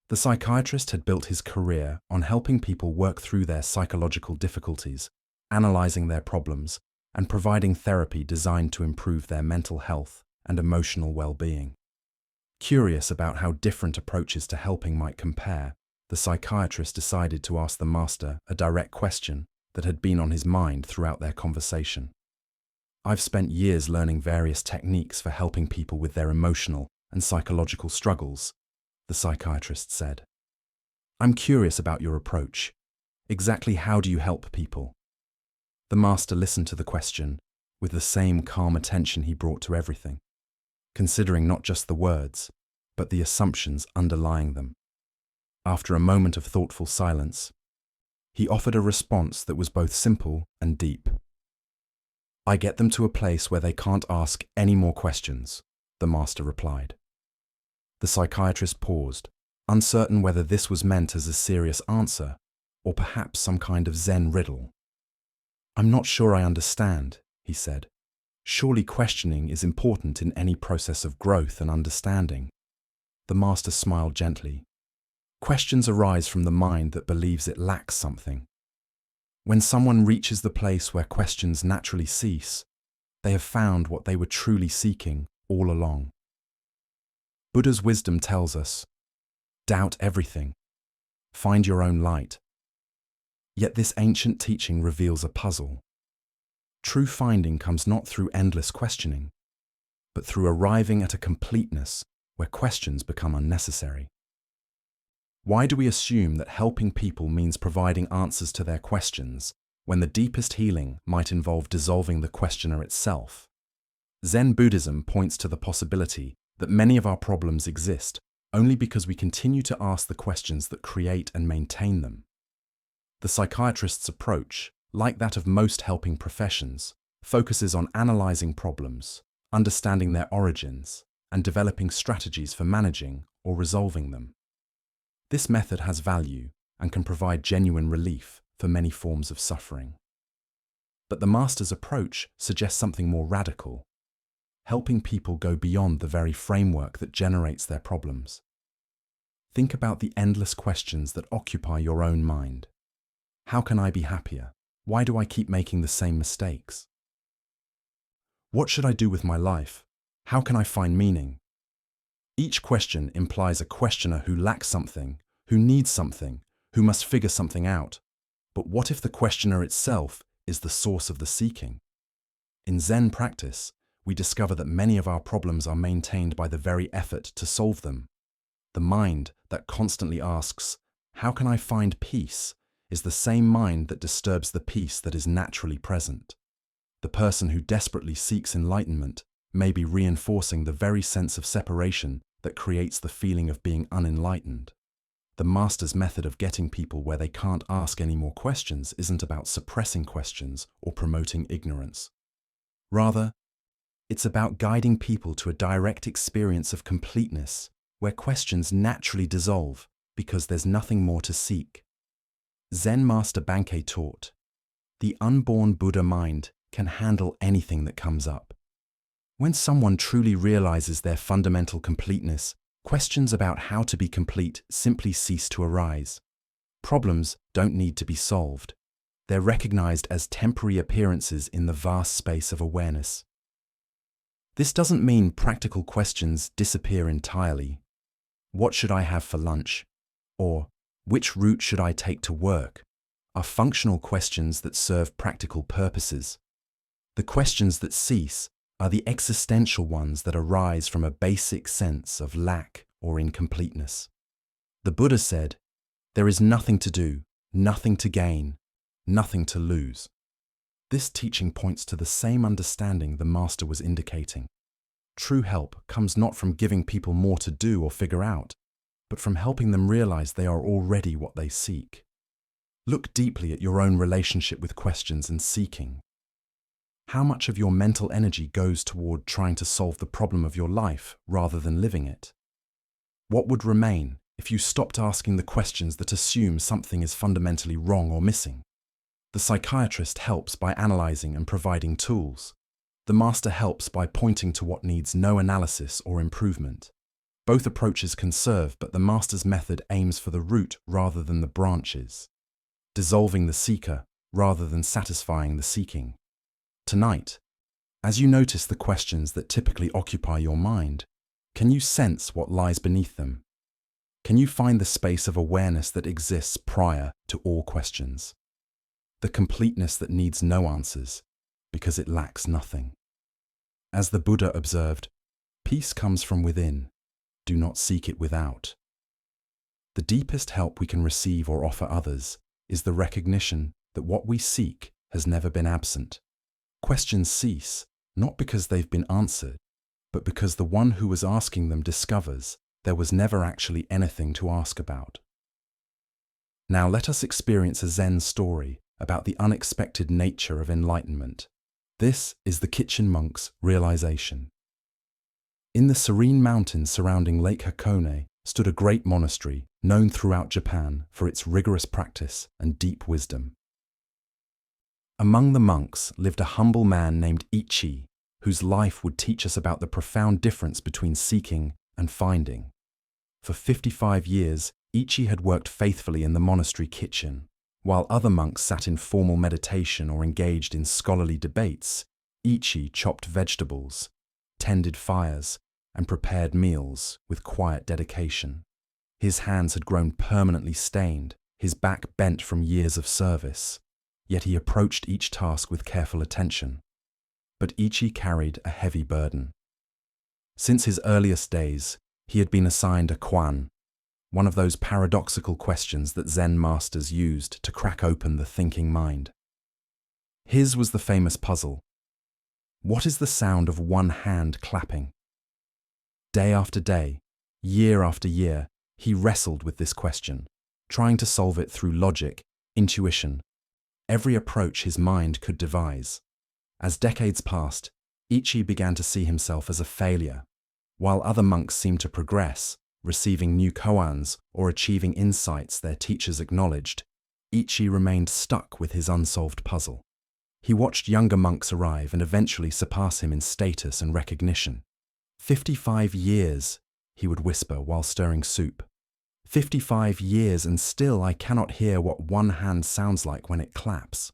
The psychiatrist had built his career on helping people work through their psychological difficulties, analyzing their problems, and providing therapy designed to improve their mental health and emotional well-being. Curious about how different approaches to helping might compare, the psychiatrist decided to ask the master a direct question that had been on his mind throughout their conversation. "I've spent years learning various techniques for helping people with their emotional and psychological struggles," the psychiatrist said. "I'm curious about your approach. Exactly how do you help people?" The master listened to the question with the same calm attention he brought to everything, considering not just the words, but the assumptions underlying them. After a moment of thoughtful silence, he offered a response that was both simple and deep. "I get them to a place where they can't ask any more questions," the master replied. The psychiatrist paused, uncertain whether this was meant as a serious answer or perhaps some kind of Zen riddle. "I'm not sure I understand," he said. "Surely questioning is important in any process of growth and understanding." The master smiled gently. "Questions arise from the mind that believes it lacks something. When someone reaches the place where questions naturally cease, they have found what they were truly seeking all along." Buddha's wisdom tells us, doubt everything, find your own light. Yet this ancient teaching reveals a puzzle. True finding comes not through endless questioning, but through arriving at a completeness where questions become unnecessary. Why do we assume that helping people means providing answers to their questions, when the deepest healing might involve dissolving the questioner itself? Zen Buddhism points to the possibility that many of our problems exist only because we continue to ask the questions that create and maintain them. The psychiatrist's approach, like that of most helping professions, focuses on analyzing problems, understanding their origins, and developing strategies for managing or resolving them. This method has value and can provide genuine relief for many forms of suffering. But the master's approach suggests something more radical, helping people go beyond the very framework that generates their problems. Think about the endless questions that occupy your own mind. How can I be happier? Why do I keep making the same mistakes? What should I do with my life? How can I find meaning? Each question implies a questioner who lacks something, who needs something, who must figure something out. But what if the questioner itself is the source of the seeking? In Zen practice, we discover that many of our problems are maintained by the very effort to solve them. The mind that constantly asks, "How can I find peace?" is the same mind that disturbs the peace that is naturally present. The person who desperately seeks enlightenment may be reinforcing the very sense of separation that creates the feeling of being unenlightened. The master's method of getting people where they can't ask any more questions isn't about suppressing questions or promoting ignorance. Rather, it's about guiding people to a direct experience of completeness where questions naturally dissolve because there's nothing more to seek. Zen Master Bankei taught, "The unborn Buddha mind can handle anything that comes up." When someone truly realizes their fundamental completeness, questions about how to be complete simply cease to arise. Problems don't need to be solved. They're recognized as temporary appearances in the vast space of awareness. This doesn't mean practical questions disappear entirely. What should I have for lunch? Or, which route should I take to work? Are functional questions that serve practical purposes. The questions that cease are the existential ones that arise from a basic sense of lack or incompleteness. The Buddha said, "There is nothing to do, nothing to gain, nothing to lose." This teaching points to the same understanding the master was indicating. True help comes not from giving people more to do or figure out, but from helping them realize they are already what they seek. Look deeply at your own relationship with questions and seeking. How much of your mental energy goes toward trying to solve the problem of your life rather than living it? What would remain if you stopped asking the questions that assume something is fundamentally wrong or missing? The psychiatrist helps by analyzing and providing tools. The master helps by pointing to what needs no analysis or improvement. Both approaches can serve, but the master's method aims for the root rather than the branches, dissolving the seeker rather than satisfying the seeking. Tonight, as you notice the questions that typically occupy your mind, can you sense what lies beneath them? Can you find the space of awareness that exists prior to all questions? The completeness that needs no answers because it lacks nothing. As the Buddha observed, peace comes from within. Do not seek it without. The deepest help we can receive or offer others is the recognition that what we seek has never been absent. Questions cease, not because they've been answered, but because the one who was asking them discovers there was never actually anything to ask about. Now let us experience a Zen story about the unexpected nature of enlightenment. This is the Kitchen Monk's realization. In the serene mountains surrounding Lake Hakone stood a great monastery known throughout Japan for its rigorous practice and deep wisdom. Among the monks lived a humble man named Ichi, whose life would teach us about the profound difference between seeking and finding. For 55 years, Ichi had worked faithfully in the monastery kitchen. While other monks sat in formal meditation or engaged in scholarly debates, Ichi chopped vegetables, tended fires, and prepared meals with quiet dedication. His hands had grown permanently stained, his back bent from years of service. Yet he approached each task with careful attention. But Ichi carried a heavy burden. Since his earliest days, he had been assigned a kwan, one of those paradoxical questions that Zen masters used to crack open the thinking mind. His was the famous puzzle. What is the sound of one hand clapping? Day after day, year after year, he wrestled with this question, trying to solve it through logic, intuition, every approach his mind could devise. As decades passed, Ichi began to see himself as a failure. While other monks seemed to progress, receiving new koans or achieving insights their teachers acknowledged, Ichi remained stuck with his unsolved puzzle. He watched younger monks arrive and eventually surpass him in status and recognition. 55 years, he would whisper while stirring soup. 55 years and still I cannot hear what one hand sounds like when it claps.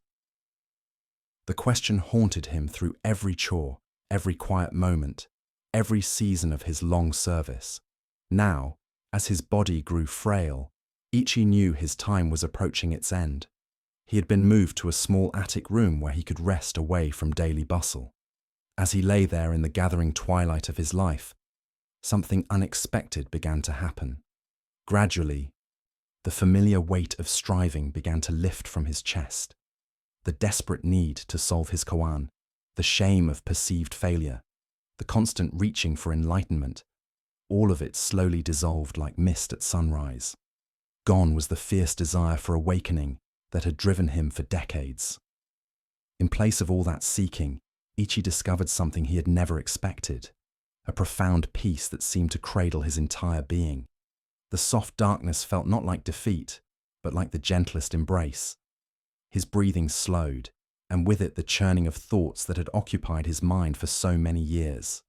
The question haunted him through every chore, every quiet moment, every season of his long service. Now, as his body grew frail, Ichi knew his time was approaching its end. He had been moved to a small attic room where he could rest away from daily bustle. As he lay there in the gathering twilight of his life, something unexpected began to happen. Gradually, the familiar weight of striving began to lift from his chest. The desperate need to solve his koan, the shame of perceived failure, the constant reaching for enlightenment, all of it slowly dissolved like mist at sunrise. Gone was the fierce desire for awakening that had driven him for decades. In place of all that seeking, Ichi discovered something he had never expected, a profound peace that seemed to cradle his entire being. The soft darkness felt not like defeat, but like the gentlest embrace. His breathing slowed, and with it the churning of thoughts that had occupied his mind for so many years.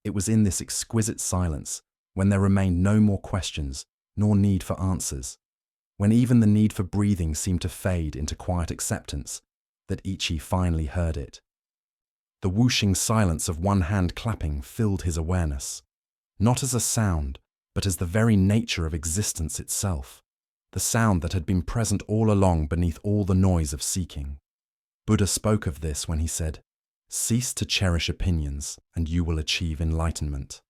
It was in this exquisite silence, when there remained no more questions, nor need for answers, when even the need for breathing seemed to fade into quiet acceptance, that Ichi finally heard it. The whooshing silence of one hand clapping filled his awareness, not as a sound, but as the very nature of existence itself, the sound that had been present all along beneath all the noise of seeking. Buddha spoke of this when he said, "Cease to cherish opinions, and you will achieve enlightenment."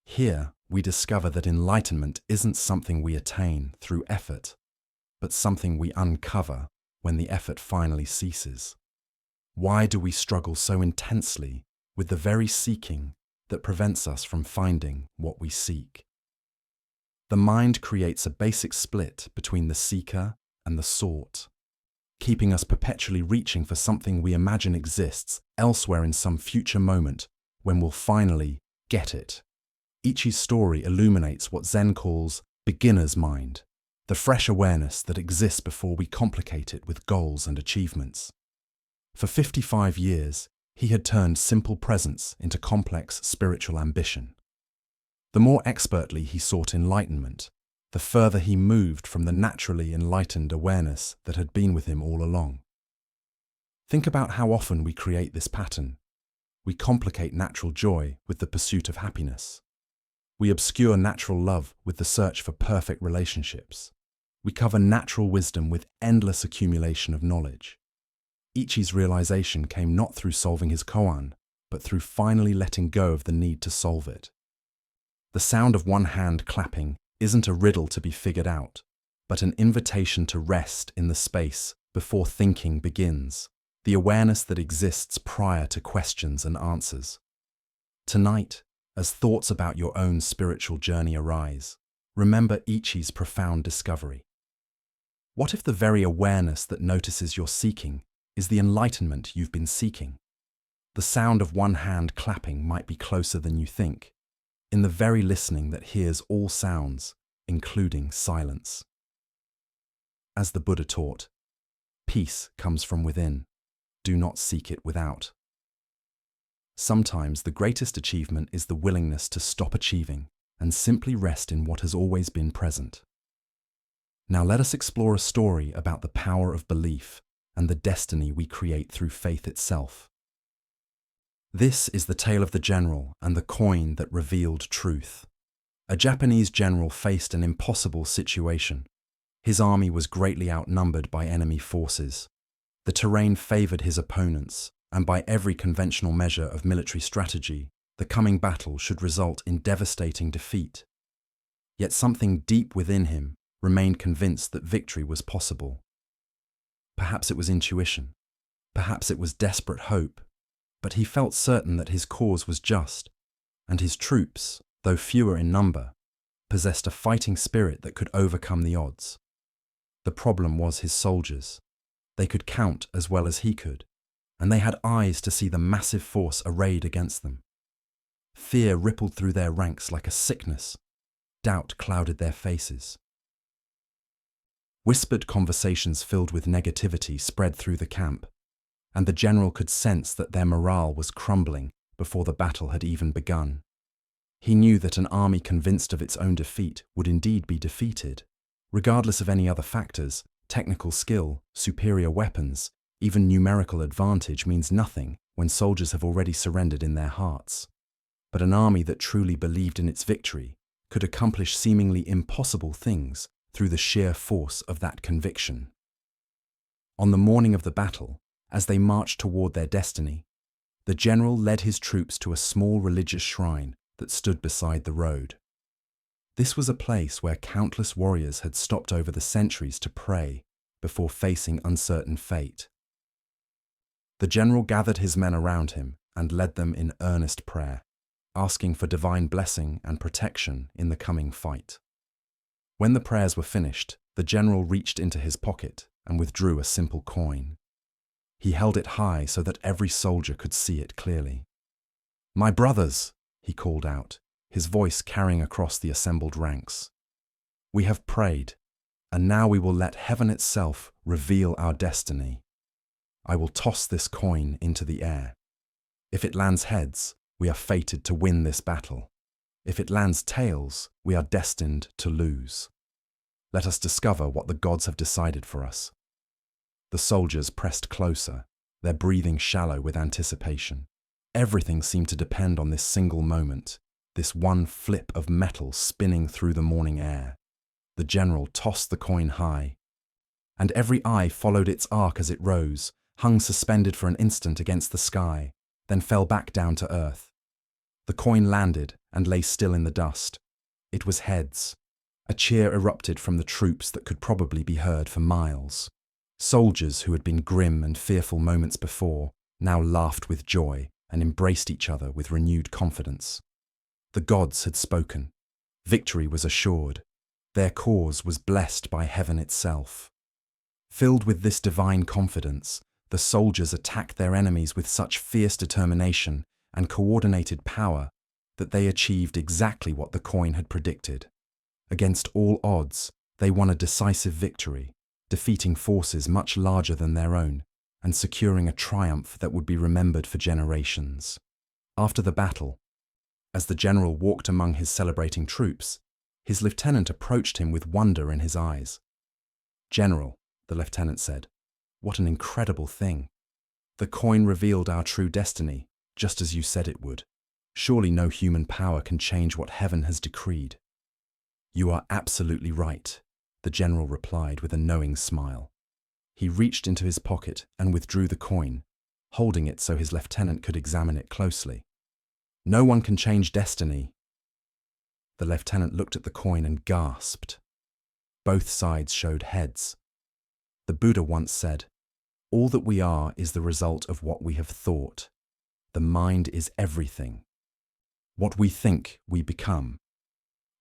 Here, we discover that enlightenment isn't something we attain through effort, but something we uncover when the effort finally ceases. Why do we struggle so intensely with the very seeking that prevents us from finding what we seek? The mind creates a basic split between the seeker and the sought, keeping us perpetually reaching for something we imagine exists elsewhere in some future moment when we'll finally get it. Ichi's story illuminates what Zen calls beginner's mind, the fresh awareness that exists before we complicate it with goals and achievements. For 55 years, he had turned simple presence into complex spiritual ambition. The more expertly he sought enlightenment, the further he moved from the naturally enlightened awareness that had been with him all along. Think about how often we create this pattern. We complicate natural joy with the pursuit of happiness. We obscure natural love with the search for perfect relationships. We cover natural wisdom with endless accumulation of knowledge. Ichi's realization came not through solving his koan, but through finally letting go of the need to solve it. The sound of one hand clapping isn't a riddle to be figured out, but an invitation to rest in the space before thinking begins, the awareness that exists prior to questions and answers. Tonight, as thoughts about your own spiritual journey arise, remember Ichi's profound discovery. What if the very awareness that notices your seeking is the enlightenment you've been seeking? The sound of one hand clapping might be closer than you think, in the very listening that hears all sounds, including silence. As the Buddha taught, peace comes from within. Do not seek it without. Sometimes the greatest achievement is the willingness to stop achieving and simply rest in what has always been present. Now let us explore a story about the power of belief and the destiny we create through faith itself. This is the tale of the general and the coin that revealed truth. A Japanese general faced an impossible situation. His army was greatly outnumbered by enemy forces. The terrain favored his opponents, and by every conventional measure of military strategy, the coming battle should result in devastating defeat. Yet something deep within him remained convinced that victory was possible. Perhaps it was intuition. Perhaps it was desperate hope. But he felt certain that his cause was just, and his troops, though fewer in number, possessed a fighting spirit that could overcome the odds. The problem was his soldiers. They could count as well as he could, and they had eyes to see the massive force arrayed against them. Fear rippled through their ranks like a sickness. Doubt clouded their faces. Whispered conversations filled with negativity spread through the camp, and the general could sense that their morale was crumbling before the battle had even begun. He knew that an army convinced of its own defeat would indeed be defeated, regardless of any other factors. Technical skill, superior weapons, even numerical advantage means nothing when soldiers have already surrendered in their hearts. But an army that truly believed in its victory could accomplish seemingly impossible things through the sheer force of that conviction. On the morning of the battle, as they marched toward their destiny, the general led his troops to a small religious shrine that stood beside the road. This was a place where countless warriors had stopped over the centuries to pray before facing uncertain fate. The general gathered his men around him and led them in earnest prayer, asking for divine blessing and protection in the coming fight. When the prayers were finished, the general reached into his pocket and withdrew a simple coin. He held it high so that every soldier could see it clearly. "My brothers," he called out, his voice carrying across the assembled ranks. "We have prayed, and now we will let heaven itself reveal our destiny. I will toss this coin into the air. If it lands heads, we are fated to win this battle. If it lands tails, we are destined to lose. Let us discover what the gods have decided for us." The soldiers pressed closer, their breathing shallow with anticipation. Everything seemed to depend on this single moment, this one flip of metal spinning through the morning air. The general tossed the coin high, and every eye followed its arc as it rose, hung suspended for an instant against the sky, then fell back down to earth. The coin landed and lay still in the dust. It was heads. A cheer erupted from the troops that could probably be heard for miles. Soldiers who had been grim and fearful moments before now laughed with joy and embraced each other with renewed confidence. The gods had spoken. Victory was assured. Their cause was blessed by heaven itself. Filled with this divine confidence, the soldiers attacked their enemies with such fierce determination and coordinated power that they achieved exactly what the coin had predicted. Against all odds, they won a decisive victory, defeating forces much larger than their own and securing a triumph that would be remembered for generations. After the battle, as the general walked among his celebrating troops, his lieutenant approached him with wonder in his eyes. "General," the lieutenant said, "what an incredible thing. The coin revealed our true destiny, just as you said it would. Surely no human power can change what heaven has decreed." "You are absolutely right," the general replied with a knowing smile. He reached into his pocket and withdrew the coin, holding it so his lieutenant could examine it closely. "No one can change destiny." The lieutenant looked at the coin and gasped. Both sides showed heads. The Buddha once said, "All that we are is the result of what we have thought. The mind is everything. What we think, we become."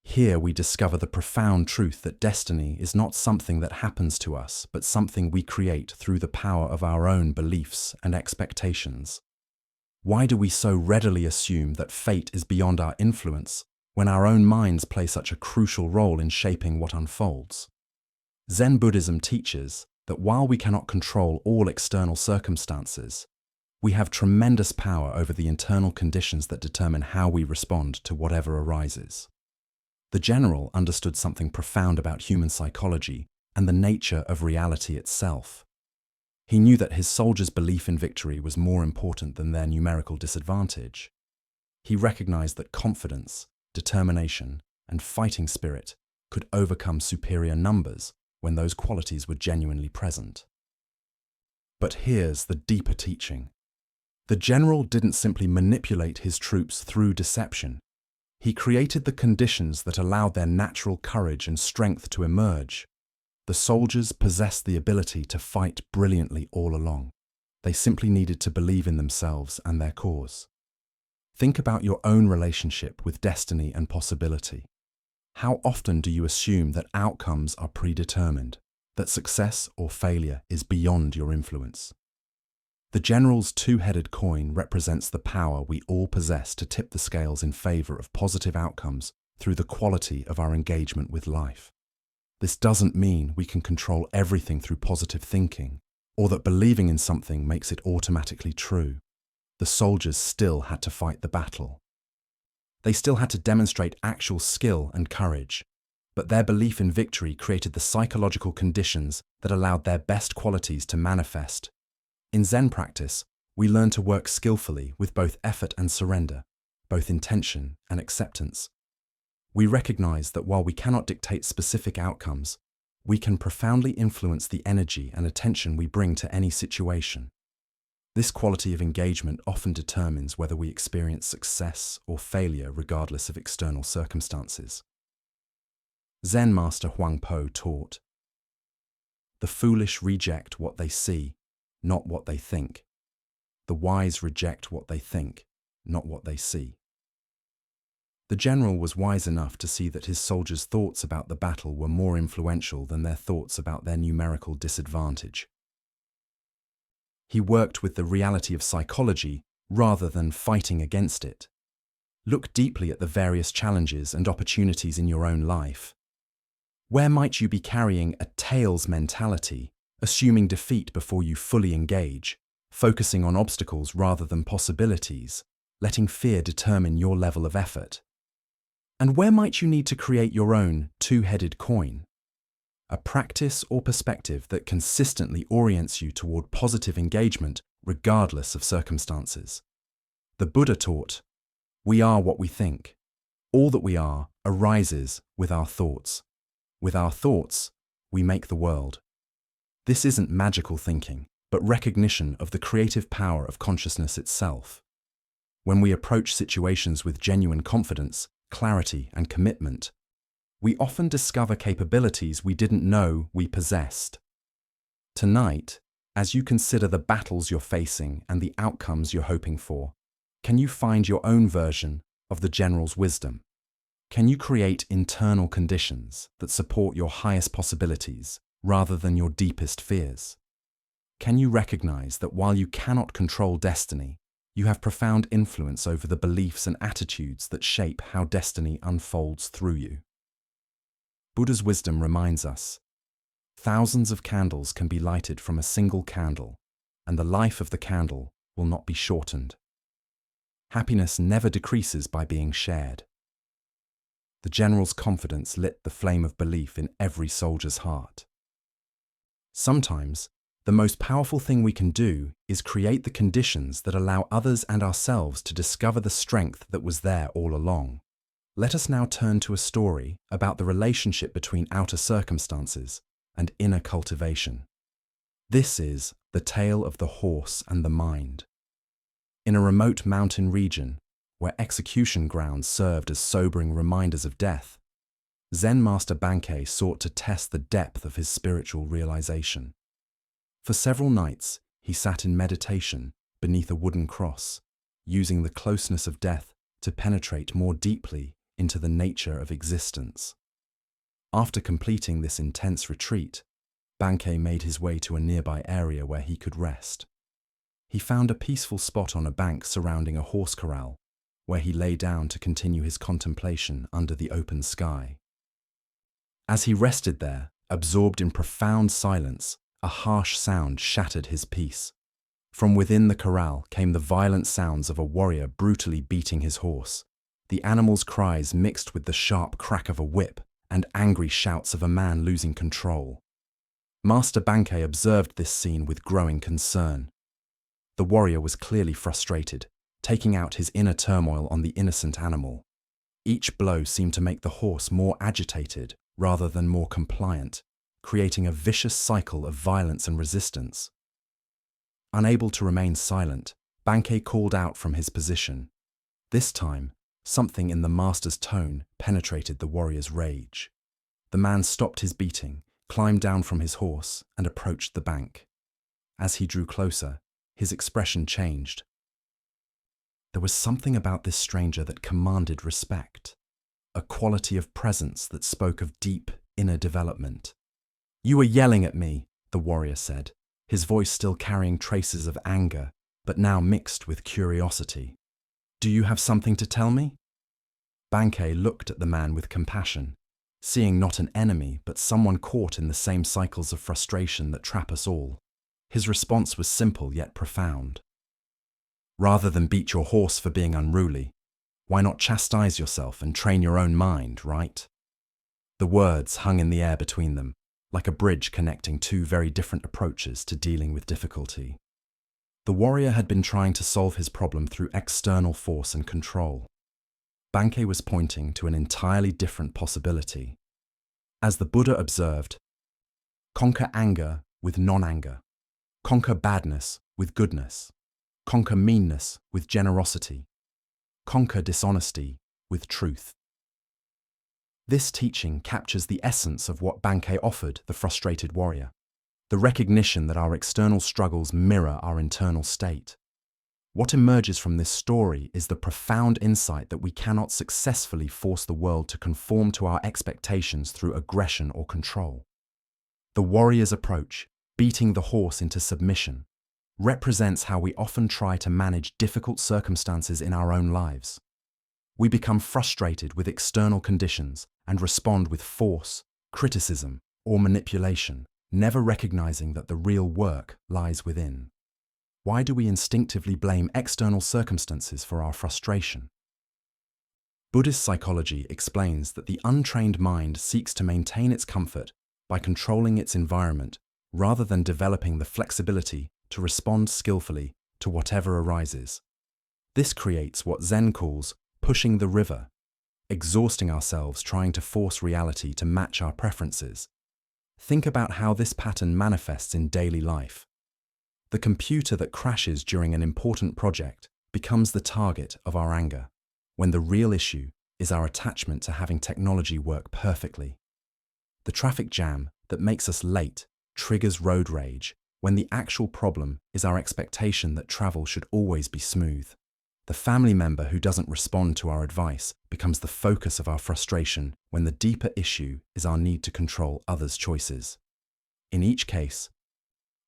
Here we discover the profound truth that destiny is not something that happens to us, but something we create through the power of our own beliefs and expectations. Why do we so readily assume that fate is beyond our influence when our own minds play such a crucial role in shaping what unfolds? Zen Buddhism teaches that while we cannot control all external circumstances, we have tremendous power over the internal conditions that determine how we respond to whatever arises. The general understood something profound about human psychology and the nature of reality itself. He knew that his soldiers' belief in victory was more important than their numerical disadvantage. He recognized that confidence, determination, and fighting spirit could overcome superior numbers when those qualities were genuinely present. But here's the deeper teaching. The general didn't simply manipulate his troops through deception. He created the conditions that allowed their natural courage and strength to emerge. The soldiers possessed the ability to fight brilliantly all along. They simply needed to believe in themselves and their cause. Think about your own relationship with destiny and possibility. How often do you assume that outcomes are predetermined, that success or failure is beyond your influence? The general's two-headed coin represents the power we all possess to tip the scales in favor of positive outcomes through the quality of our engagement with life. This doesn't mean we can control everything through positive thinking, or that believing in something makes it automatically true. The soldiers still had to fight the battle. They still had to demonstrate actual skill and courage, but their belief in victory created the psychological conditions that allowed their best qualities to manifest. In Zen practice, we learn to work skillfully with both effort and surrender, both intention and acceptance. We recognize that while we cannot dictate specific outcomes, we can profoundly influence the energy and attention we bring to any situation. This quality of engagement often determines whether we experience success or failure regardless of external circumstances. Zen master Huang Po taught, "The foolish reject what they see, not what they think. The wise reject what they think, not what they see." The general was wise enough to see that his soldiers' thoughts about the battle were more influential than their thoughts about their numerical disadvantage. He worked with the reality of psychology rather than fighting against it. Look deeply at the various challenges and opportunities in your own life. Where might you be carrying a tails mentality, assuming defeat before you fully engage, focusing on obstacles rather than possibilities, letting fear determine your level of effort? And where might you need to create your own two-headed coin? A practice or perspective that consistently orients you toward positive engagement regardless of circumstances. The Buddha taught, "We are what we think. All that we are arises with our thoughts. With our thoughts, we make the world." This isn't magical thinking, but recognition of the creative power of consciousness itself. When we approach situations with genuine confidence, clarity, and commitment, we often discover capabilities we didn't know we possessed. Tonight, as you consider the battles you're facing and the outcomes you're hoping for, can you find your own version of the general's wisdom? Can you create internal conditions that support your highest possibilities rather than your deepest fears? Can you recognize that while you cannot control destiny, you have profound influence over the beliefs and attitudes that shape how destiny unfolds through you? Buddha's wisdom reminds us, thousands of candles can be lighted from a single candle, and the life of the candle will not be shortened. Happiness never decreases by being shared. The general's confidence lit the flame of belief in every soldier's heart. Sometimes, the most powerful thing we can do is create the conditions that allow others and ourselves to discover the strength that was there all along. Let us now turn to a story about the relationship between outer circumstances and inner cultivation. This is the tale of the horse and the mind. In a remote mountain region, where execution grounds served as sobering reminders of death, Zen master Bankei sought to test the depth of his spiritual realization. For several nights, he sat in meditation beneath a wooden cross, using the closeness of death to penetrate more deeply into the nature of existence. After completing this intense retreat, Bankei made his way to a nearby area where he could rest. He found a peaceful spot on a bank surrounding a horse corral, where he lay down to continue his contemplation under the open sky. As he rested there, absorbed in profound silence, a harsh sound shattered his peace. From within the corral came the violent sounds of a warrior brutally beating his horse. The animal's cries mixed with the sharp crack of a whip and angry shouts of a man losing control. Master Bankei observed this scene with growing concern. The warrior was clearly frustrated, taking out his inner turmoil on the innocent animal. Each blow seemed to make the horse more agitated rather than more compliant, creating a vicious cycle of violence and resistance. Unable to remain silent, Bankei called out from his position. This time, something in the master's tone penetrated the warrior's rage. The man stopped his beating, climbed down from his horse, and approached the bank. As he drew closer, his expression changed. There was something about this stranger that commanded respect, a quality of presence that spoke of deep inner development. "You are yelling at me," the warrior said. his voice still carrying traces of anger, but now mixed with curiosity. "Do you have something to tell me?" Bankei looked at the man with compassion, seeing not an enemy but someone caught in the same cycles of frustration that trap us all. His response was simple yet profound. "Rather than beat your horse for being unruly, why not chastise yourself and train your own mind, right?" The words hung in the air between them, like a bridge connecting two very different approaches to dealing with difficulty. The warrior had been trying to solve his problem through external force and control. Bankei was pointing to an entirely different possibility. As the Buddha observed, conquer anger with non-anger, conquer badness with goodness, conquer meanness with generosity, conquer dishonesty with truth. This teaching captures the essence of what Bankei offered the frustrated warrior, the recognition that our external struggles mirror our internal state. What emerges from this story is the profound insight that we cannot successfully force the world to conform to our expectations through aggression or control. The warrior's approach, beating the horse into submission, represents how we often try to manage difficult circumstances in our own lives. We become frustrated with external conditions and respond with force, criticism, or manipulation, never recognizing that the real work lies within. Why do we instinctively blame external circumstances for our frustration? Buddhist psychology explains that the untrained mind seeks to maintain its comfort by controlling its environment rather than developing the flexibility to respond skillfully to whatever arises. This creates what Zen calls pushing the river, exhausting ourselves trying to force reality to match our preferences. Think about how this pattern manifests in daily life. The computer that crashes during an important project becomes the target of our anger, when the real issue is our attachment to having technology work perfectly. The traffic jam that makes us late triggers road rage, when the actual problem is our expectation that travel should always be smooth. The family member who doesn't respond to our advice becomes the focus of our frustration, when the deeper issue is our need to control others' choices. In each case,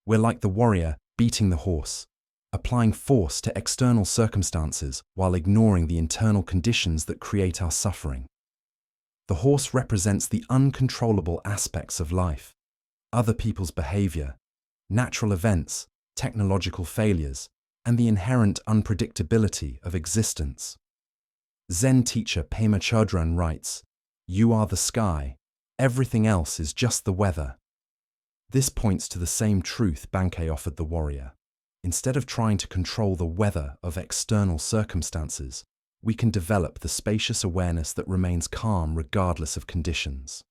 we're like the warrior beating the horse, applying force to external circumstances while ignoring the internal conditions that create our suffering. The horse represents the uncontrollable aspects of life, other people's behavior, natural events, technological failures, and the inherent unpredictability of existence. Zen teacher Pema Chodron writes, "You are the sky, everything else is just the weather." This points to the same truth Bankei offered the warrior. Instead of trying to control the weather of external circumstances, we can develop the spacious awareness that remains calm regardless of conditions.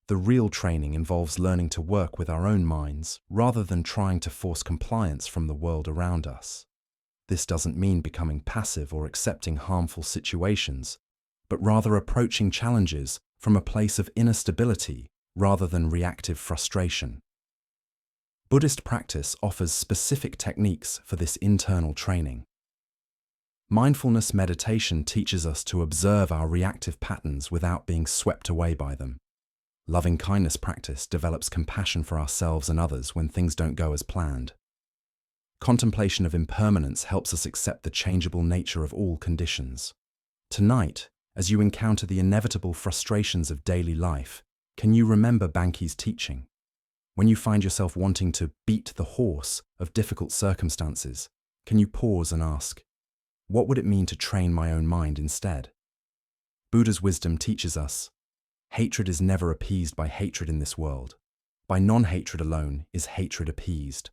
The real training involves learning to work with our own minds rather than trying to force compliance from the world around us. This doesn't mean becoming passive or accepting harmful situations, but rather approaching challenges from a place of inner stability rather than reactive frustration. Buddhist practice offers specific techniques for this internal training. Mindfulness meditation teaches us to observe our reactive patterns without being swept away by them. Loving-kindness practice develops compassion for ourselves and others when things don't go as planned. Contemplation of impermanence helps us accept the changeable nature of all conditions. Tonight, as you encounter the inevitable frustrations of daily life, can you remember Bankei's teaching? When you find yourself wanting to beat the horse of difficult circumstances, can you pause and ask, what would it mean to train my own mind instead? Buddha's wisdom teaches us, hatred is never appeased by hatred in this world. By non-hatred alone is hatred appeased.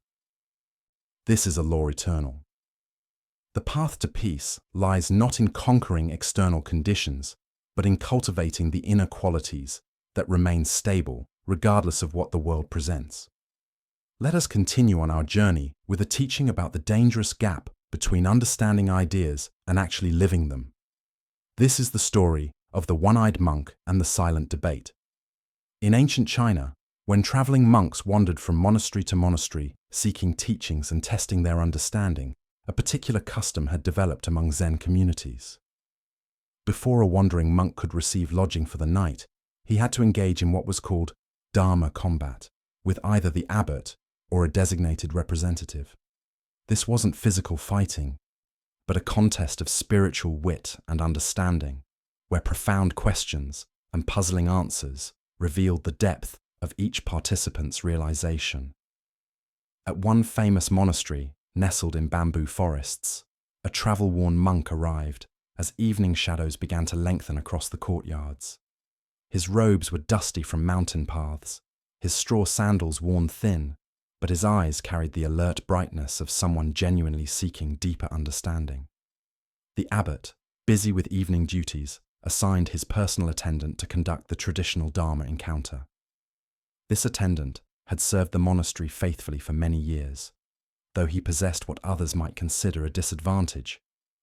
This is a law eternal. The path to peace lies not in conquering external conditions, but in cultivating the inner qualities that remain stable regardless of what the world presents. Let us continue on our journey with a teaching about the dangerous gap between understanding ideas and actually living them. This is the story of the one-eyed monk and the silent debate. In ancient China, when traveling monks wandered from monastery to monastery, seeking teachings and testing their understanding, a particular custom had developed among Zen communities. Before a wandering monk could receive lodging for the night, he had to engage in what was called Dharma combat with either the abbot or a designated representative. This wasn't physical fighting, but a contest of spiritual wit and understanding, where profound questions and puzzling answers revealed the depth of each participant's realization. At one famous monastery, nestled in bamboo forests, a travel-worn monk arrived as evening shadows began to lengthen across the courtyards. His robes were dusty from mountain paths, his straw sandals worn thin, but his eyes carried the alert brightness of someone genuinely seeking deeper understanding. The abbot, busy with evening duties, assigned his personal attendant to conduct the traditional Dharma encounter. This attendant had served the monastery faithfully for many years. Though he possessed what others might consider a disadvantage,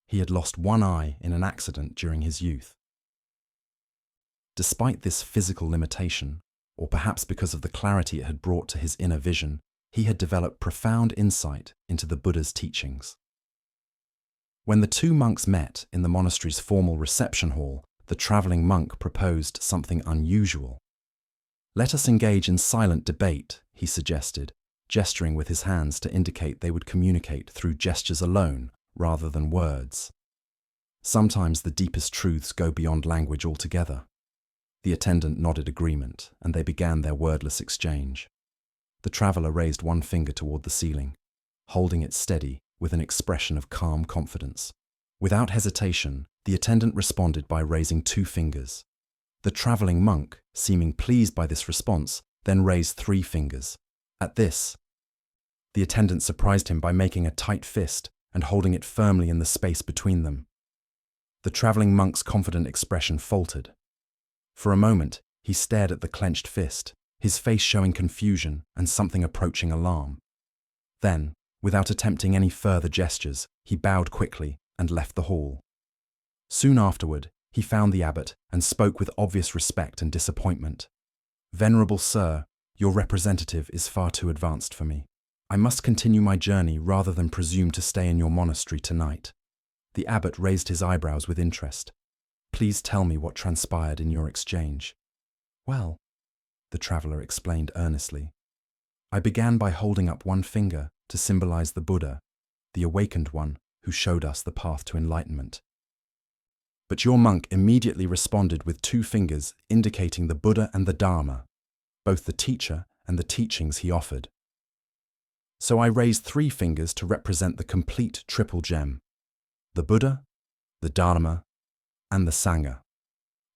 he had lost one eye in an accident during his youth. Despite this physical limitation, or perhaps because of the clarity it had brought to his inner vision, he had developed profound insight into the Buddha's teachings. When the two monks met in the monastery's formal reception hall, the traveling monk proposed something unusual. "Let us engage in silent debate," he suggested, gesturing with his hands to indicate they would communicate through gestures alone rather than words. Sometimes the deepest truths go beyond language altogether. The attendant nodded agreement, and they began their wordless exchange. The traveller raised one finger toward the ceiling, holding it steady with an expression of calm confidence. Without hesitation, the attendant responded by raising two fingers. The travelling monk, seeming pleased by this response, then raised 3 fingers. At this, the attendant surprised him by making a tight fist and holding it firmly in the space between them. The travelling monk's confident expression faltered. For a moment, he stared at the clenched fist, his face showing confusion and something approaching alarm. Then, without attempting any further gestures, he bowed quickly and left the hall. Soon afterward, he found the abbot and spoke with obvious respect and disappointment. "Venerable sir, your representative is far too advanced for me. I must continue my journey rather than presume to stay in your monastery tonight." The abbot raised his eyebrows with interest. "Please tell me what transpired in your exchange." "Well," the traveller explained earnestly, "I began by holding up one finger to symbolize the Buddha, the awakened one who showed us the path to enlightenment. But your monk immediately responded with 2 fingers indicating the Buddha and the Dharma, both the teacher and the teachings he offered. So I raised 3 fingers to represent the complete triple gem: the Buddha, the Dharma, and the Sangha,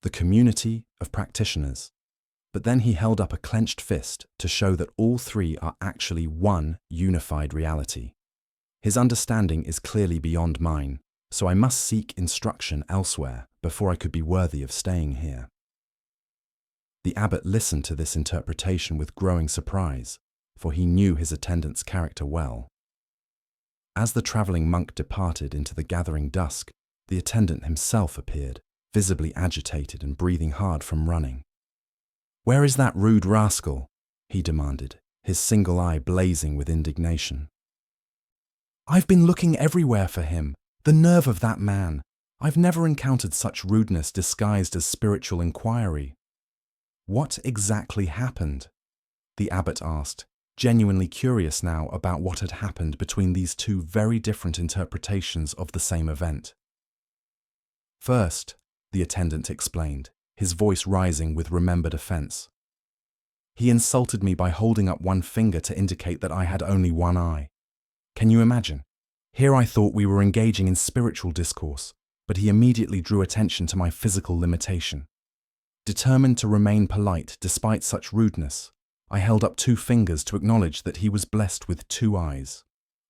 the community of practitioners. But then he held up a clenched fist to show that all 3 are actually one unified reality. His understanding is clearly beyond mine, so I must seek instruction elsewhere before I could be worthy of staying here." The abbot listened to this interpretation with growing surprise, for he knew his attendant's character well. As the travelling monk departed into the gathering dusk, the attendant himself appeared, visibly agitated and breathing hard from running. "Where is that rude rascal?" he demanded, his single eye blazing with indignation. "I've been looking everywhere for him. The nerve of that man! I've never encountered such rudeness disguised as spiritual inquiry." "What exactly happened?" the abbot asked, genuinely curious now about what had happened between these 2 very different interpretations of the same event. "First," the attendant explained, his voice rising with remembered offense, "he insulted me by holding up one finger to indicate that I had only one eye. Can you imagine? Here I thought we were engaging in spiritual discourse, but he immediately drew attention to my physical limitation. Determined to remain polite despite such rudeness, I held up 2 fingers to acknowledge that he was blessed with 2 eyes.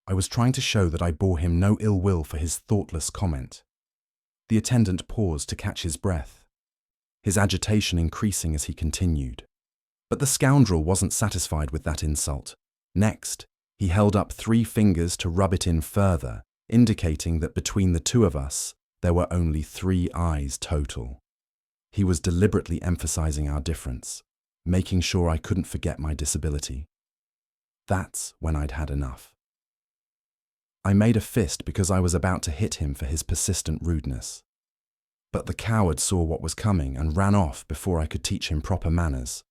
I was trying to show that I bore him no ill will for his thoughtless comment." The attendant paused to catch his breath, his agitation increasing as he continued. But the scoundrel wasn't satisfied with that insult. Next, he held up 3 fingers to rub it in further, indicating that between the 2 of us, there were only 3 eyes total. He was deliberately emphasizing our difference, making sure I couldn't forget my disability. That's when I'd had enough. I made a fist because I was about to hit him for his persistent rudeness. But the coward saw what was coming and ran off before I could teach him proper manners.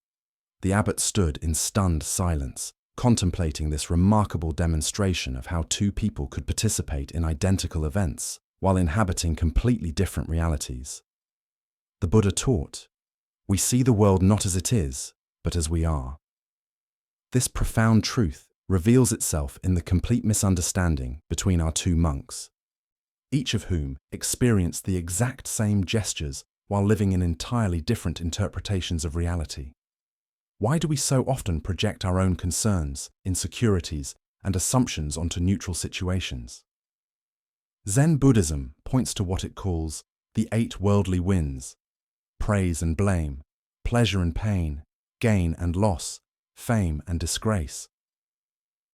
The abbot stood in stunned silence, contemplating this remarkable demonstration of how two people could participate in identical events while inhabiting completely different realities. The Buddha taught, "We see the world not as it is, but as we are." This profound truth reveals itself in the complete misunderstanding between our two monks, each of whom experienced the exact same gestures while living in entirely different interpretations of reality. Why do we so often project our own concerns, insecurities, and assumptions onto neutral situations? Zen Buddhism points to what it calls the 8 worldly winds: praise and blame, pleasure and pain, gain and loss, fame and disgrace.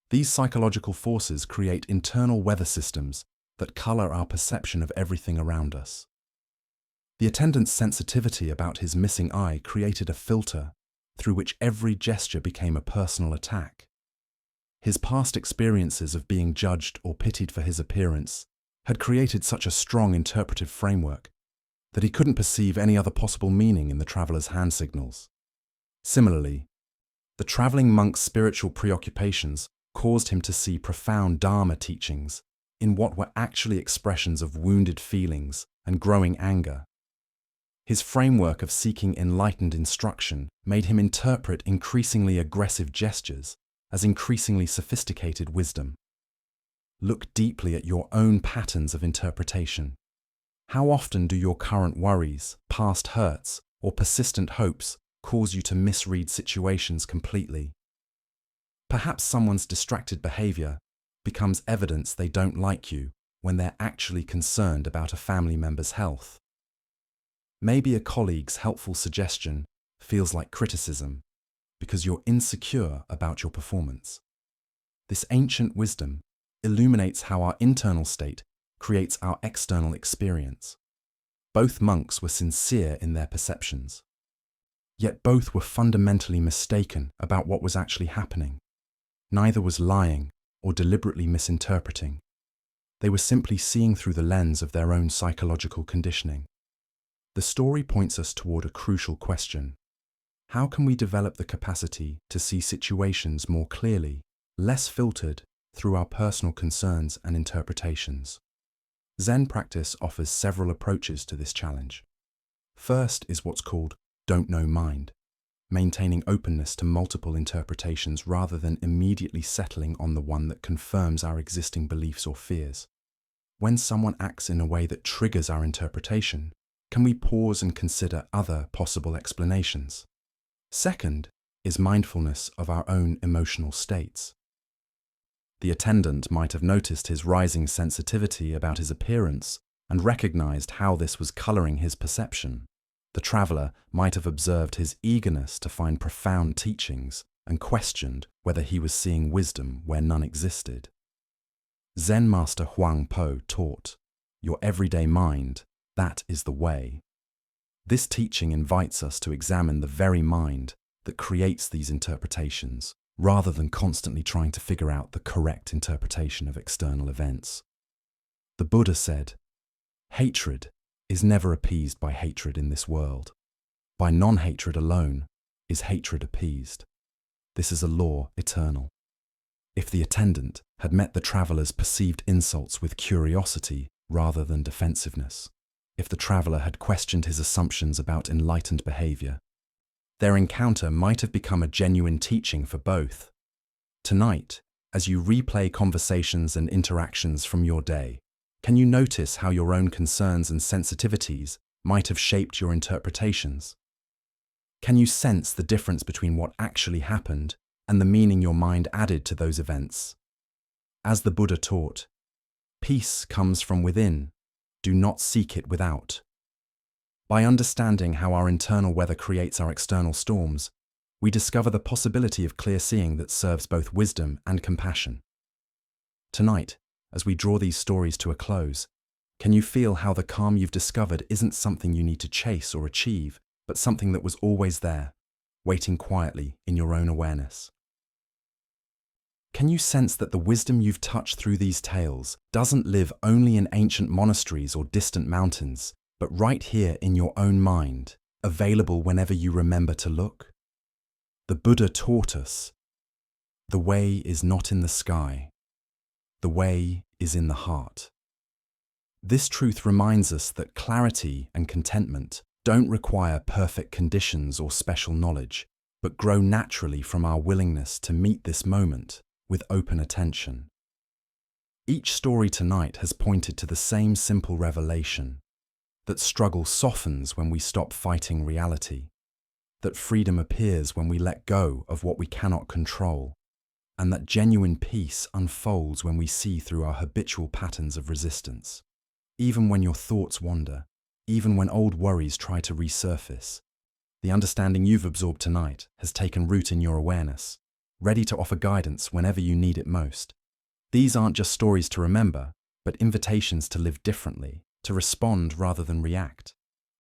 These psychological forces create internal weather systems that color our perception of everything around us. The attendant's sensitivity about his missing eye created a filter through which every gesture became a personal attack. His past experiences of being judged or pitied for his appearance had created such a strong interpretive framework that he couldn't perceive any other possible meaning in the traveler's hand signals. Similarly, the traveling monk's spiritual preoccupations caused him to see profound Dharma teachings in what were actually expressions of wounded feelings and growing anger. His framework of seeking enlightened instruction made him interpret increasingly aggressive gestures as increasingly sophisticated wisdom. Look deeply at your own patterns of interpretation. How often do your current worries, past hurts, or persistent hopes cause you to misread situations completely? Perhaps someone's distracted behavior becomes evidence they don't like you when they're actually concerned about a family member's health. Maybe a colleague's helpful suggestion feels like criticism because you're insecure about your performance. This ancient wisdom illuminates how our internal state creates our external experience. Both monks were sincere in their perceptions, yet both were fundamentally mistaken about what was actually happening. Neither was lying or deliberately misinterpreting. They were simply seeing through the lens of their own psychological conditioning. The story points us toward a crucial question. How can we develop the capacity to see situations more clearly, less filtered through our personal concerns and interpretations? Zen practice offers several approaches to this challenge. First is what's called don't know mind, maintaining openness to multiple interpretations rather than immediately settling on the one that confirms our existing beliefs or fears. When someone acts in a way that triggers our interpretation, can we pause and consider other possible explanations? Second is mindfulness of our own emotional states. The attendant might have noticed his rising sensitivity about his appearance and recognized how this was coloring his perception. The traveler might have observed his eagerness to find profound teachings and questioned whether he was seeing wisdom where none existed. Zen master Huang Po taught, "Your everyday mind, that is the way." This teaching invites us to examine the very mind that creates these interpretations, rather than constantly trying to figure out the correct interpretation of external events. The Buddha said, "Hatred is never appeased by hatred in this world. By non-hatred alone is hatred appeased. This is a law eternal." If the attendant had met the traveler's perceived insults with curiosity rather than defensiveness, if the traveler had questioned his assumptions about enlightened behavior, their encounter might have become a genuine teaching for both. Tonight, as you replay conversations and interactions from your day, can you notice how your own concerns and sensitivities might have shaped your interpretations? Can you sense the difference between what actually happened and the meaning your mind added to those events? As the Buddha taught, peace comes from within, do not seek it without. By understanding how our internal weather creates our external storms, we discover the possibility of clear seeing that serves both wisdom and compassion. Tonight, as we draw these stories to a close, can you feel how the calm you've discovered isn't something you need to chase or achieve, but something that was always there, waiting quietly in your own awareness? Can you sense that the wisdom you've touched through these tales doesn't live only in ancient monasteries or distant mountains, but right here in your own mind, available whenever you remember to look? The Buddha taught us, The way is not in the sky. The way is in the heart. This truth reminds us that clarity and contentment don't require perfect conditions or special knowledge, but grow naturally from our willingness to meet this moment with open attention. Each story tonight has pointed to the same simple revelation, that struggle softens when we stop fighting reality, that freedom appears when we let go of what we cannot control, and that genuine peace unfolds when we see through our habitual patterns of resistance. Even when your thoughts wander, even when old worries try to resurface, the understanding you've absorbed tonight has taken root in your awareness, ready to offer guidance whenever you need it most. These aren't just stories to remember, but invitations to live differently, to respond rather than react,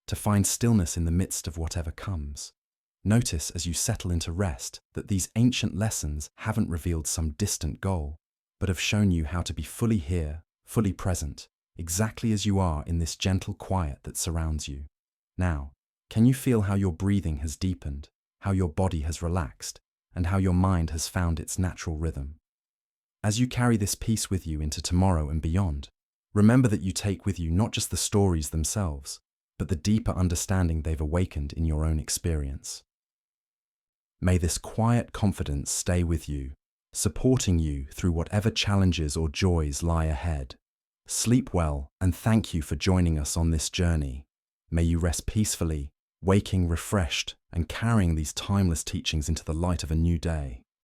to find stillness in the midst of whatever comes. Notice as you settle into rest that these ancient lessons haven't revealed some distant goal, but have shown you how to be fully here, fully present, exactly as you are in this gentle quiet that surrounds you. Now, can you feel how your breathing has deepened, how your body has relaxed, and how your mind has found its natural rhythm? As you carry this peace with you into tomorrow and beyond, remember that you take with you not just the stories themselves, but the deeper understanding they've awakened in your own experience. May this quiet confidence stay with you, supporting you through whatever challenges or joys lie ahead. Sleep well, and thank you for joining us on this journey. May you rest peacefully, waking refreshed and carrying these timeless teachings into the light of a new day.